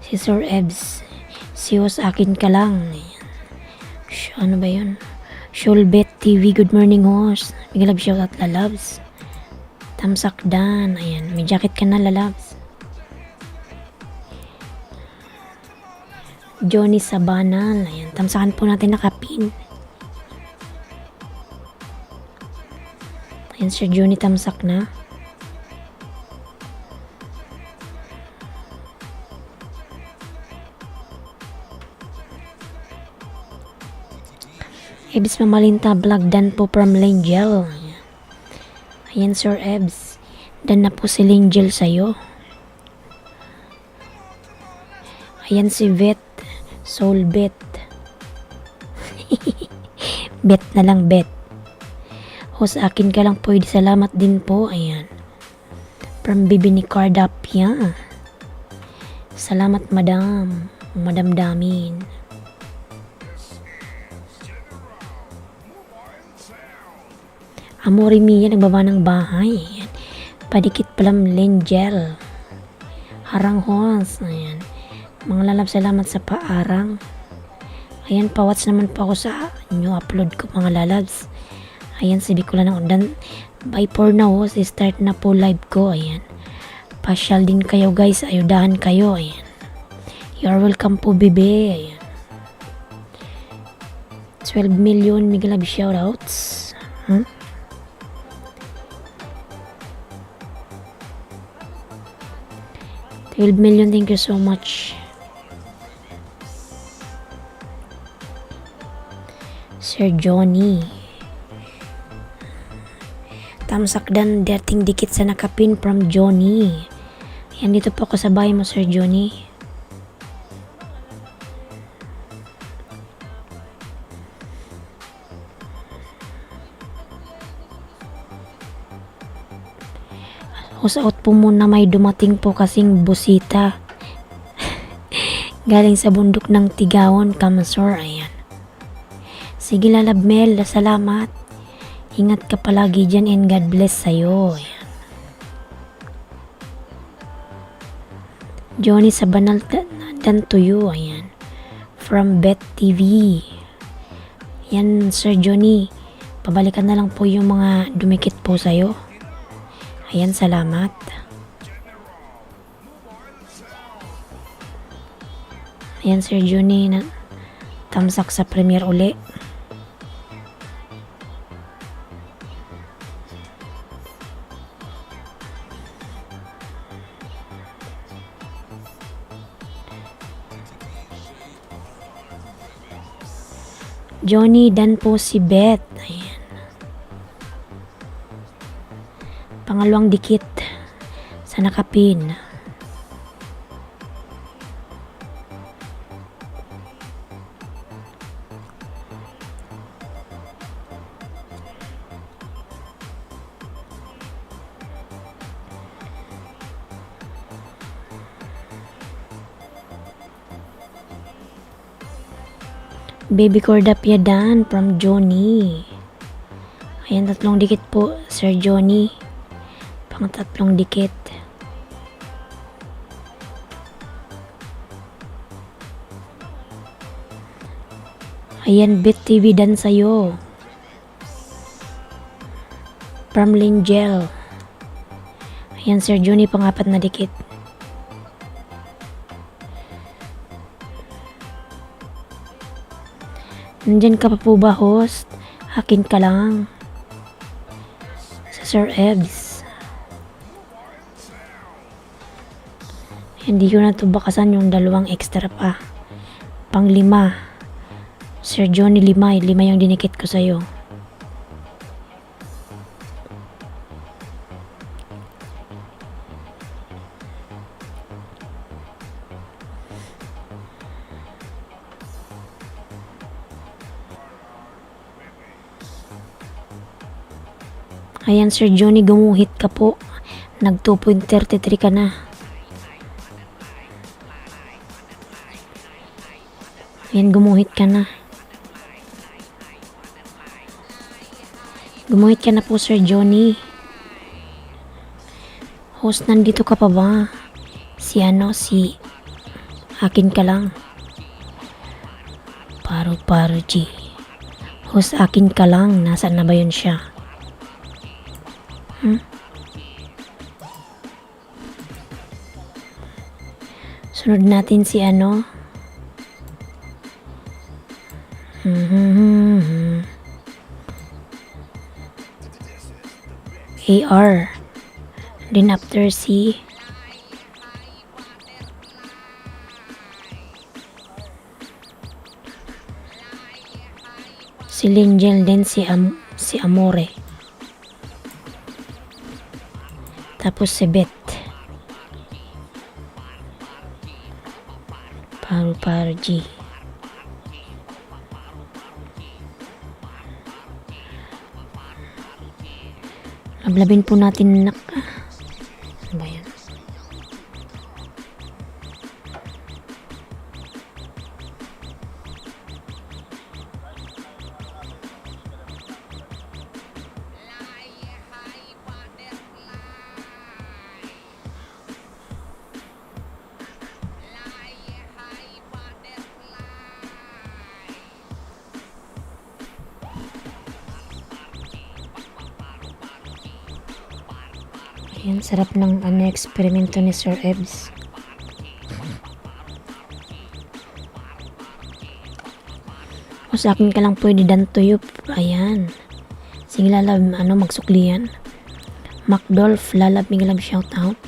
si Sir Ebs. Siwas akin ka lang. Ayan. Ano ba yun? Shulbet TV, good morning host. Miguel Love shoutout, lalabs. Tamsak Dan. Ayan, may jacket ka na, lalabs. Johnny Sabanal. Ayan, tamsakan po natin nakapin. Ayan, Sir Johnny, tamsak na. Ebs Mamalinta vlog, dan po from Linjel. Ayan, Sir Ebs. Dan na po si Linjel sa'yo. Ayan si Bet. Soul Bet. Bet na lang, Bet. O sa akin ka lang pwede, salamat din po. Ayan. From Bibi ni Cardapia. Salamat, madam. Madam Damin. Amore Mia, nagbaba ng bahay. Ayan. Padikit palam Lenjel. Harang Hos. Ayan. Mga lalab, salamat sa paarang. Ayan, pawats naman po ako sa new upload ko, mga lalabs. Ayan, sabi ko lang ng undan. By for now, start na po live ko. Ayan. Pasyal din kayo, guys. Ayudahan kayo. Ayan. You are welcome po, bebe. Ayan. 12 million mega love shoutouts. Huh? 12 million, thank you so much. Sir Johnny. Tamsakdan dating dikit sa nakapin from Johnny. Yan, dito po ako sa bahay mo, Sir Johnny. Out po muna, may dumating po kasing busita. Galing sa bundok ng Tigawon, Kamsor. Ayan. Sige, lalab Mel, salamat. Ingat ka palagi dyan and God bless sa'yo. Ayan. Johnny sa banal dan to you. Ayan. From Bet TV. Yan, Sir Johnny. Pabalikan na lang po yung mga dumikit po sa'yo. Ayan, salamat. Ayan, Sir Johnny, na tamsak sa premiere uli. Johnny, dan po si Beth. Ayan. Pangalawang dikit sa nakapin. Baby Cordapia Dan from Johnny. Ayan, tatlong dikit po, Sir Johnny. Tatlong dikit. Ayan, Bet TV dan sa'yo. From Lingel. Ayan, Sir Johnny, pangapat na dikit. Nandyan ka pa po ba, host? Akin ka lang. Sa Sir Ebs. Hindi ko na ito bakasan yung dalawang extra pa. Pang 5. Sir Johnny, 5 yung dinikit ko sa'yo. Ayan, Sir Johnny, gumuhit ka po. Nag 2.33 ka na. Ayan, gumuhit ka na. Gumuhit ka na po, Sir Johnny. Host, nandito ka pa ba? Si akin ka lang. Paro G. Host, akin ka lang. Nasaan na ba yun siya? Sunod natin si AR. Then after si Lingel, then si Amore. Tapos si Beth. Paro G. Lablabin po natin Ayan, sarap ng eksperimento ni Sir Ebs. O sa akin ka lang pwede dan tuyop. Ayan. Sige lalab, magsuklian. Macdolph, lalab, migalab, shout out.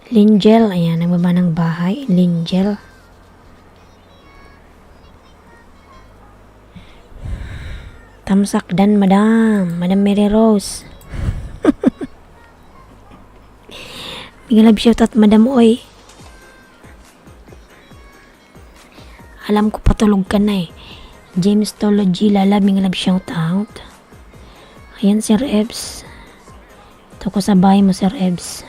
Lingel, ayan, nagbaba ng bahay. Lingel. Tamsak dan, Madam Mary Rose. Migalab shout out, Madam Oy. Alam ko patulog ka na eh. James Tology, lalab, migalab shout out. Ayan, Sir Ebs. Ito ko sa bahay mo, Sir Ebs.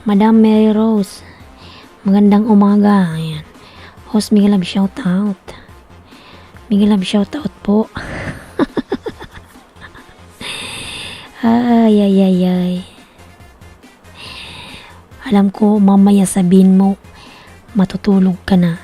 Madam Mary Rose, magandang umaga. Ayan. Host, migalab shout out. Migalab shout out po. ay. Alam ko mamaya sabihin mo matutulog ka na.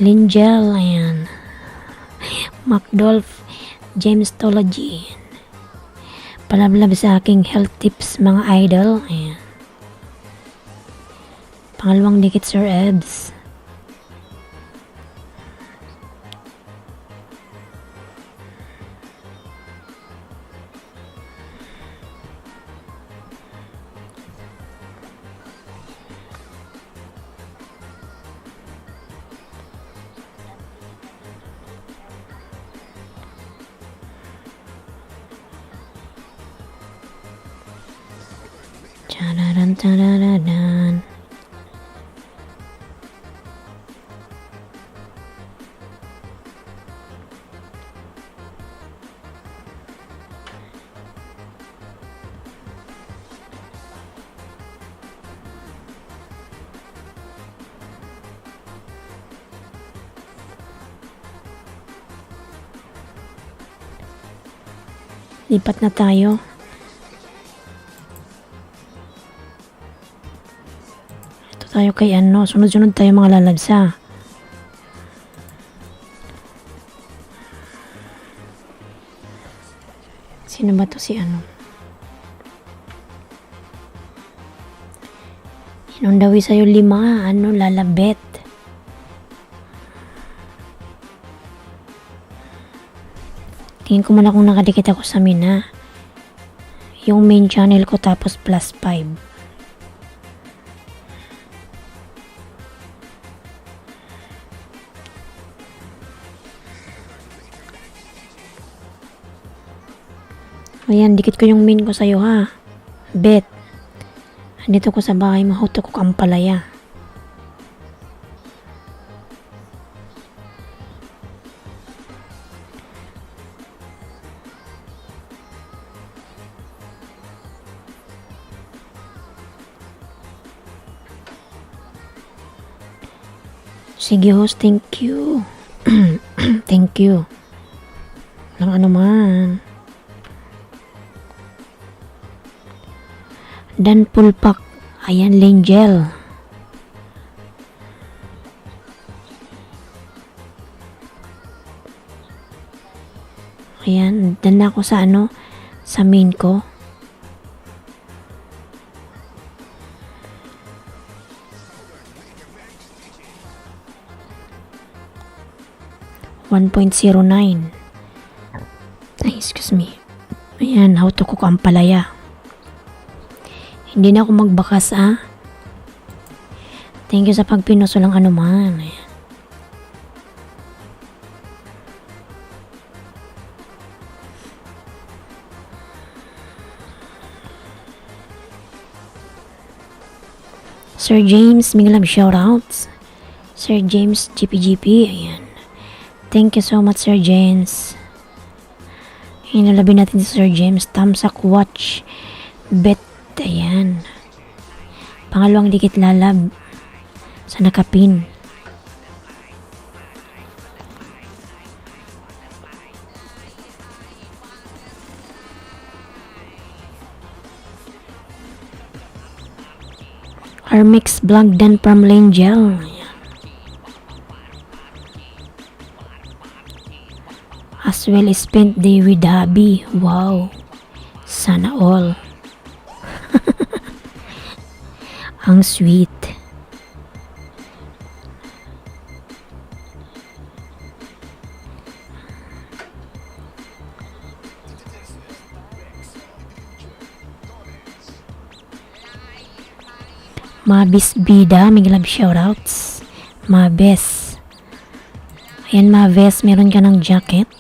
Lingel, ayan. Macdolph, James Tology. Palablab sa aking health tips, mga idol. Ayan. Pangalawang dikit, Sir Ebs. Tadadadadadadan. Lipat na tayo. Ito tayo kay sunod-sunod tayo mga lalabsa. Sino ba to si Inundawi sa'yo 5, lalabet. Tingin ko muna kung nakadikit ako sa Mina. Yung main channel ko tapos +5. Ayan, dikit ko yung main ko sa'yo ha. Bet. Andito ko sa bahay mo, hauto ko ang palaya. Sige host, thank you. Thank you. Walang anuman. Dan pulpak. Ayan, Lingel. Ayan, dan na ako sa sa main ko. .09. Ay, excuse me. Ayan, hauto ko ang palaya. Hindi na ako magbakas Thank you sa pagpinuso lang anuman. Ayan. Sir James, mga love shoutouts. Sir James GPGP, ayan. Thank you so much, Sir James. Hinalabi natin si Sir James. Tamsak watch. Bet, ayan. Pangalawang dikit lalab sa nakapin. Armix Blagdan from Langel. As well as spent day with hubby. Wow. Sana all. Ang sweet. Mabis Bida, may love shoutouts. Mabes. Ayan, Mabes, meron ka ng jacket.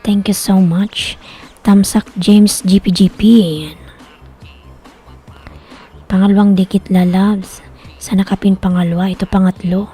Thank you so much. Tamsak James GPGP. Ayan. Pangalawang dikit lalabs. Sa nakapin pangalawa, ito pangatlo.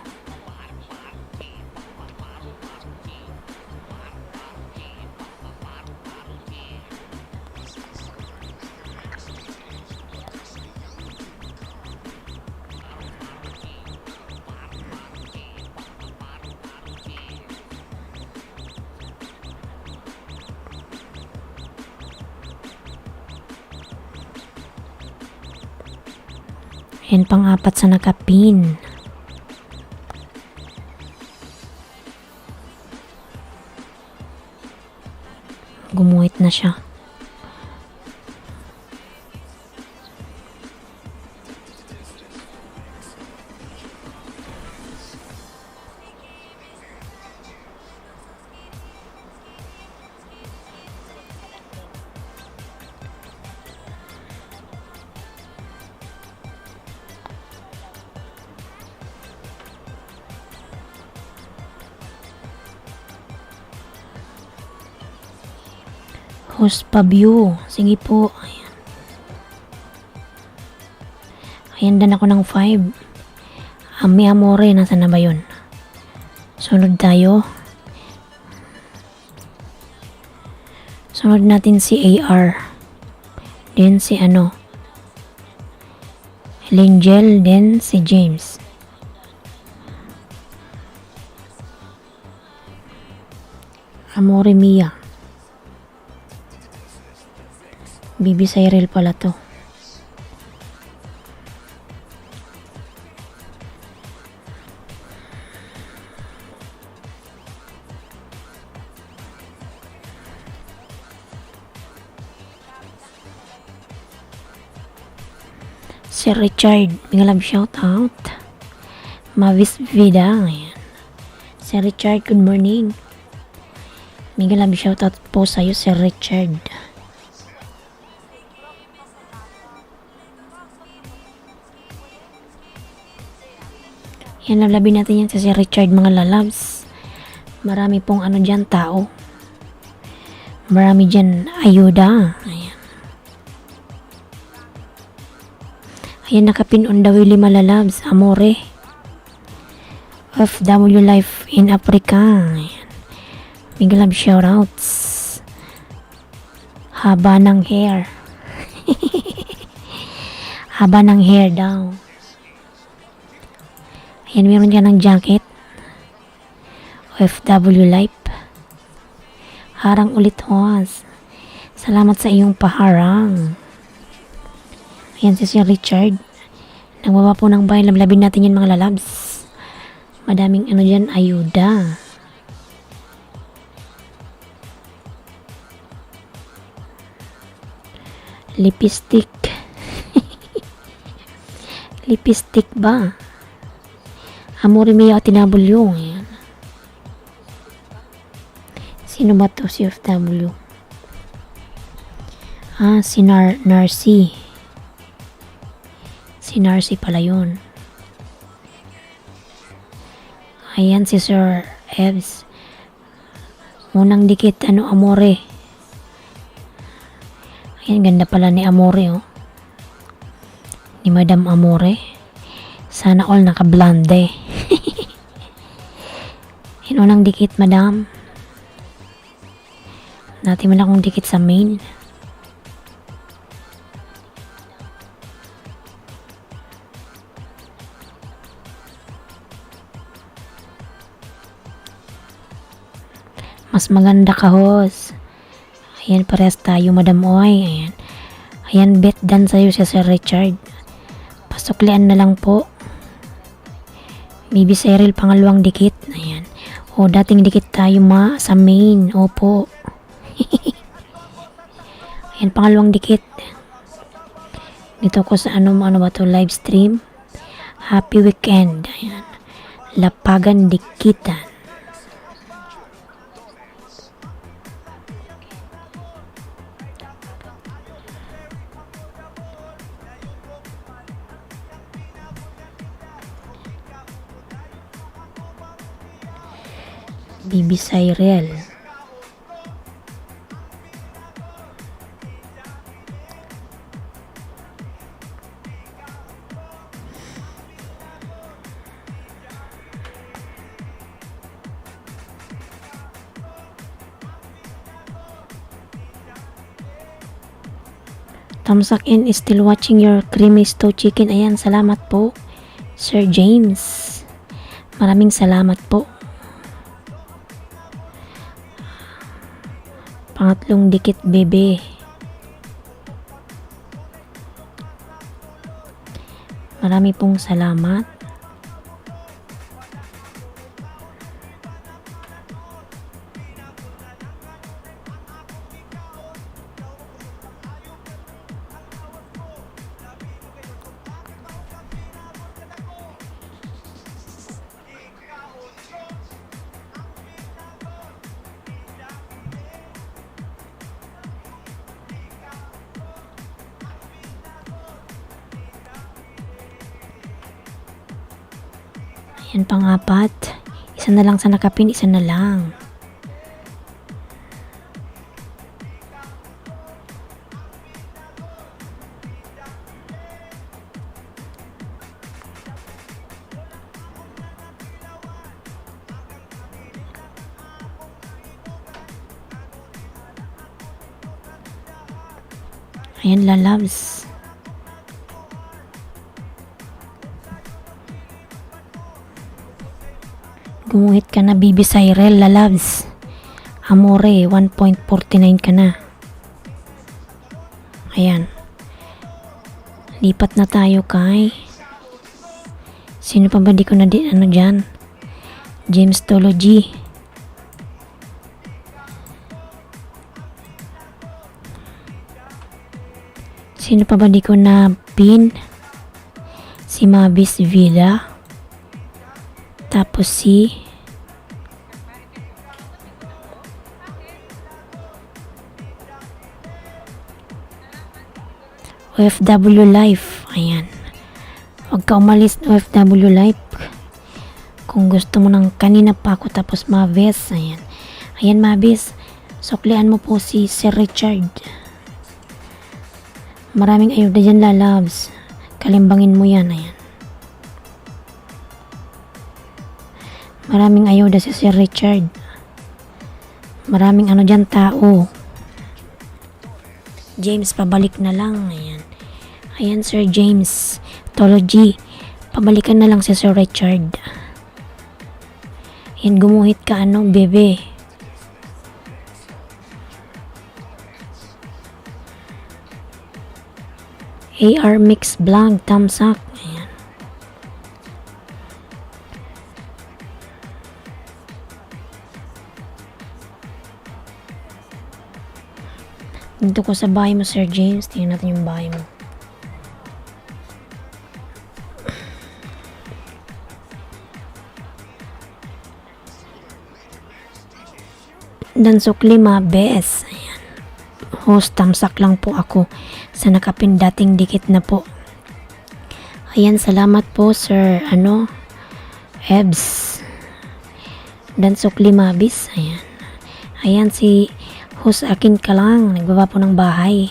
Ayan, pang-apat sa nakapin. Gumuhit na siya. Host Pabio. Sige po. Ayan. Ayan din ako ng 5. Ami Amore. Nasaan na ba yun? Sunod tayo. Sunod natin si AR. Then si Angel. Then si James. Amore Mia. Bibi Cyril pala to. Sir Richard, mga love shout out. Mavis Vida. Ayan. Sir Richard, good morning. Mga love shout out po sa'yo, Sir Richard. Yan, labi natin yan sa si Richard, mga lalabs. Marami pong dyan tao. Marami dyan ayuda. Ayan. Ayan, nakapin on the way 5 lalabs. Amore. FW Life in Africa. Ayan. Big love shoutouts. Haba ng hair. Haba ng hair daw. Ayan, meron ka ng jacket. OFW Life. Harang ulit, Hoas. Salamat sa iyong paharang. Ayan si Sir Richard. Nagbaba po ng bahay. Lablabin natin yan, mga lalabs. Madaming dyan, ayuda. Lipstick. Lipstick ba? Amore Mia tinabulyo. Ayan. Sino ba to? Si FW. Si Narcy. Si Narcy pala yun. Ayan si Sir Evs. Unang dikit, Amore. Ayan, ganda pala ni Amore, oh. Ni Madam Amore. Sana all naka-blonde. Yan unang dikit, madam. Natin mo lang kung dikit sa main. Mas maganda ka, hos. Ayan, parehas tayo, Madam Oy. Ayan. Ayan, bet dan sa'yo si Sir Richard. Pasuklian na lang po. Baby Cyril, pangalawang dikit. Ayan. O, dating dikit tayo, sa main. Opo. Ayan, pangalawang dikit. Dito ko sa ano ba to, live stream. Happy weekend. Ayan. Lapagan dikitan. Baby Cyril. Tamsak in is still watching your creamy stew chicken. Ayan, salamat po, Sir James. Maraming salamat po. Pangatlong dikit, bebe. Marami pong salamat. Yan, pang-apat. Isa na lang sa nakapin, isa na lang. Ayan, lalabs. Gumuhit ka na, Baby Cyril, lalabs. Amore, 1.49 ka na. Ayan. Lipat na tayo kay... Sino pa ba di ko na dyan? James Tology. Sino pa ba di ko na pin? Si Mabis Villa. Tapos si OFW Life. Ayan. Huwag ka umalis na OFW Life. Kung gusto mo ng kanina pa ako tapos Mabis. Ayan. Ayan, Mabis. Suklian mo po si Sir Richard. Maraming ayuda dyan, lalabs. Kalimbangin mo yan. Ayan. Maraming ayuda si Sir Richard. Maraming ano dyan, tao. James, pabalik na lang. Ayan. Ayan, Sir James Tology. Pabalikan na lang si Sir Richard. Ayan, gumuhit ka, bebe. AR Mix Blank, tamsak. Ayan. Dito ko sa bahay mo, Sir James. Tingnan natin yung bahay mo. Dansok 5, bes. Ayan. Host, tamsak lang po ako sa nakapin, dating dikit na po. Ayan, salamat po, Sir, Ebs. Dansok 5, bis. Ayan. Ayan, si host akin ka lang. Nagbaba po ng bahay.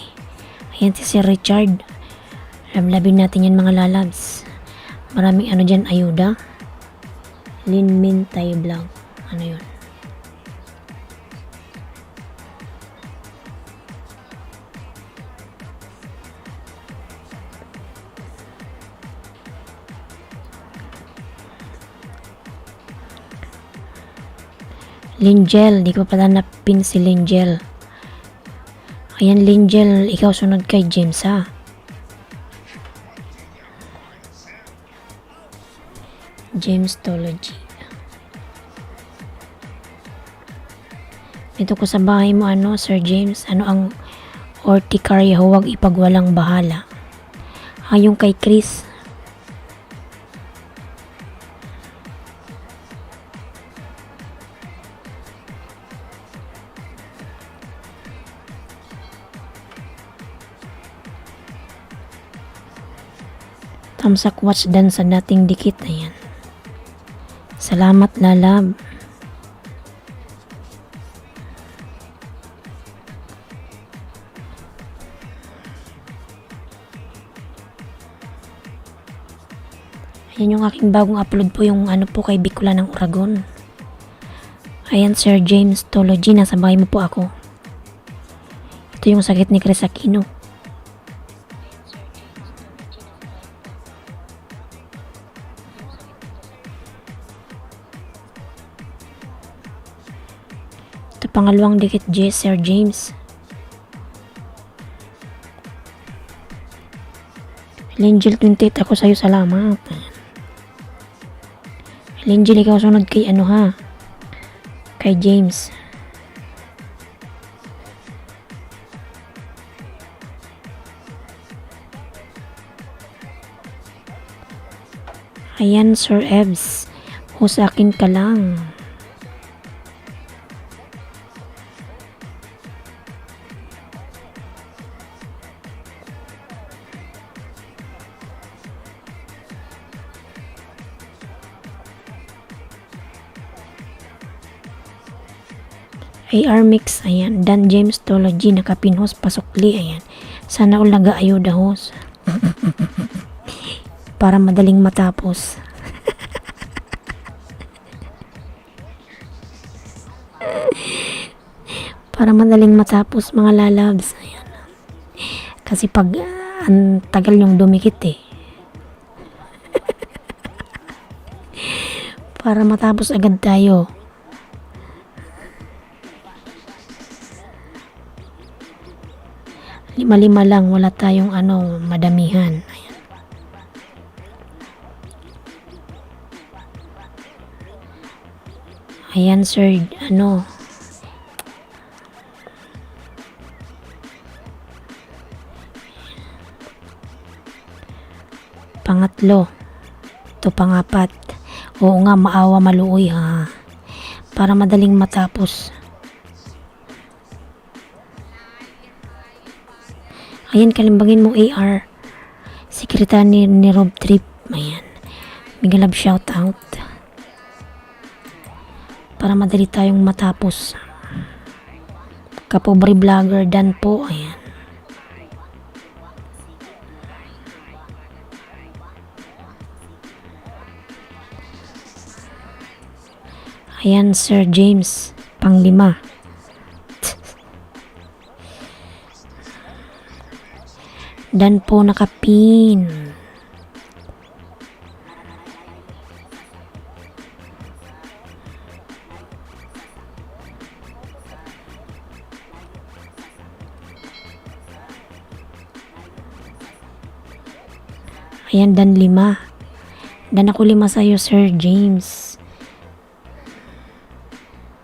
Ayan, si Sir Richard. Lablabin natin yan, mga lalabs. Maraming ano dyan, ayuda. Linmin Thai Vlog. Ano yun? Lingel, di ko pala napin si Lingel. Ayan, Lingel, ikaw sunod kay James, ha? James Tology. Dito ko sa bahay mo, ano, Sir James, ano ang urticaria, huwag ipagwalang bahala. Yung kay Chris. Tamsak watch dan sa dating dikit. Ayan. Salamat, lalab. Ayan yung aking bagong upload po, yung ano po kay Bicula ng Uragon. Ayan, Sir James Tology, nasa bahay mo po ako. Ito yung sakit ni Chris Aquino. Ito pangalawang dikit, Sir James. Lingel 28, ako sa'yo salamat. Lingel, ikaw sunod kay ano, ha? Kay James. Ayan, Sir Evs. Sa akin ka lang. AR Mix, ayan. Dan James Tology, nakapinhos, pasukli, ayan. Sana ulaga ayuda hos. Para madaling matapos. Para madaling matapos, mga lalabs, ayan. Kasi pag ang tagal yung dumikit eh. Para matapos agad tayo. Lima-lima lang, wala tayong ano, madamihan. Ayan. Ayan, Sir, ano. Pangatlo. Ito pangapat. Oo nga, maawa maluoy, ha. Para madaling matapos. Ayan, kalimbangin mo AR. Sekretary ni Rob Trip. Ayan. Mega love shout out. Para madali tayong matapos. Kapobre vlogger Dan po. Ayan. Ayan, Sir James. Panglima. Dan po nakapin. Ayan, Dan 5. Dan ako 5 sa'yo, Sir James.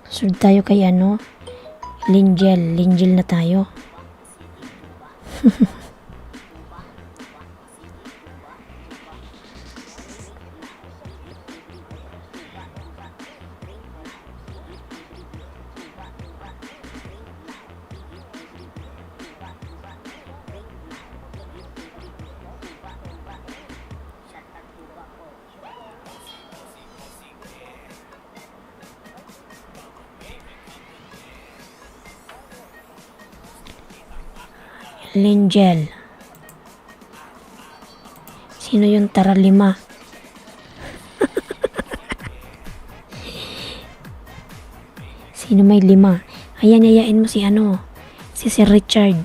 Sunod tayo kay ano? Lingel. Lingel na tayo. Lingel. Sino yung tara 5? Sino may 5? Ayan, yayain mo si ano, si Sir Richard.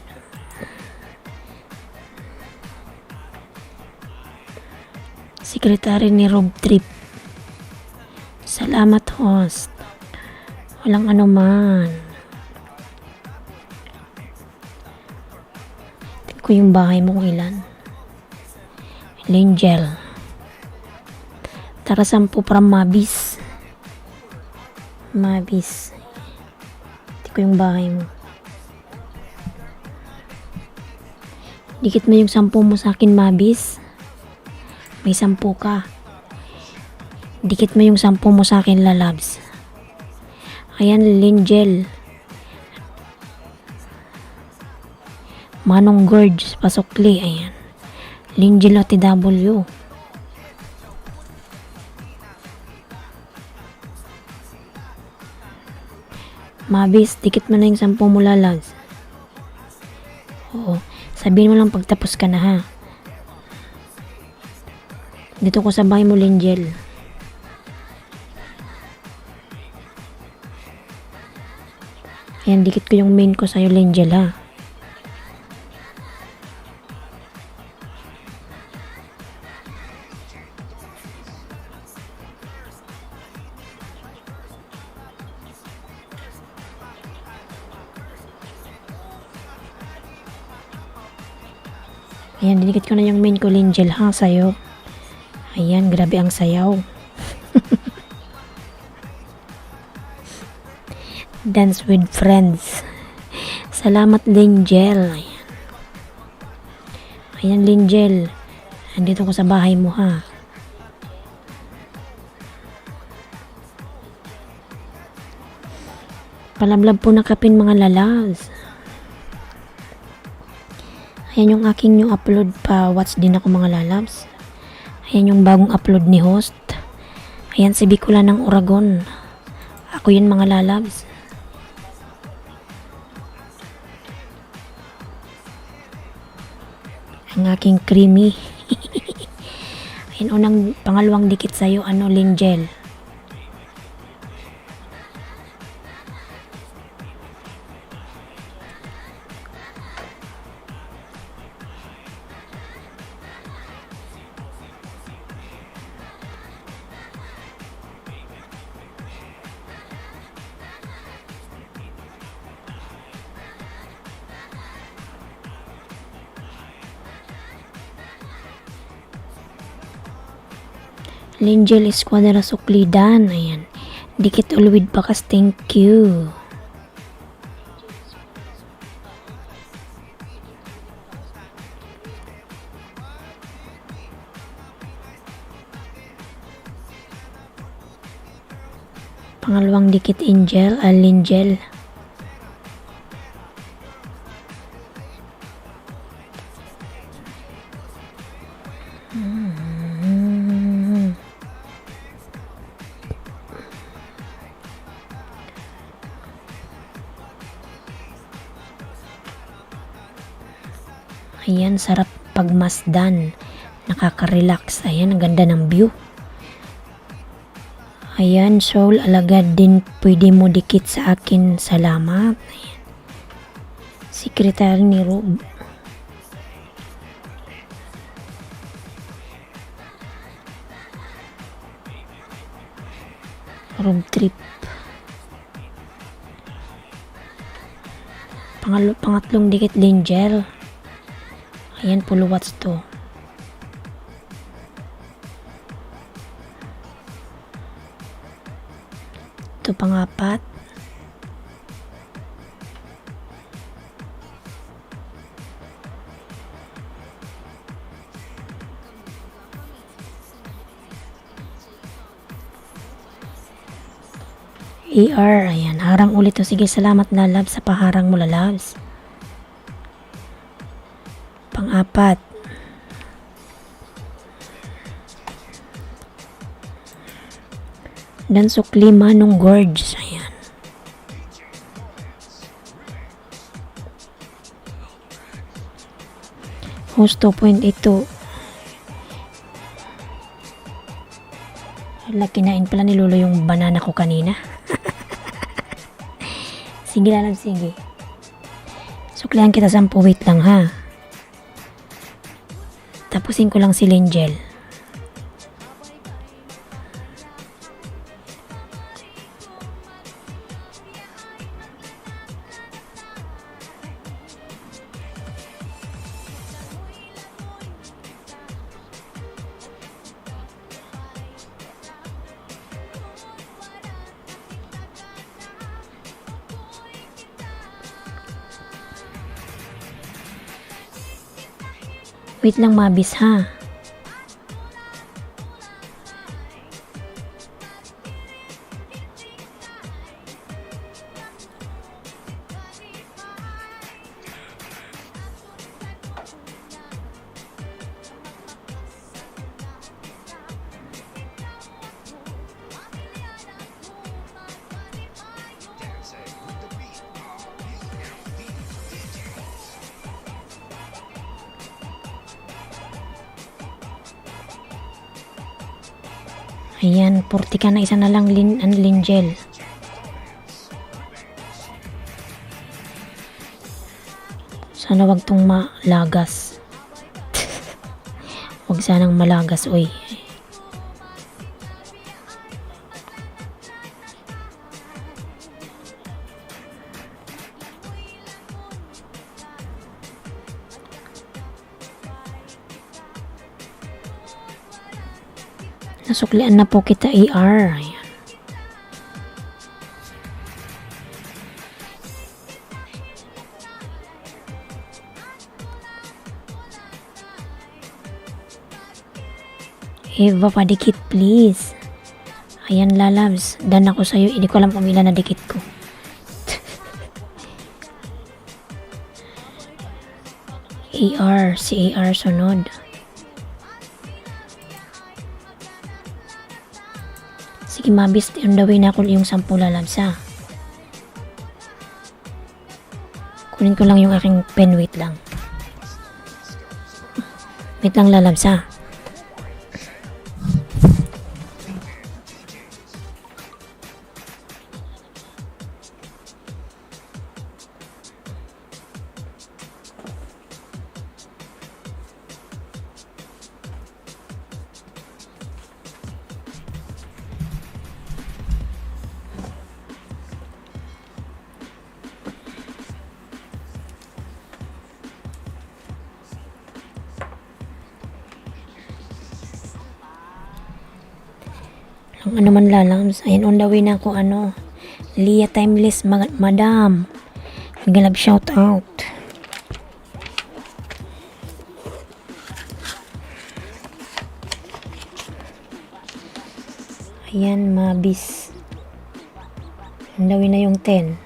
Sekretary ni Rob Trip. Salamat, host. Walang anuman. Tingnan ko yung bahay mo kung ilan. Angel. Tara, 10 from Mabis. Mabis. Tingnan ko yung bahay mo. Dikit mo yung 10 mo sa akin, Mabis. May 10 ka. Dikit mo yung 10 mo sa akin, lalabs. Ayan, Lingel. Manong Gorge, Pasokli. Ayan. Lingel OTW. Mabis, dikit mo na yung 10 mo, lalabs. Oo. Sabihin mo lang pagtapos ka na, ha. Dito ko sa bahay mo, Lingel. Ayan, dikit ko yung main ko sa'yo, Lingel, ha. Ayan, dinikit ko na yung main ko, Lingel, ha, sa'yo. Ayan, grabe ang sayaw. Dance with friends. Salamat, Lingel. Ayan. Ayan, Lingel. Andito ko sa bahay mo, ha. Palamlab po na kapin, mga lalabs. Ayan yung aking new upload pa. Watch din ako, mga lalabs. Ayan yung bagong upload ni host. Ayan si Bicola ng Oragon. Ako yun, mga lalabs. Ang aking creamy. Ayan, pangalawang dikit sa'yo, ano, Lingel. Lingel Esquadra Suklidan. Ayan. Dikit ulwid bakas. Thank you. Pangalawang dikit, Angel. Lingel. Ayan, sarap pagmasdan. Nakaka-relax. Ayan, ang ganda ng view. Ayan, Soul, alagad din. Pwede mo dikit sa akin. Salamat. Ayan. Sekretary ni Rob. Rob Trip. Pangatlong dikit, Lingel. Ayan, full watts to. Ito pangapat. ER, ayan. Harang ulit to. Sige, salamat, lalabs, sa paharang mo, lalabs. Pang-apat. Dansok 5 nung Gorge. Ayan. Host 2.82. Kinain pala ni Lolo yung banana ko kanina. Sige lalabs, sige. Suklihan kita 10, wait lang ha. Tapusin ko lang si Angel. Wait lang mabis ha. Ayan, 40 ka na, isa na lang Lingel. Sana wag tong malagas. Wag sanang malagas, oy. Nasuklian na po kita, AR. Ayan. Eva, padikit please. Ayan lalabs, done ako sa'yo. Hindi ko alam kung ilan na dikit ko. AR, si AR sunod. Sige mabis, on the way na ako yung 10 lalabs ha. Kunin ko lang yung aking pen, wait lang. Wait lang lalabs ha. Ang ano man lalabs. Ayan, on the way na ako, ano. Leah Timeless, madam. Magalab shout out. Ayan, mabis. On the way na yung 10.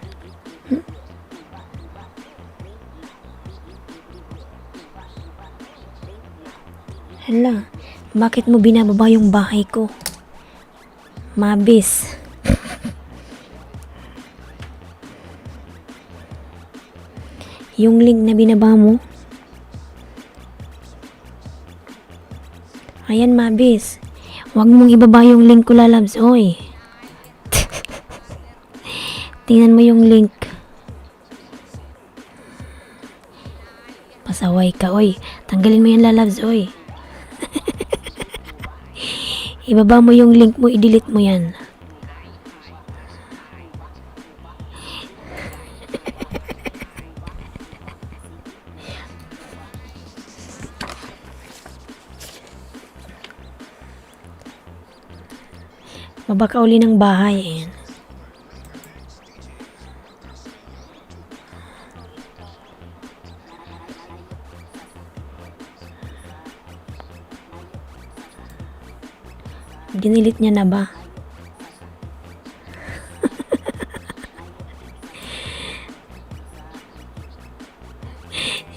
Hala, bakit mo binababa yung bahay ko? Mabis. Yung link na binaba mo. Ayan mabis. Huwag mong ibaba yung link ko lalabs. Oy. Tingnan mo yung link. Pasaway ka. Oy. Tanggalin mo yan lalabs. Oy. Ibaba mo yung link mo, i-delete mo yan. Baba ka uli ng bahay. Ayan. Dinilit niya na ba?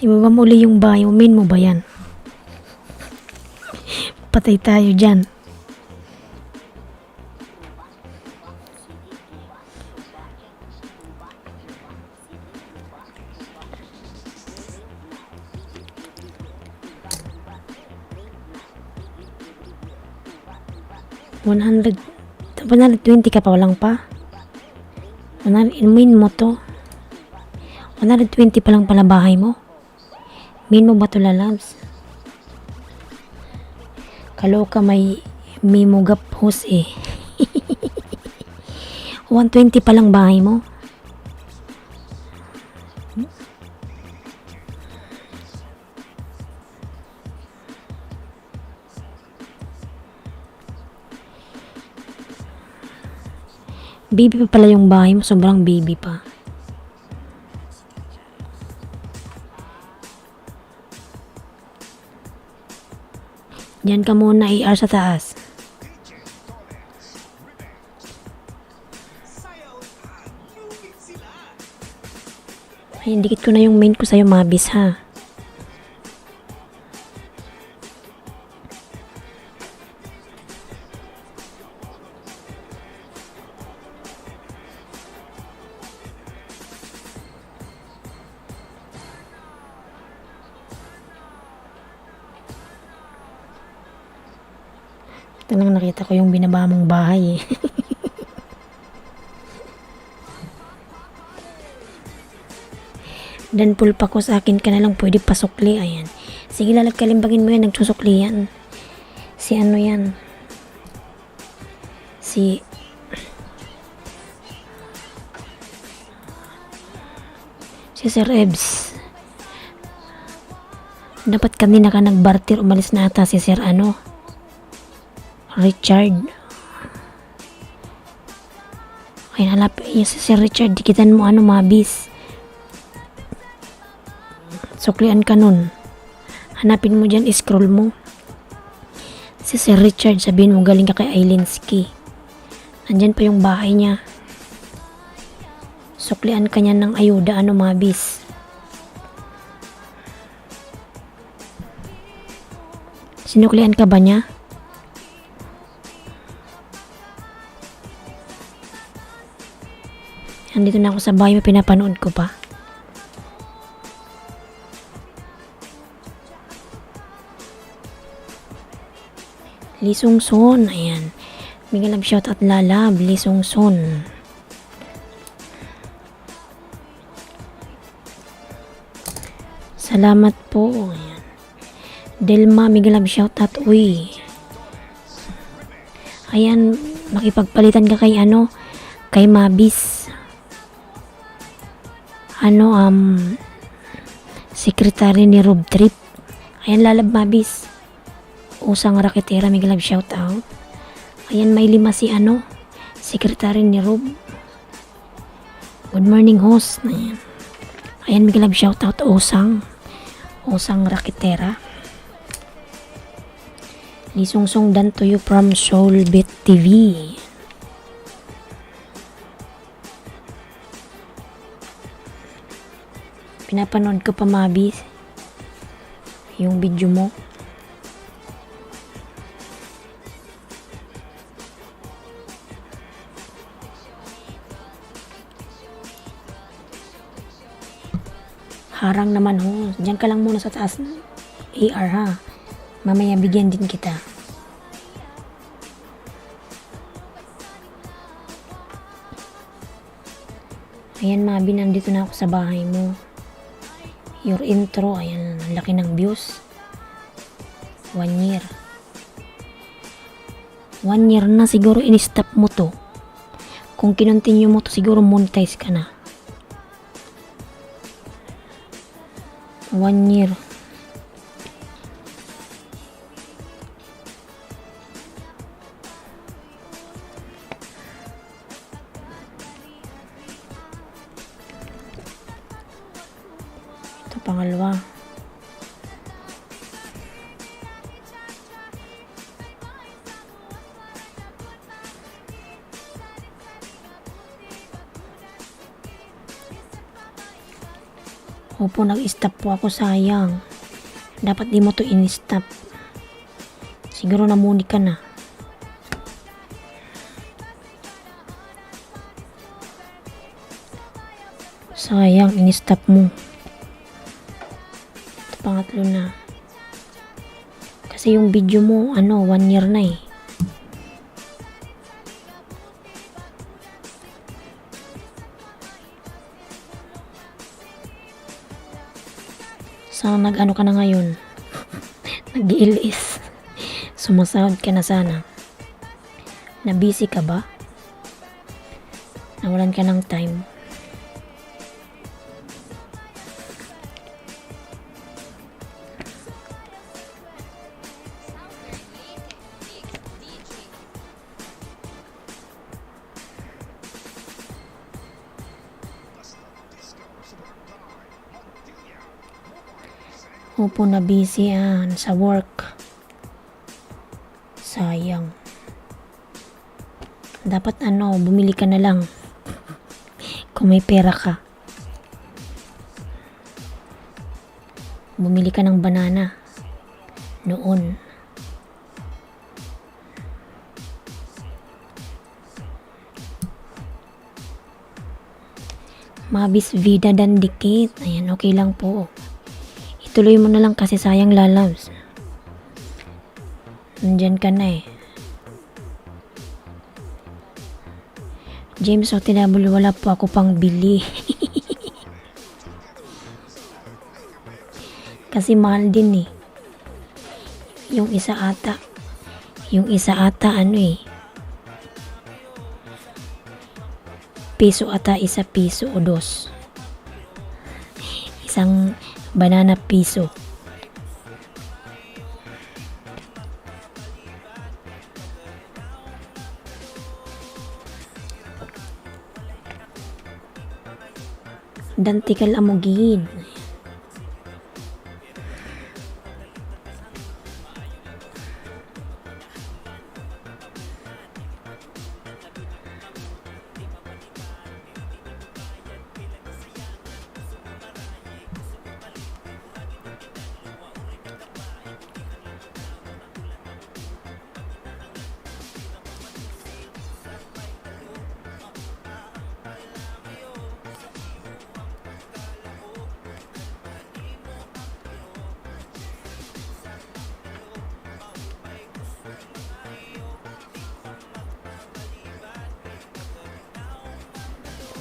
Ibaba mo uli yung bahay. Umin mo ba yan? Patay tayo dyan. $120 ka pa, walang pa. 100, inumin mo to. 120 pa lang pala bahay mo. Min mo ba to, lalabs? Kaloka may mimo gapos eh. 120 pa lang bahay mo. Baby pa pala yung bahay mo, sobrang baby pa. Diyan ka muna, AR sa taas. Ay, dikit ko na yung main ko sa'yo, mabis ha. Ito lang nakita ko yung binaba mong bahay eh. Dan pulpa ko sa akin ka na lang pwede pasukli. Ayan. Sige, lalagkalimbagin mo yan. Nagsusukli yan. Si ano yan? Si Sir Ebs. Dapat kanina ka nagbarter. Umalis na ata si Sir ano? Richard. Ay, halap. Yes, si Sir Richard. Dikitan mo ano, mabis. Suklian ka nun. Hanapin mo dyan, scroll mo. Si Sir Richard, sabihin mo galing ka kay Ailinski. Nandyan pa yung bahay niya. Suklian ka niya ng ayuda, ano, mabis. Sinuklian ka ba niya? Andito na ako sa bahay, may pinapanood ko pa. Lisong Son, ayan. Mega love shout at lalab, Lisong Son. Salamat po, ayan. Delma, mega love shout at uy. Ayan, makipagpalitan ka kay ano, kay Mabis. Ano, sekretary ni Rob Trip. Ayan, lalab Mabis. Usang raketera, may love shout out. Ayan, may 5 si ano, sekretary ni Rob. Good morning, host. Ayan, ayan, may love shout out. Usang raketera. Lisungsong dan to you from Soulbit TV. Pinapanood ko pa, Mabis, yung video mo. Harang naman ho. Diyan ka lang muna sa taas. AR ha. Mamaya bigyan din kita. Ayan, Mabi, nandito na ako sa bahay mo. Your intro, ayan, ang laki ng views. 1 year. 1 year na siguro in-stop mo to. Kung kinontinue mo to, siguro monetize ka na. 1 year. Ito pangalawa. Opo, nag-stop po ako, sayang. Dapat di mo to in-stop. Siguro namuni ka na. Sayang, in-stop mo. Ito pangatlo na. Kasi yung video mo, 1 year na eh. Saan nag-ano ka na ngayon? Nag-iilis. Sumasahod ka na sana. Na-busy ka ba? Nawalan ka ng time. Opo, na busy sa work. Sayang. Dapat bumili ka na lang. Kung may pera ka. Bumili ka ng banana. Noon. Mabis vida dan dikit. Ayan, okay lang po. Ituloy mo na lang kasi sayang lalabs. Nandyan ka na eh. James o TW, wala po ako pang bili. Kasi mahal din eh. Yung isa ata piso ata, isa piso o dos. Isang banana piso. Dantikal amugid.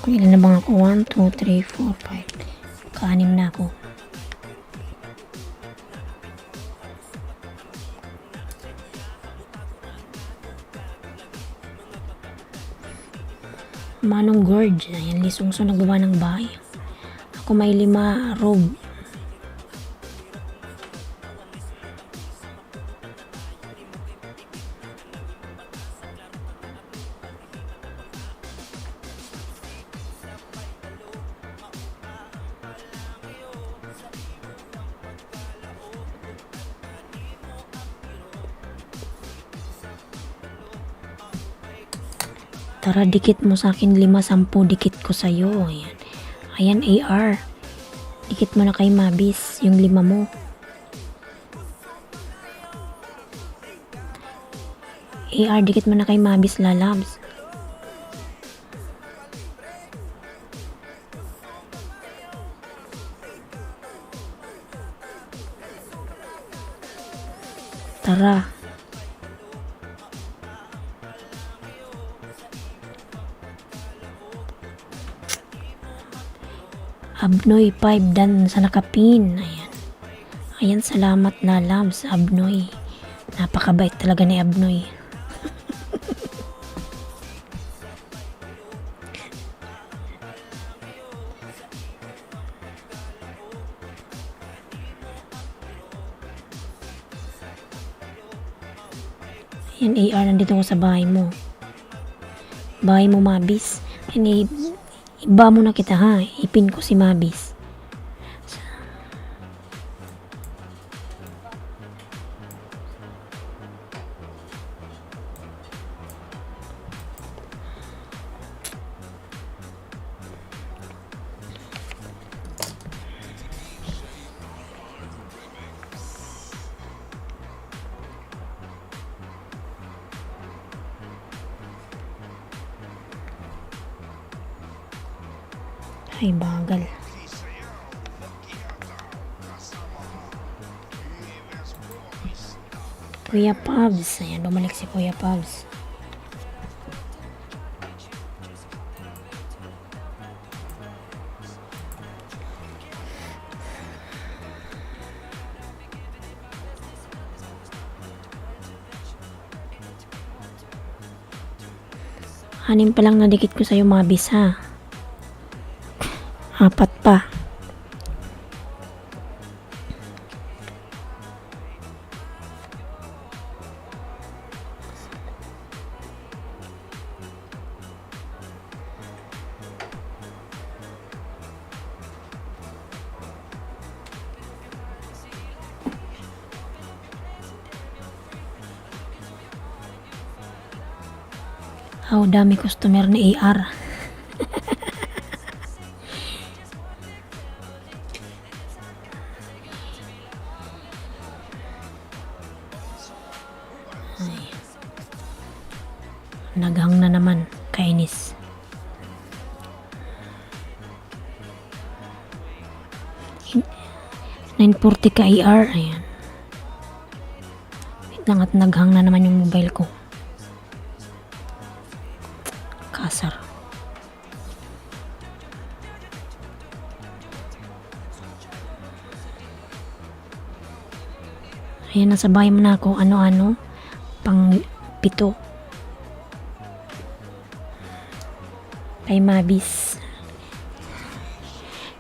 Kung ilan na bang ako? 1, 2, 3, 4, 5. Kaanim na ako. Manong Gorge. Ayan, lisungso naggawa ng bahay. Ako may 5 robe. Tara, dikit mo sa akin 5, 10, dikit ko sa'yo. Ayan. Ayan, AR. Dikit mo na kay Mabis, yung 5 mo. AR, dikit mo na kay Mabis, lalabs. Tara. Abnoy 5 dan sa nakapin. Ayan. Ayan, salamat lalabs, Abnoy. Napakabait talaga ni Abnoy. Ayan, AR, nandito ko sa bahay mo. Bahay mo, Mabis. Ayan, iba mo na kita ha. Ipin ko si Mabis. Ay, bagal. Kuya Pabs. Ayan, bumalik si Kuya Pabs. Anim pa lang nadikit ko sa'yo, Mabis, ha? Apat pa. Dami customer na AR. Ay. Naghang na naman, kainis. In- 940 ka AR, ayan. Wait lang at naghang na naman yung mobile ko. Kasar. Ayan, nasa bahay mo na ako. Ano-ano? Pang 7. Kay Mabis.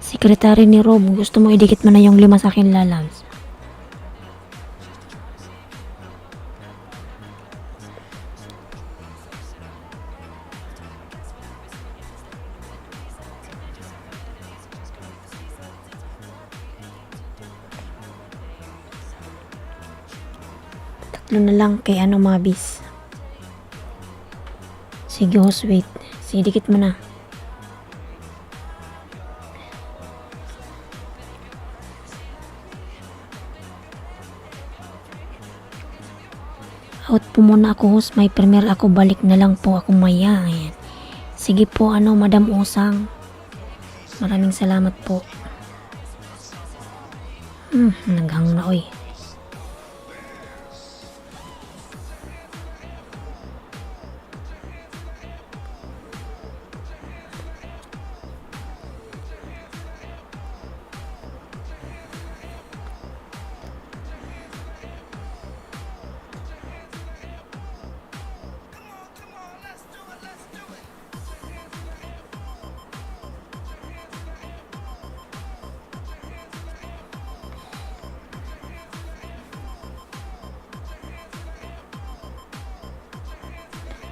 Sekretary ni Rob. Gusto mo idikit mo na yung 5 sa akin, lalabs. Tatlo na lang kay Mabis. Sige, host, wait. Sidikit mo na. Out po muna ako, host. May premier ako. Balik na lang po ako maya. Ayan. Sige po, Madam Usang. Maraming salamat po. Naghang na, oy.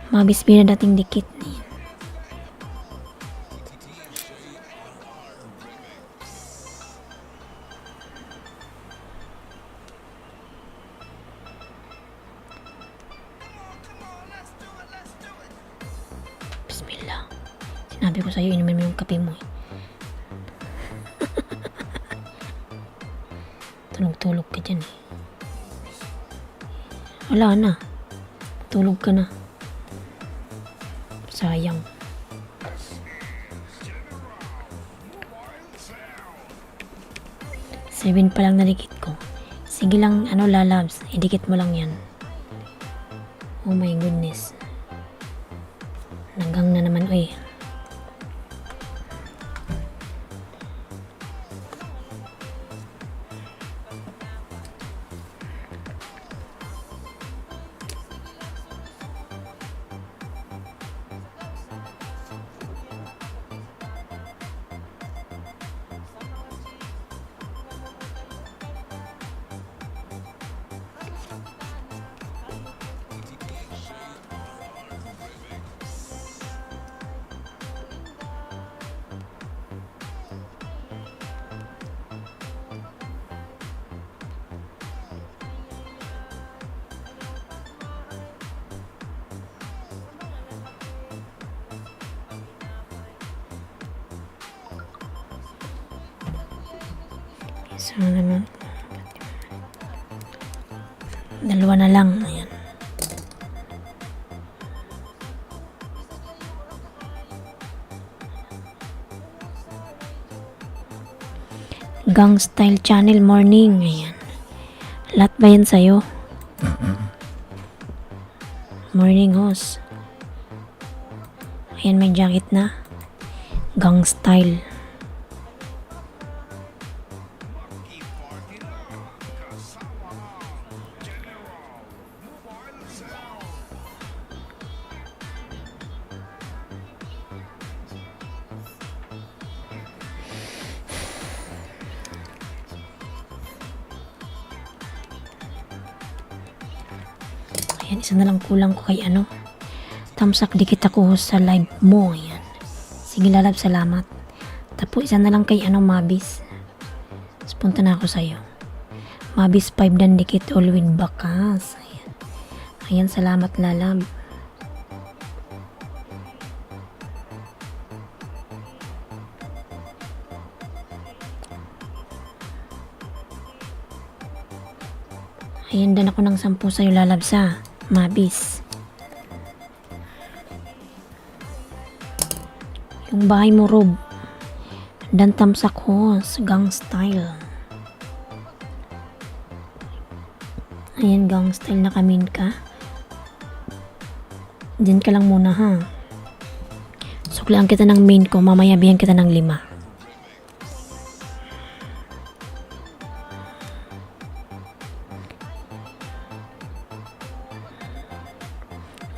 Mabis dating dikit nih. Bismillah. Sinabi ko sa'yo, inumin mo yung kape mo. Tulog-tulog ka dyan eh. Wala na. Tulog ka na. Sayang. Seven pa lang nadikit ko. Sige lang, lalabs. Idikit mo lang yan. Oh my goodness. Nanggang na naman, oy. So, dalawa na lang. Ayan. Gang Style Channel Morning. Ayan. Lahat ba yan sa'yo? Morning host. Ayan, may jacket na. Gang Style. Ayan, isa na lang kulang ko kay ano. Tamsak dikit ako sa live mo. Ayan. Sige lalab, salamat. Tapos isa na lang kay ano, Mabis. Tapos punta na ako sa'yo. Mabis 5 dan dikit all with bakas. Ayan. Ayan, salamat lalab. Ayan, dan ako ng 10 sa'yo lalab sa Mabis. Yung bahay mo, Rob. Dan tamsak ko sa gang style. Ayan, gang style na kamin ka. Diyan ka lang muna ha. Suklaan kita ng main ko. Mamaya bihan kita ng 5.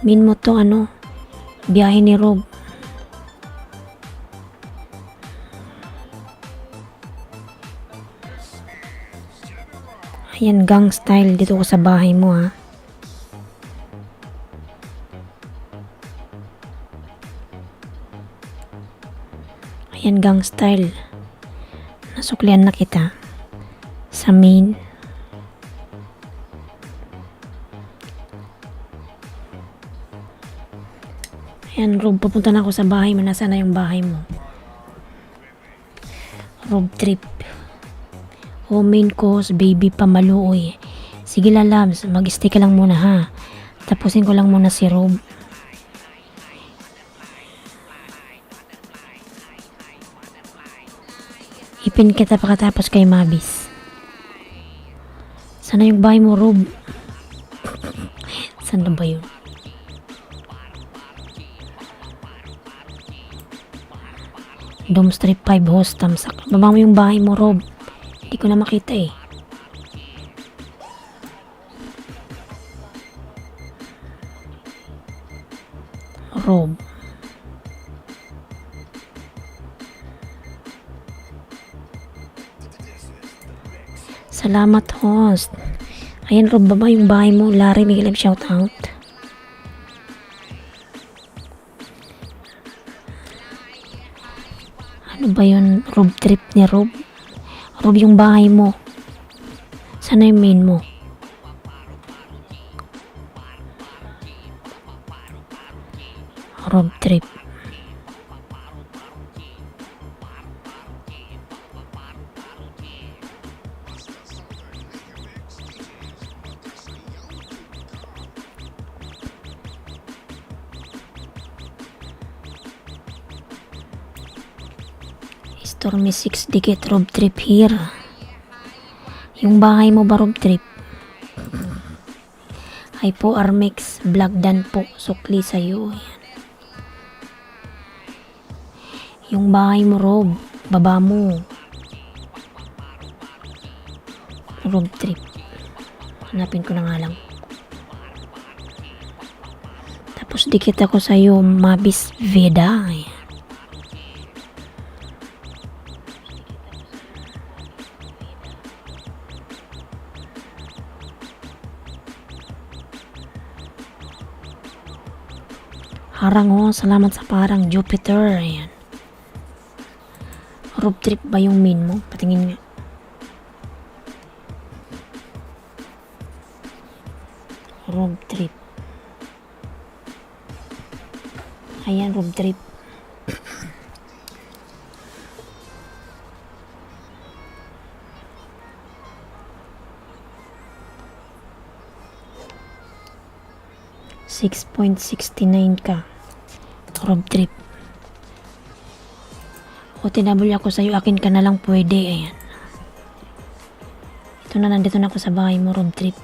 Main mo to ano. Biyahe ni Rob. Ayan, gang style dito ko sa bahay mo ha. Ayan, gang style. Nasuklian na kita sa main. Ayan, Rob, papunta na ako sa bahay mo. Nasaan na yung bahay mo? Rob trip. O main course, baby pamaluoy. Sige lalabs, mag-stay ka lang muna ha. Tapusin ko lang muna si Rob. Ipin kita pagkatapos kay Mabis. Sana yung bahay mo, Rob? Saan na ba yun? Dome Strip 5 host tamsak. Baba mo yung bahay mo, Rob. Hindi ko na makita eh. Rob. Salamat host. Ayan Rob, baba yung bahay mo. Larry, may live shout out. Ano ba yun? Rob trip ni Rob? Rob yung bahay mo. Sana yung main mo. Rob trip. Stormy 6 dikit Rob trip here. Yung bahay mo ba Rob trip? Ay po Armex vlog dan po sukli sa'yo. Ayan. Yung bahay mo Rob, baba mo. Rob trip. Hanapin ko na nga lang. Tapos dikit ako sa'yo, Mabis Veda. Ayan. Harang oh, salamat sa parang Jupiter. Ayan. Rob trip ba yung main mo? Patingin nga. Rob trip. Ayan, road trip. $6.69 ka. Road trip. O tinabuli ako sa'yo, akin ka na lang pwede. Ayan. Ito na, nandito na ako sa bahay mo, road trip.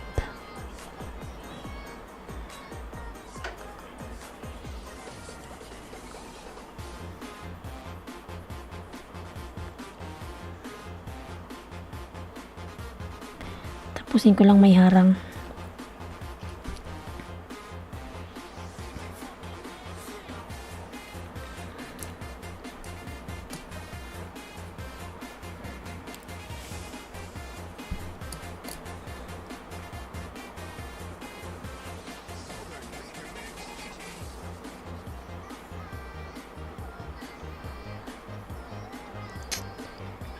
Tapusin ko lang may harang.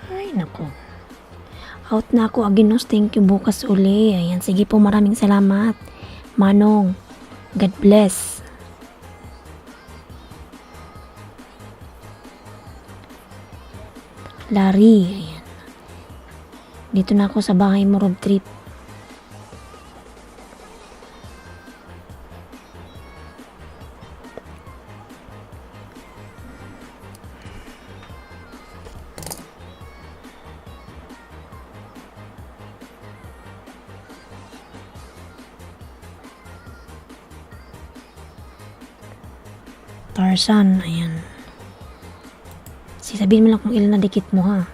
Ay, nako. Out na ako, Aginos. Thank you. Bukas uli. Ayan, sige po. Maraming salamat. Manong. God bless. Larry. Ayan. Dito na ako sa bahay mo, road trip. Tarzan, ayan. Sabihin mo lang kung ilan na dikit mo, ha.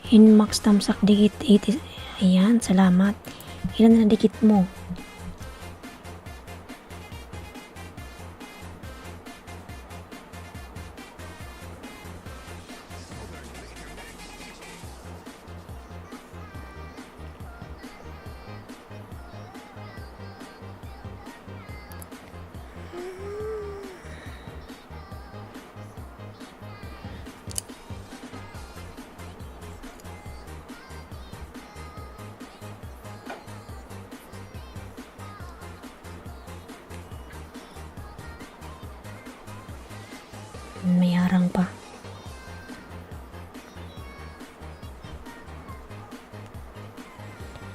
Inmax tamsak dikit 80. Ayan, salamat. Ilan na dikit mo? May harang pa.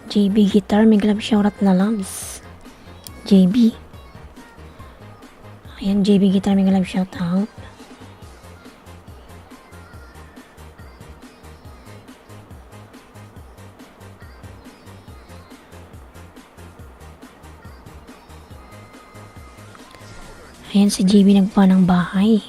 JB Guitar, may glove shoutout na loves. JB. Ayan, JB Guitar, may glove shoutout. Ayan, si JB nagpa ng bahay.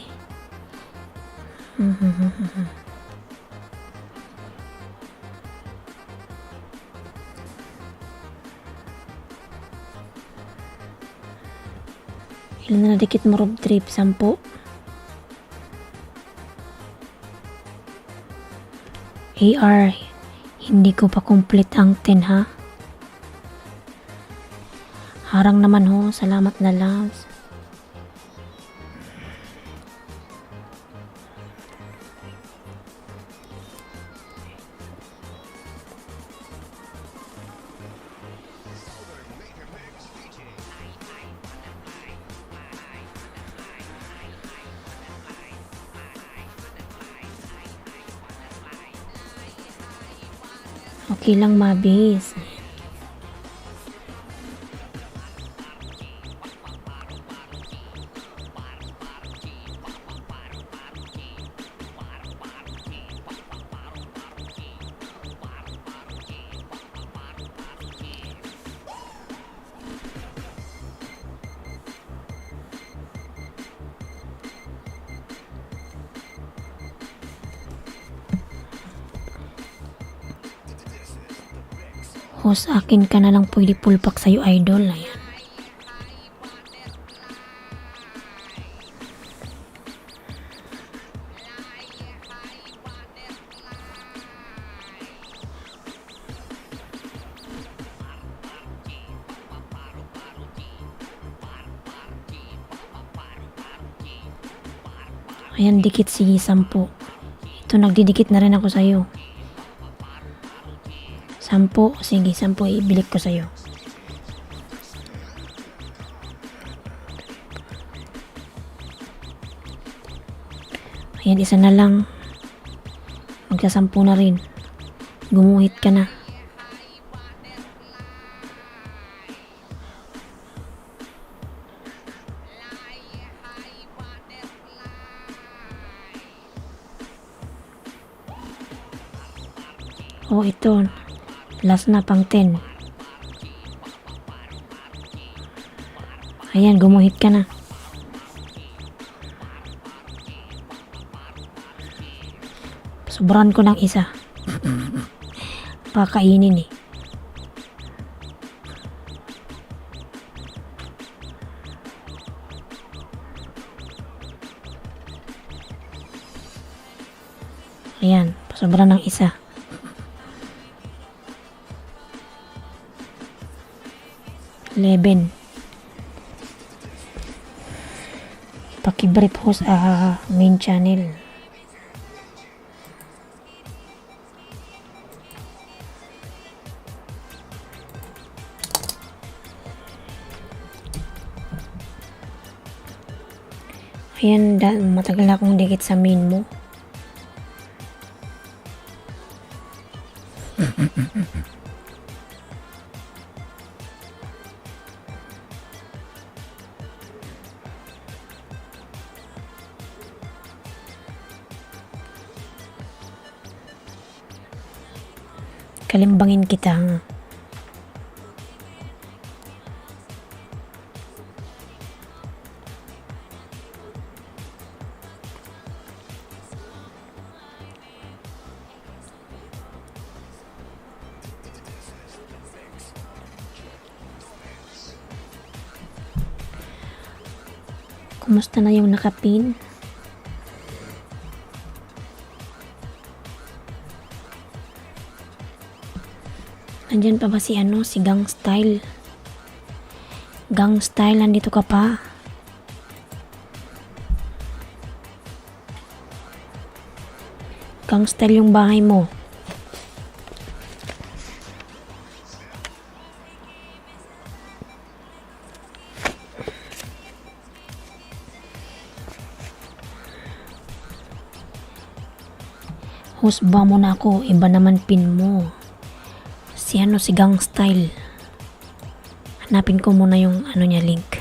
Ilan na dikit mo, road trip? 10. AR, hindi ko pa complete ang 10, ha? Harang naman ho, salamat na loves. Okay lang, mabis. O sa akin ka na lang pwede pulpak sa'yo, idol. Ayan. Ayan, dikit, sige, 10. Ito, nagdidikit na rin ako sa'yo. 10, sige, 10 ibilik ko sa'yo. Ayan, isa na lang. Magsa 10 na rin. Gumuhit ka na. Oh, ito. Last na, pang 10. Ayan, gumuhit ka na. Sobrahan ko ng isa. Pakainin eh. Ayan, sobra ng isa. Eleven. Paki-brief ho sa main channel. Ayan, matagal na akong dikit sa main mo. Kalimbangin kita. Kumusta na yung nakapin? Nandyan pa ba si Gang Style? Gang Style, nandito ka pa? Gang Style yung bahay mo. Husba mo na ako, iba naman pin mo. Si Gang Style. Hanapin ko muna yung niya link.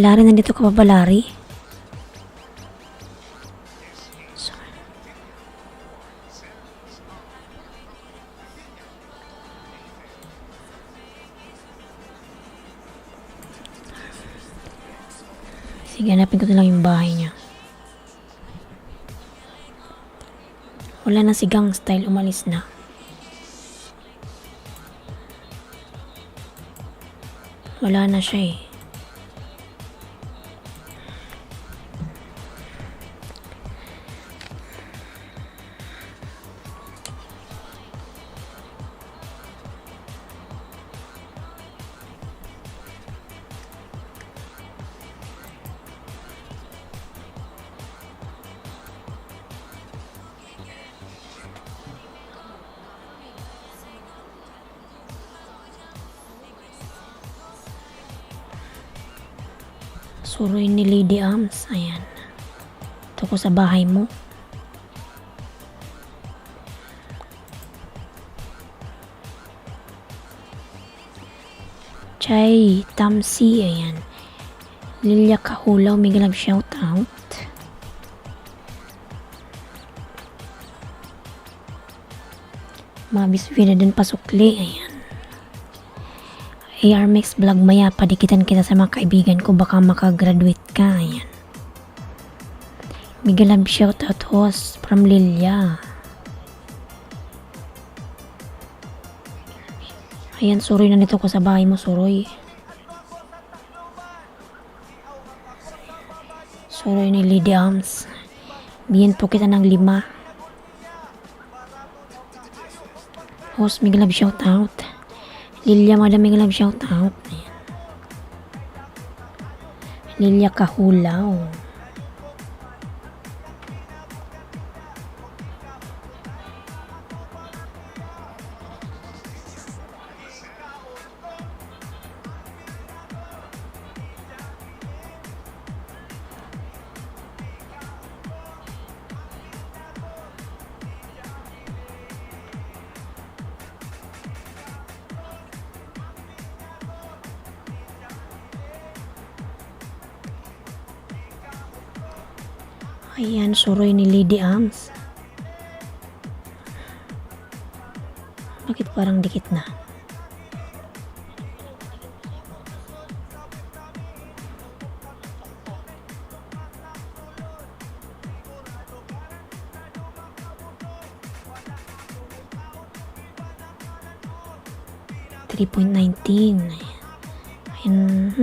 Lari, nandito ka pa ba, Lari? Sige, hanapin ko na lang yung bahay niya. Wala na si Gang Style, umalis na. Wala na siya eh. Suroy ni Lady Arms. Ayan. Ito ko sa bahay mo. Chay Tamsi. Ayan. Lilia Kahulaw. May galab shout out. Mabis Vida din pasukli. Ayan. ARMX vlog, maya padikitan kita sa mga kaibigan ko, baka makagraduate ka. Ayan. Mega love shout out host from Lilia. Ayan, Suroy, nandito ko sa bahay mo, Suroy. Suroy ni Lady Arms. Bihin po kita ng 5. Host, mega love shout out. Lilia, madaming love shout out. Ayan. Lilia Kahulaw. Ayan, suroy ni Lady Arms. Bakit parang dikit na? $3.19. Ayan.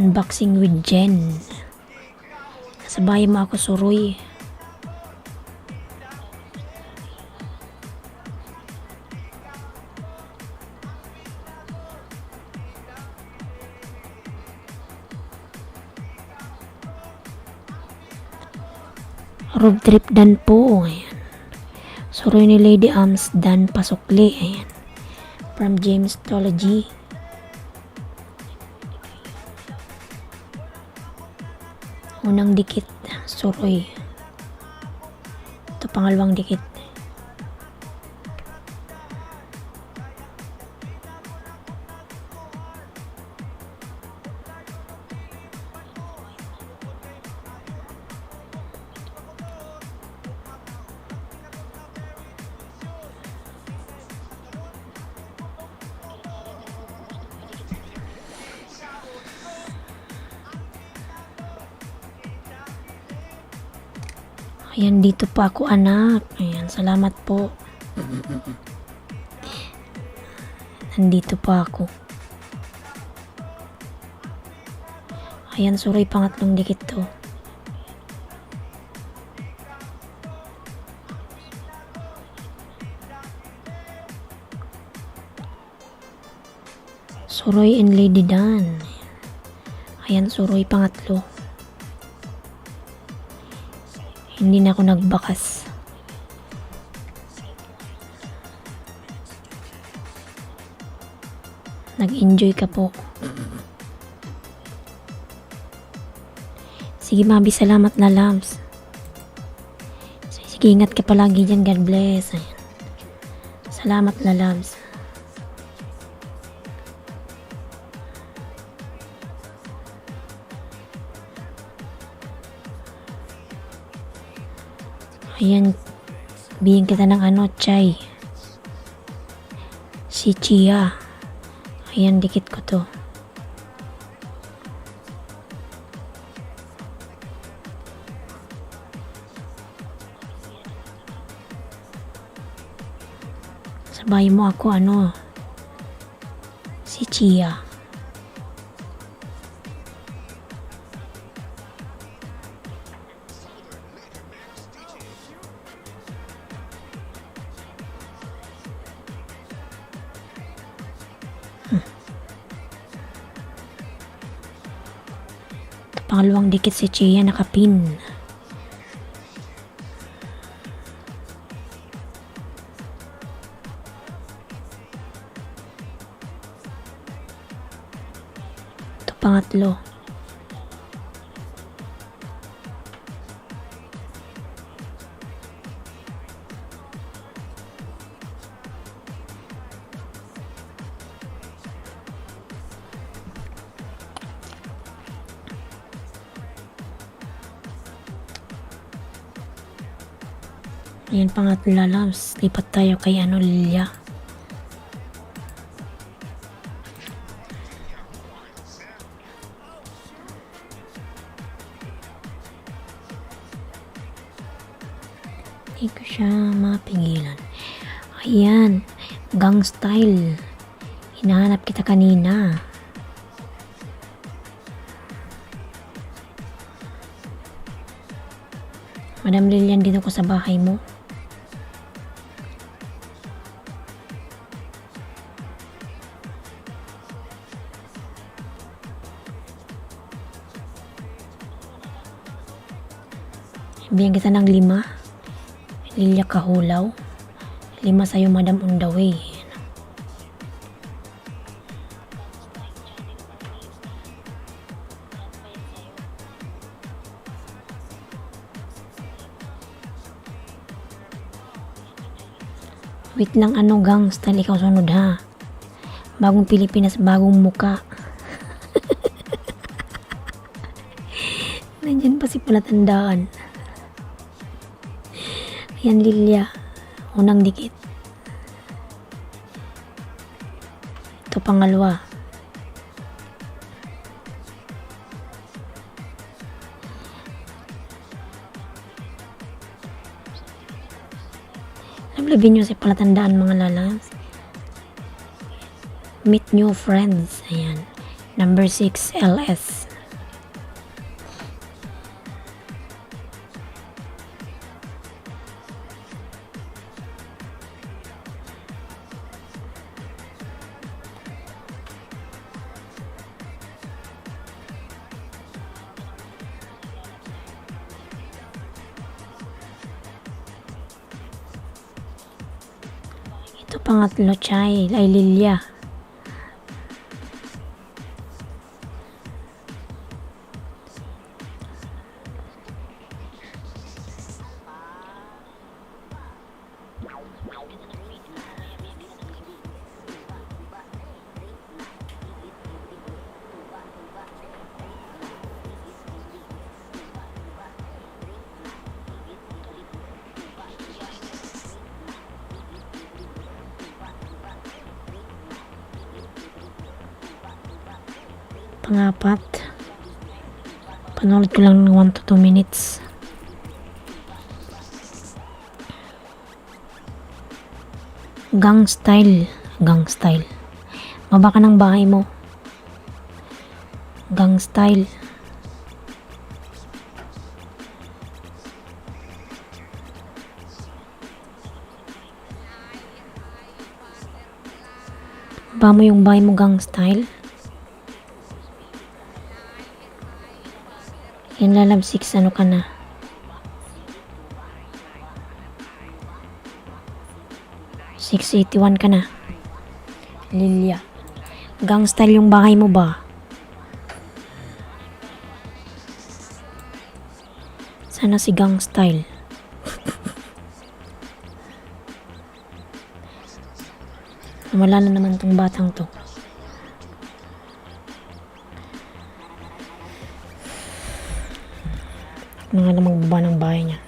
Unboxing with Jen. Kasabay mo ako suroy. Road trip dan po. Ayan. Suroy ni Lady Arms dan pasukli. Ayan. From James Tology. Unang dikit, suroy. Ito pangalawang dikit. Ayan, dito pa ako anak. Ayan, salamat po. Nandito pa ako. Ayan, suroy, pangatlong dikit to. Suroy and Lady Dan. Ayan, suroy, pangatlo. Hindi na ako nagbakas. Nag-enjoy ka po. Sige, Mabi, salamat na, Labs. Sige, ingat ka palagi dyan. God bless. Ayan. Salamat na, Labs. Ayan, bigyan kita ng chai. Si Chia. Ayan, dikit ko to. Sabay mo ako, si Chia. Pangalawang dikit si Chia, nakapin. Ito pangatlo. Ayan, pangatlo, Labs. Lipat tayo kay Lilia. Hindi ko siya mapigilan. Ayan, gang style. Hinahanap kita kanina. Madam Lilian, dito ko sa bahay mo. Bigyan kita ng 5. Lilia Kahulaw. 5 sa'yo, Madam, on the way. Wait lang, gangstal, ikaw sunod ha. Bagong Pilipinas, bagong muka. si palatandaan. Ayan, Lilia. Unang dikit. Ito pangalawa. Lablabin nyo si palatandaan mga lalabs. Meet new friends. Ayan. Number 6, LS. Ito pangatlo, Chay, ay Lilia. Pangapat. Panood ko lang ng 1 to 2 minutes. Gang style. Gang style. Baba ka ng bahay mo. Gang style. Baba mo yung bahay mo, gang style. Yan lalab 6, ano ka na? $681 ka na. Lilia. Gang style yung bahay mo ba? Sana si gang style. Wala na naman tong batang to. Ano nga na magbaba ng bahay niya.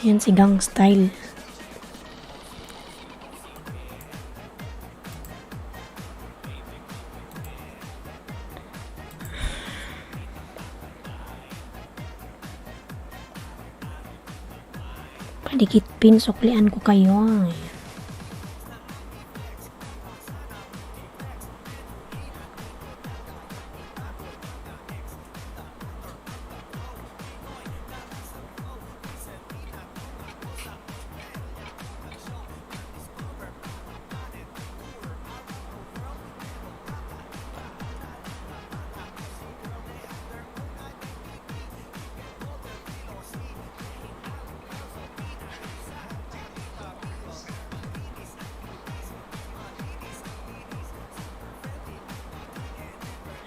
Ayan si gang style. Padikit pin, suklian ko kayo.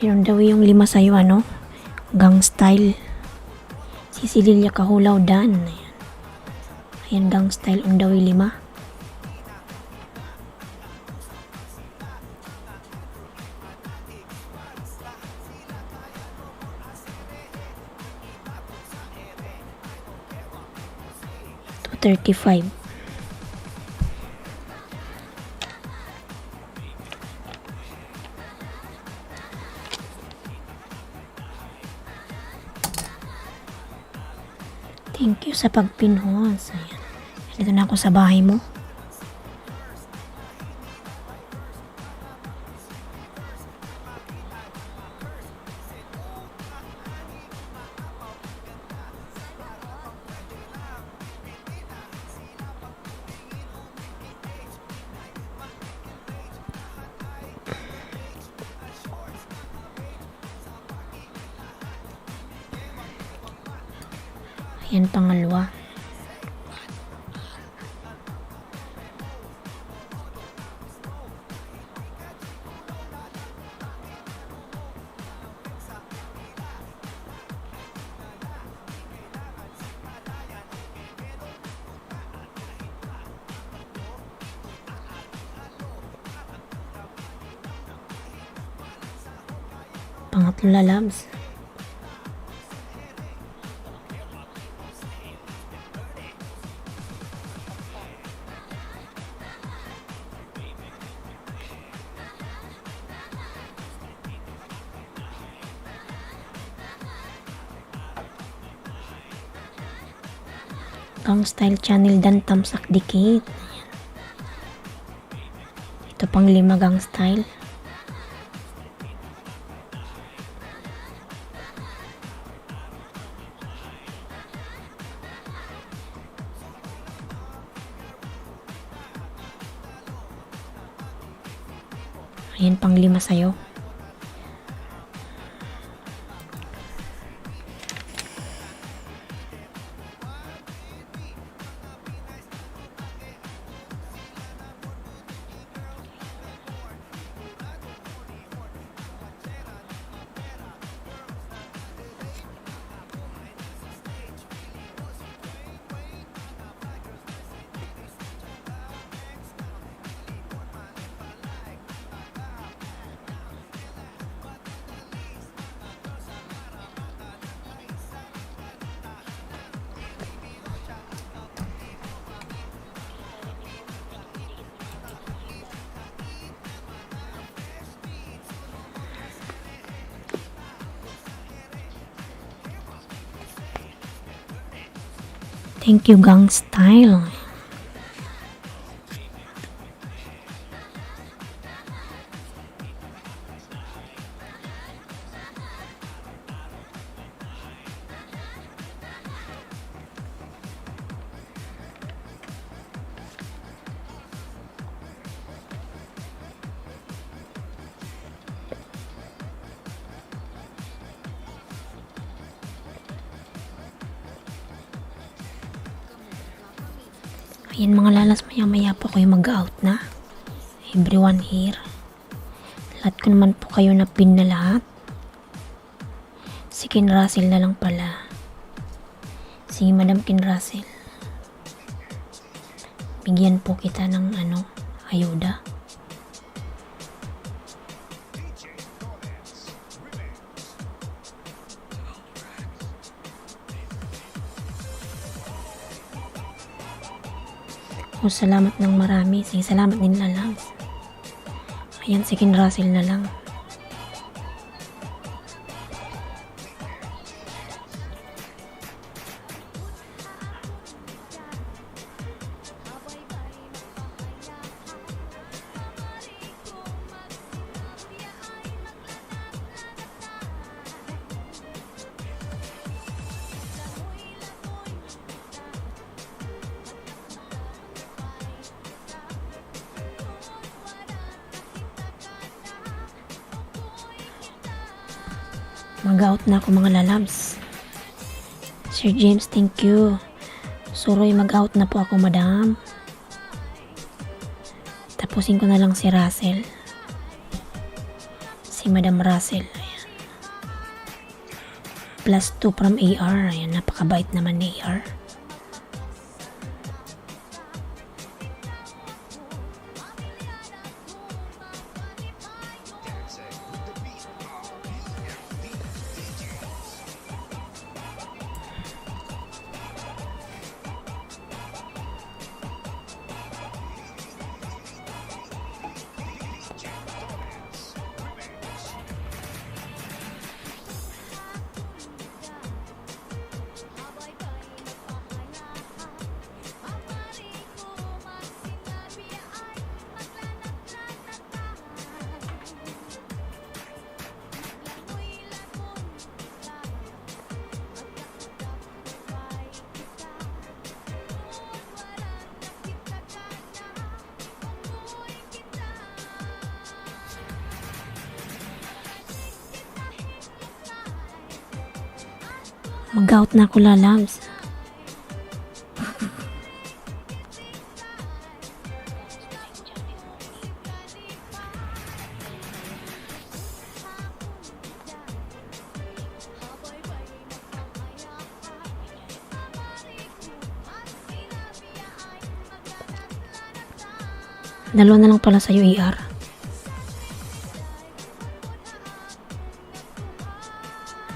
Yun daw yung 5 sa'yo, ano? Gang style. Si Lilia Kahulaw Dan. Ayan. Ayan, gang style. On daw yung 5. $235. Thank you sa pagpinhos. Ayan. Dito na ako sa bahay mo. Yan pangalawa. Pangatlo lalabs. Gang Style Channel dan tamsak dikit. Ayan. Ito pang 5 Gang Style. Ayan pang 5 sa'yo. Thank you, Gang Style. Ayan mga lalas, maya-maya po kayo mag-out na. Everyone here. Lahat ko naman po kayo na pin na lahat. Si Ken Russell na lang pala. Si Madam Ken Russell. Bigyan po kita ng ayuda. O, salamat ng marami. Sige, salamat din lang. Ayan, si Ken Russell na lang. Mag-out na ako mga lalabs. Sir James, thank you. Suroy, mag-out na po ako, madam. Tapusin ko na lang si Russell. Si Madam Russell. Ayan. +2 from AR. Ayan, napakabait naman ni AR. Mag-out na ako lalabs. Dalawa na lang pala sa'yo, AR.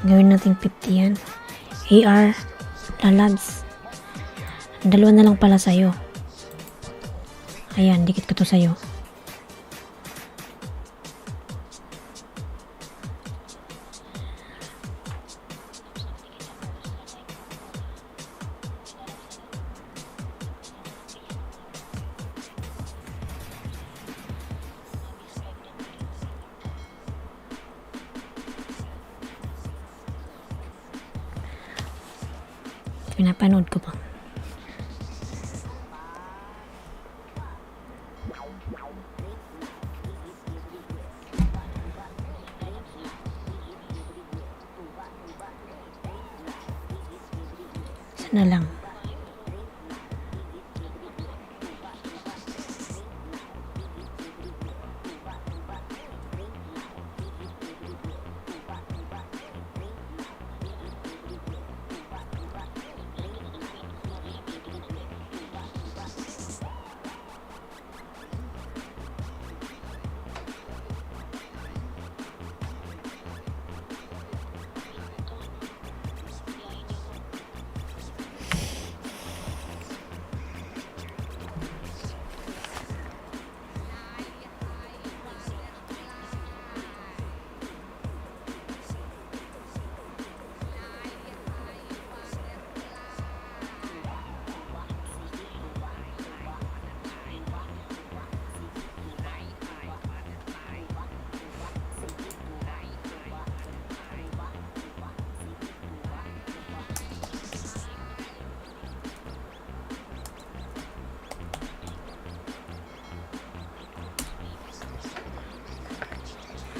Gawin natin 50 yan. AR, lalabs. Dalawa na lang pala sa'yo. Ayan, dikit ko to sa'yo. Pinapanood ko pa. Sana lang.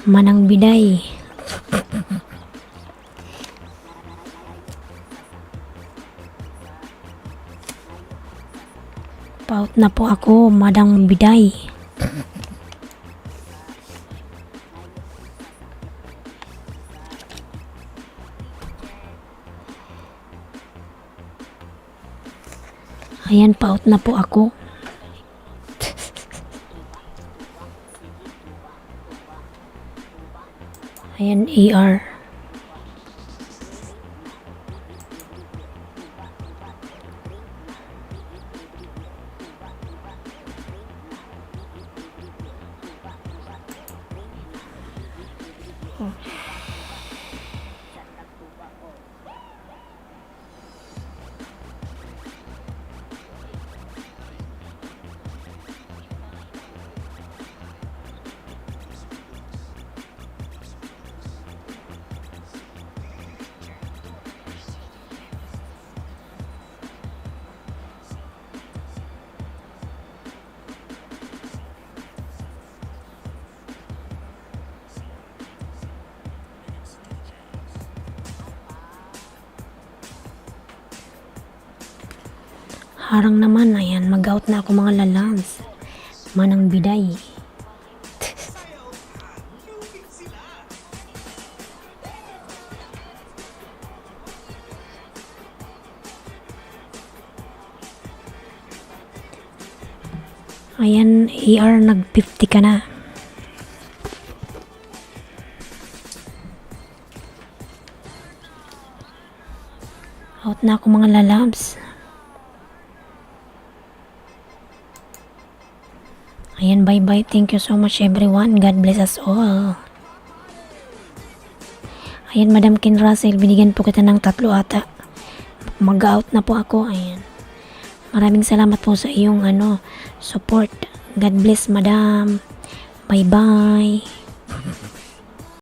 Manang biday. Paut na po ako, madang biday. Ayan, paut na po ako. Ayan, AR. Harang naman, ayan, mag-out na ako mga lalabs. Manang biday. Ayan, AR, nag-50 ka na. Out na ako mga lalabs. Ayan, bye-bye. Thank you so much everyone. God bless us all. Ayan, Madam Ken Russell, binigyan po kita ng 3 ata. Mag-out na po ako. Ayan. Maraming salamat po sa iyong support. God bless, Madam. Bye-bye.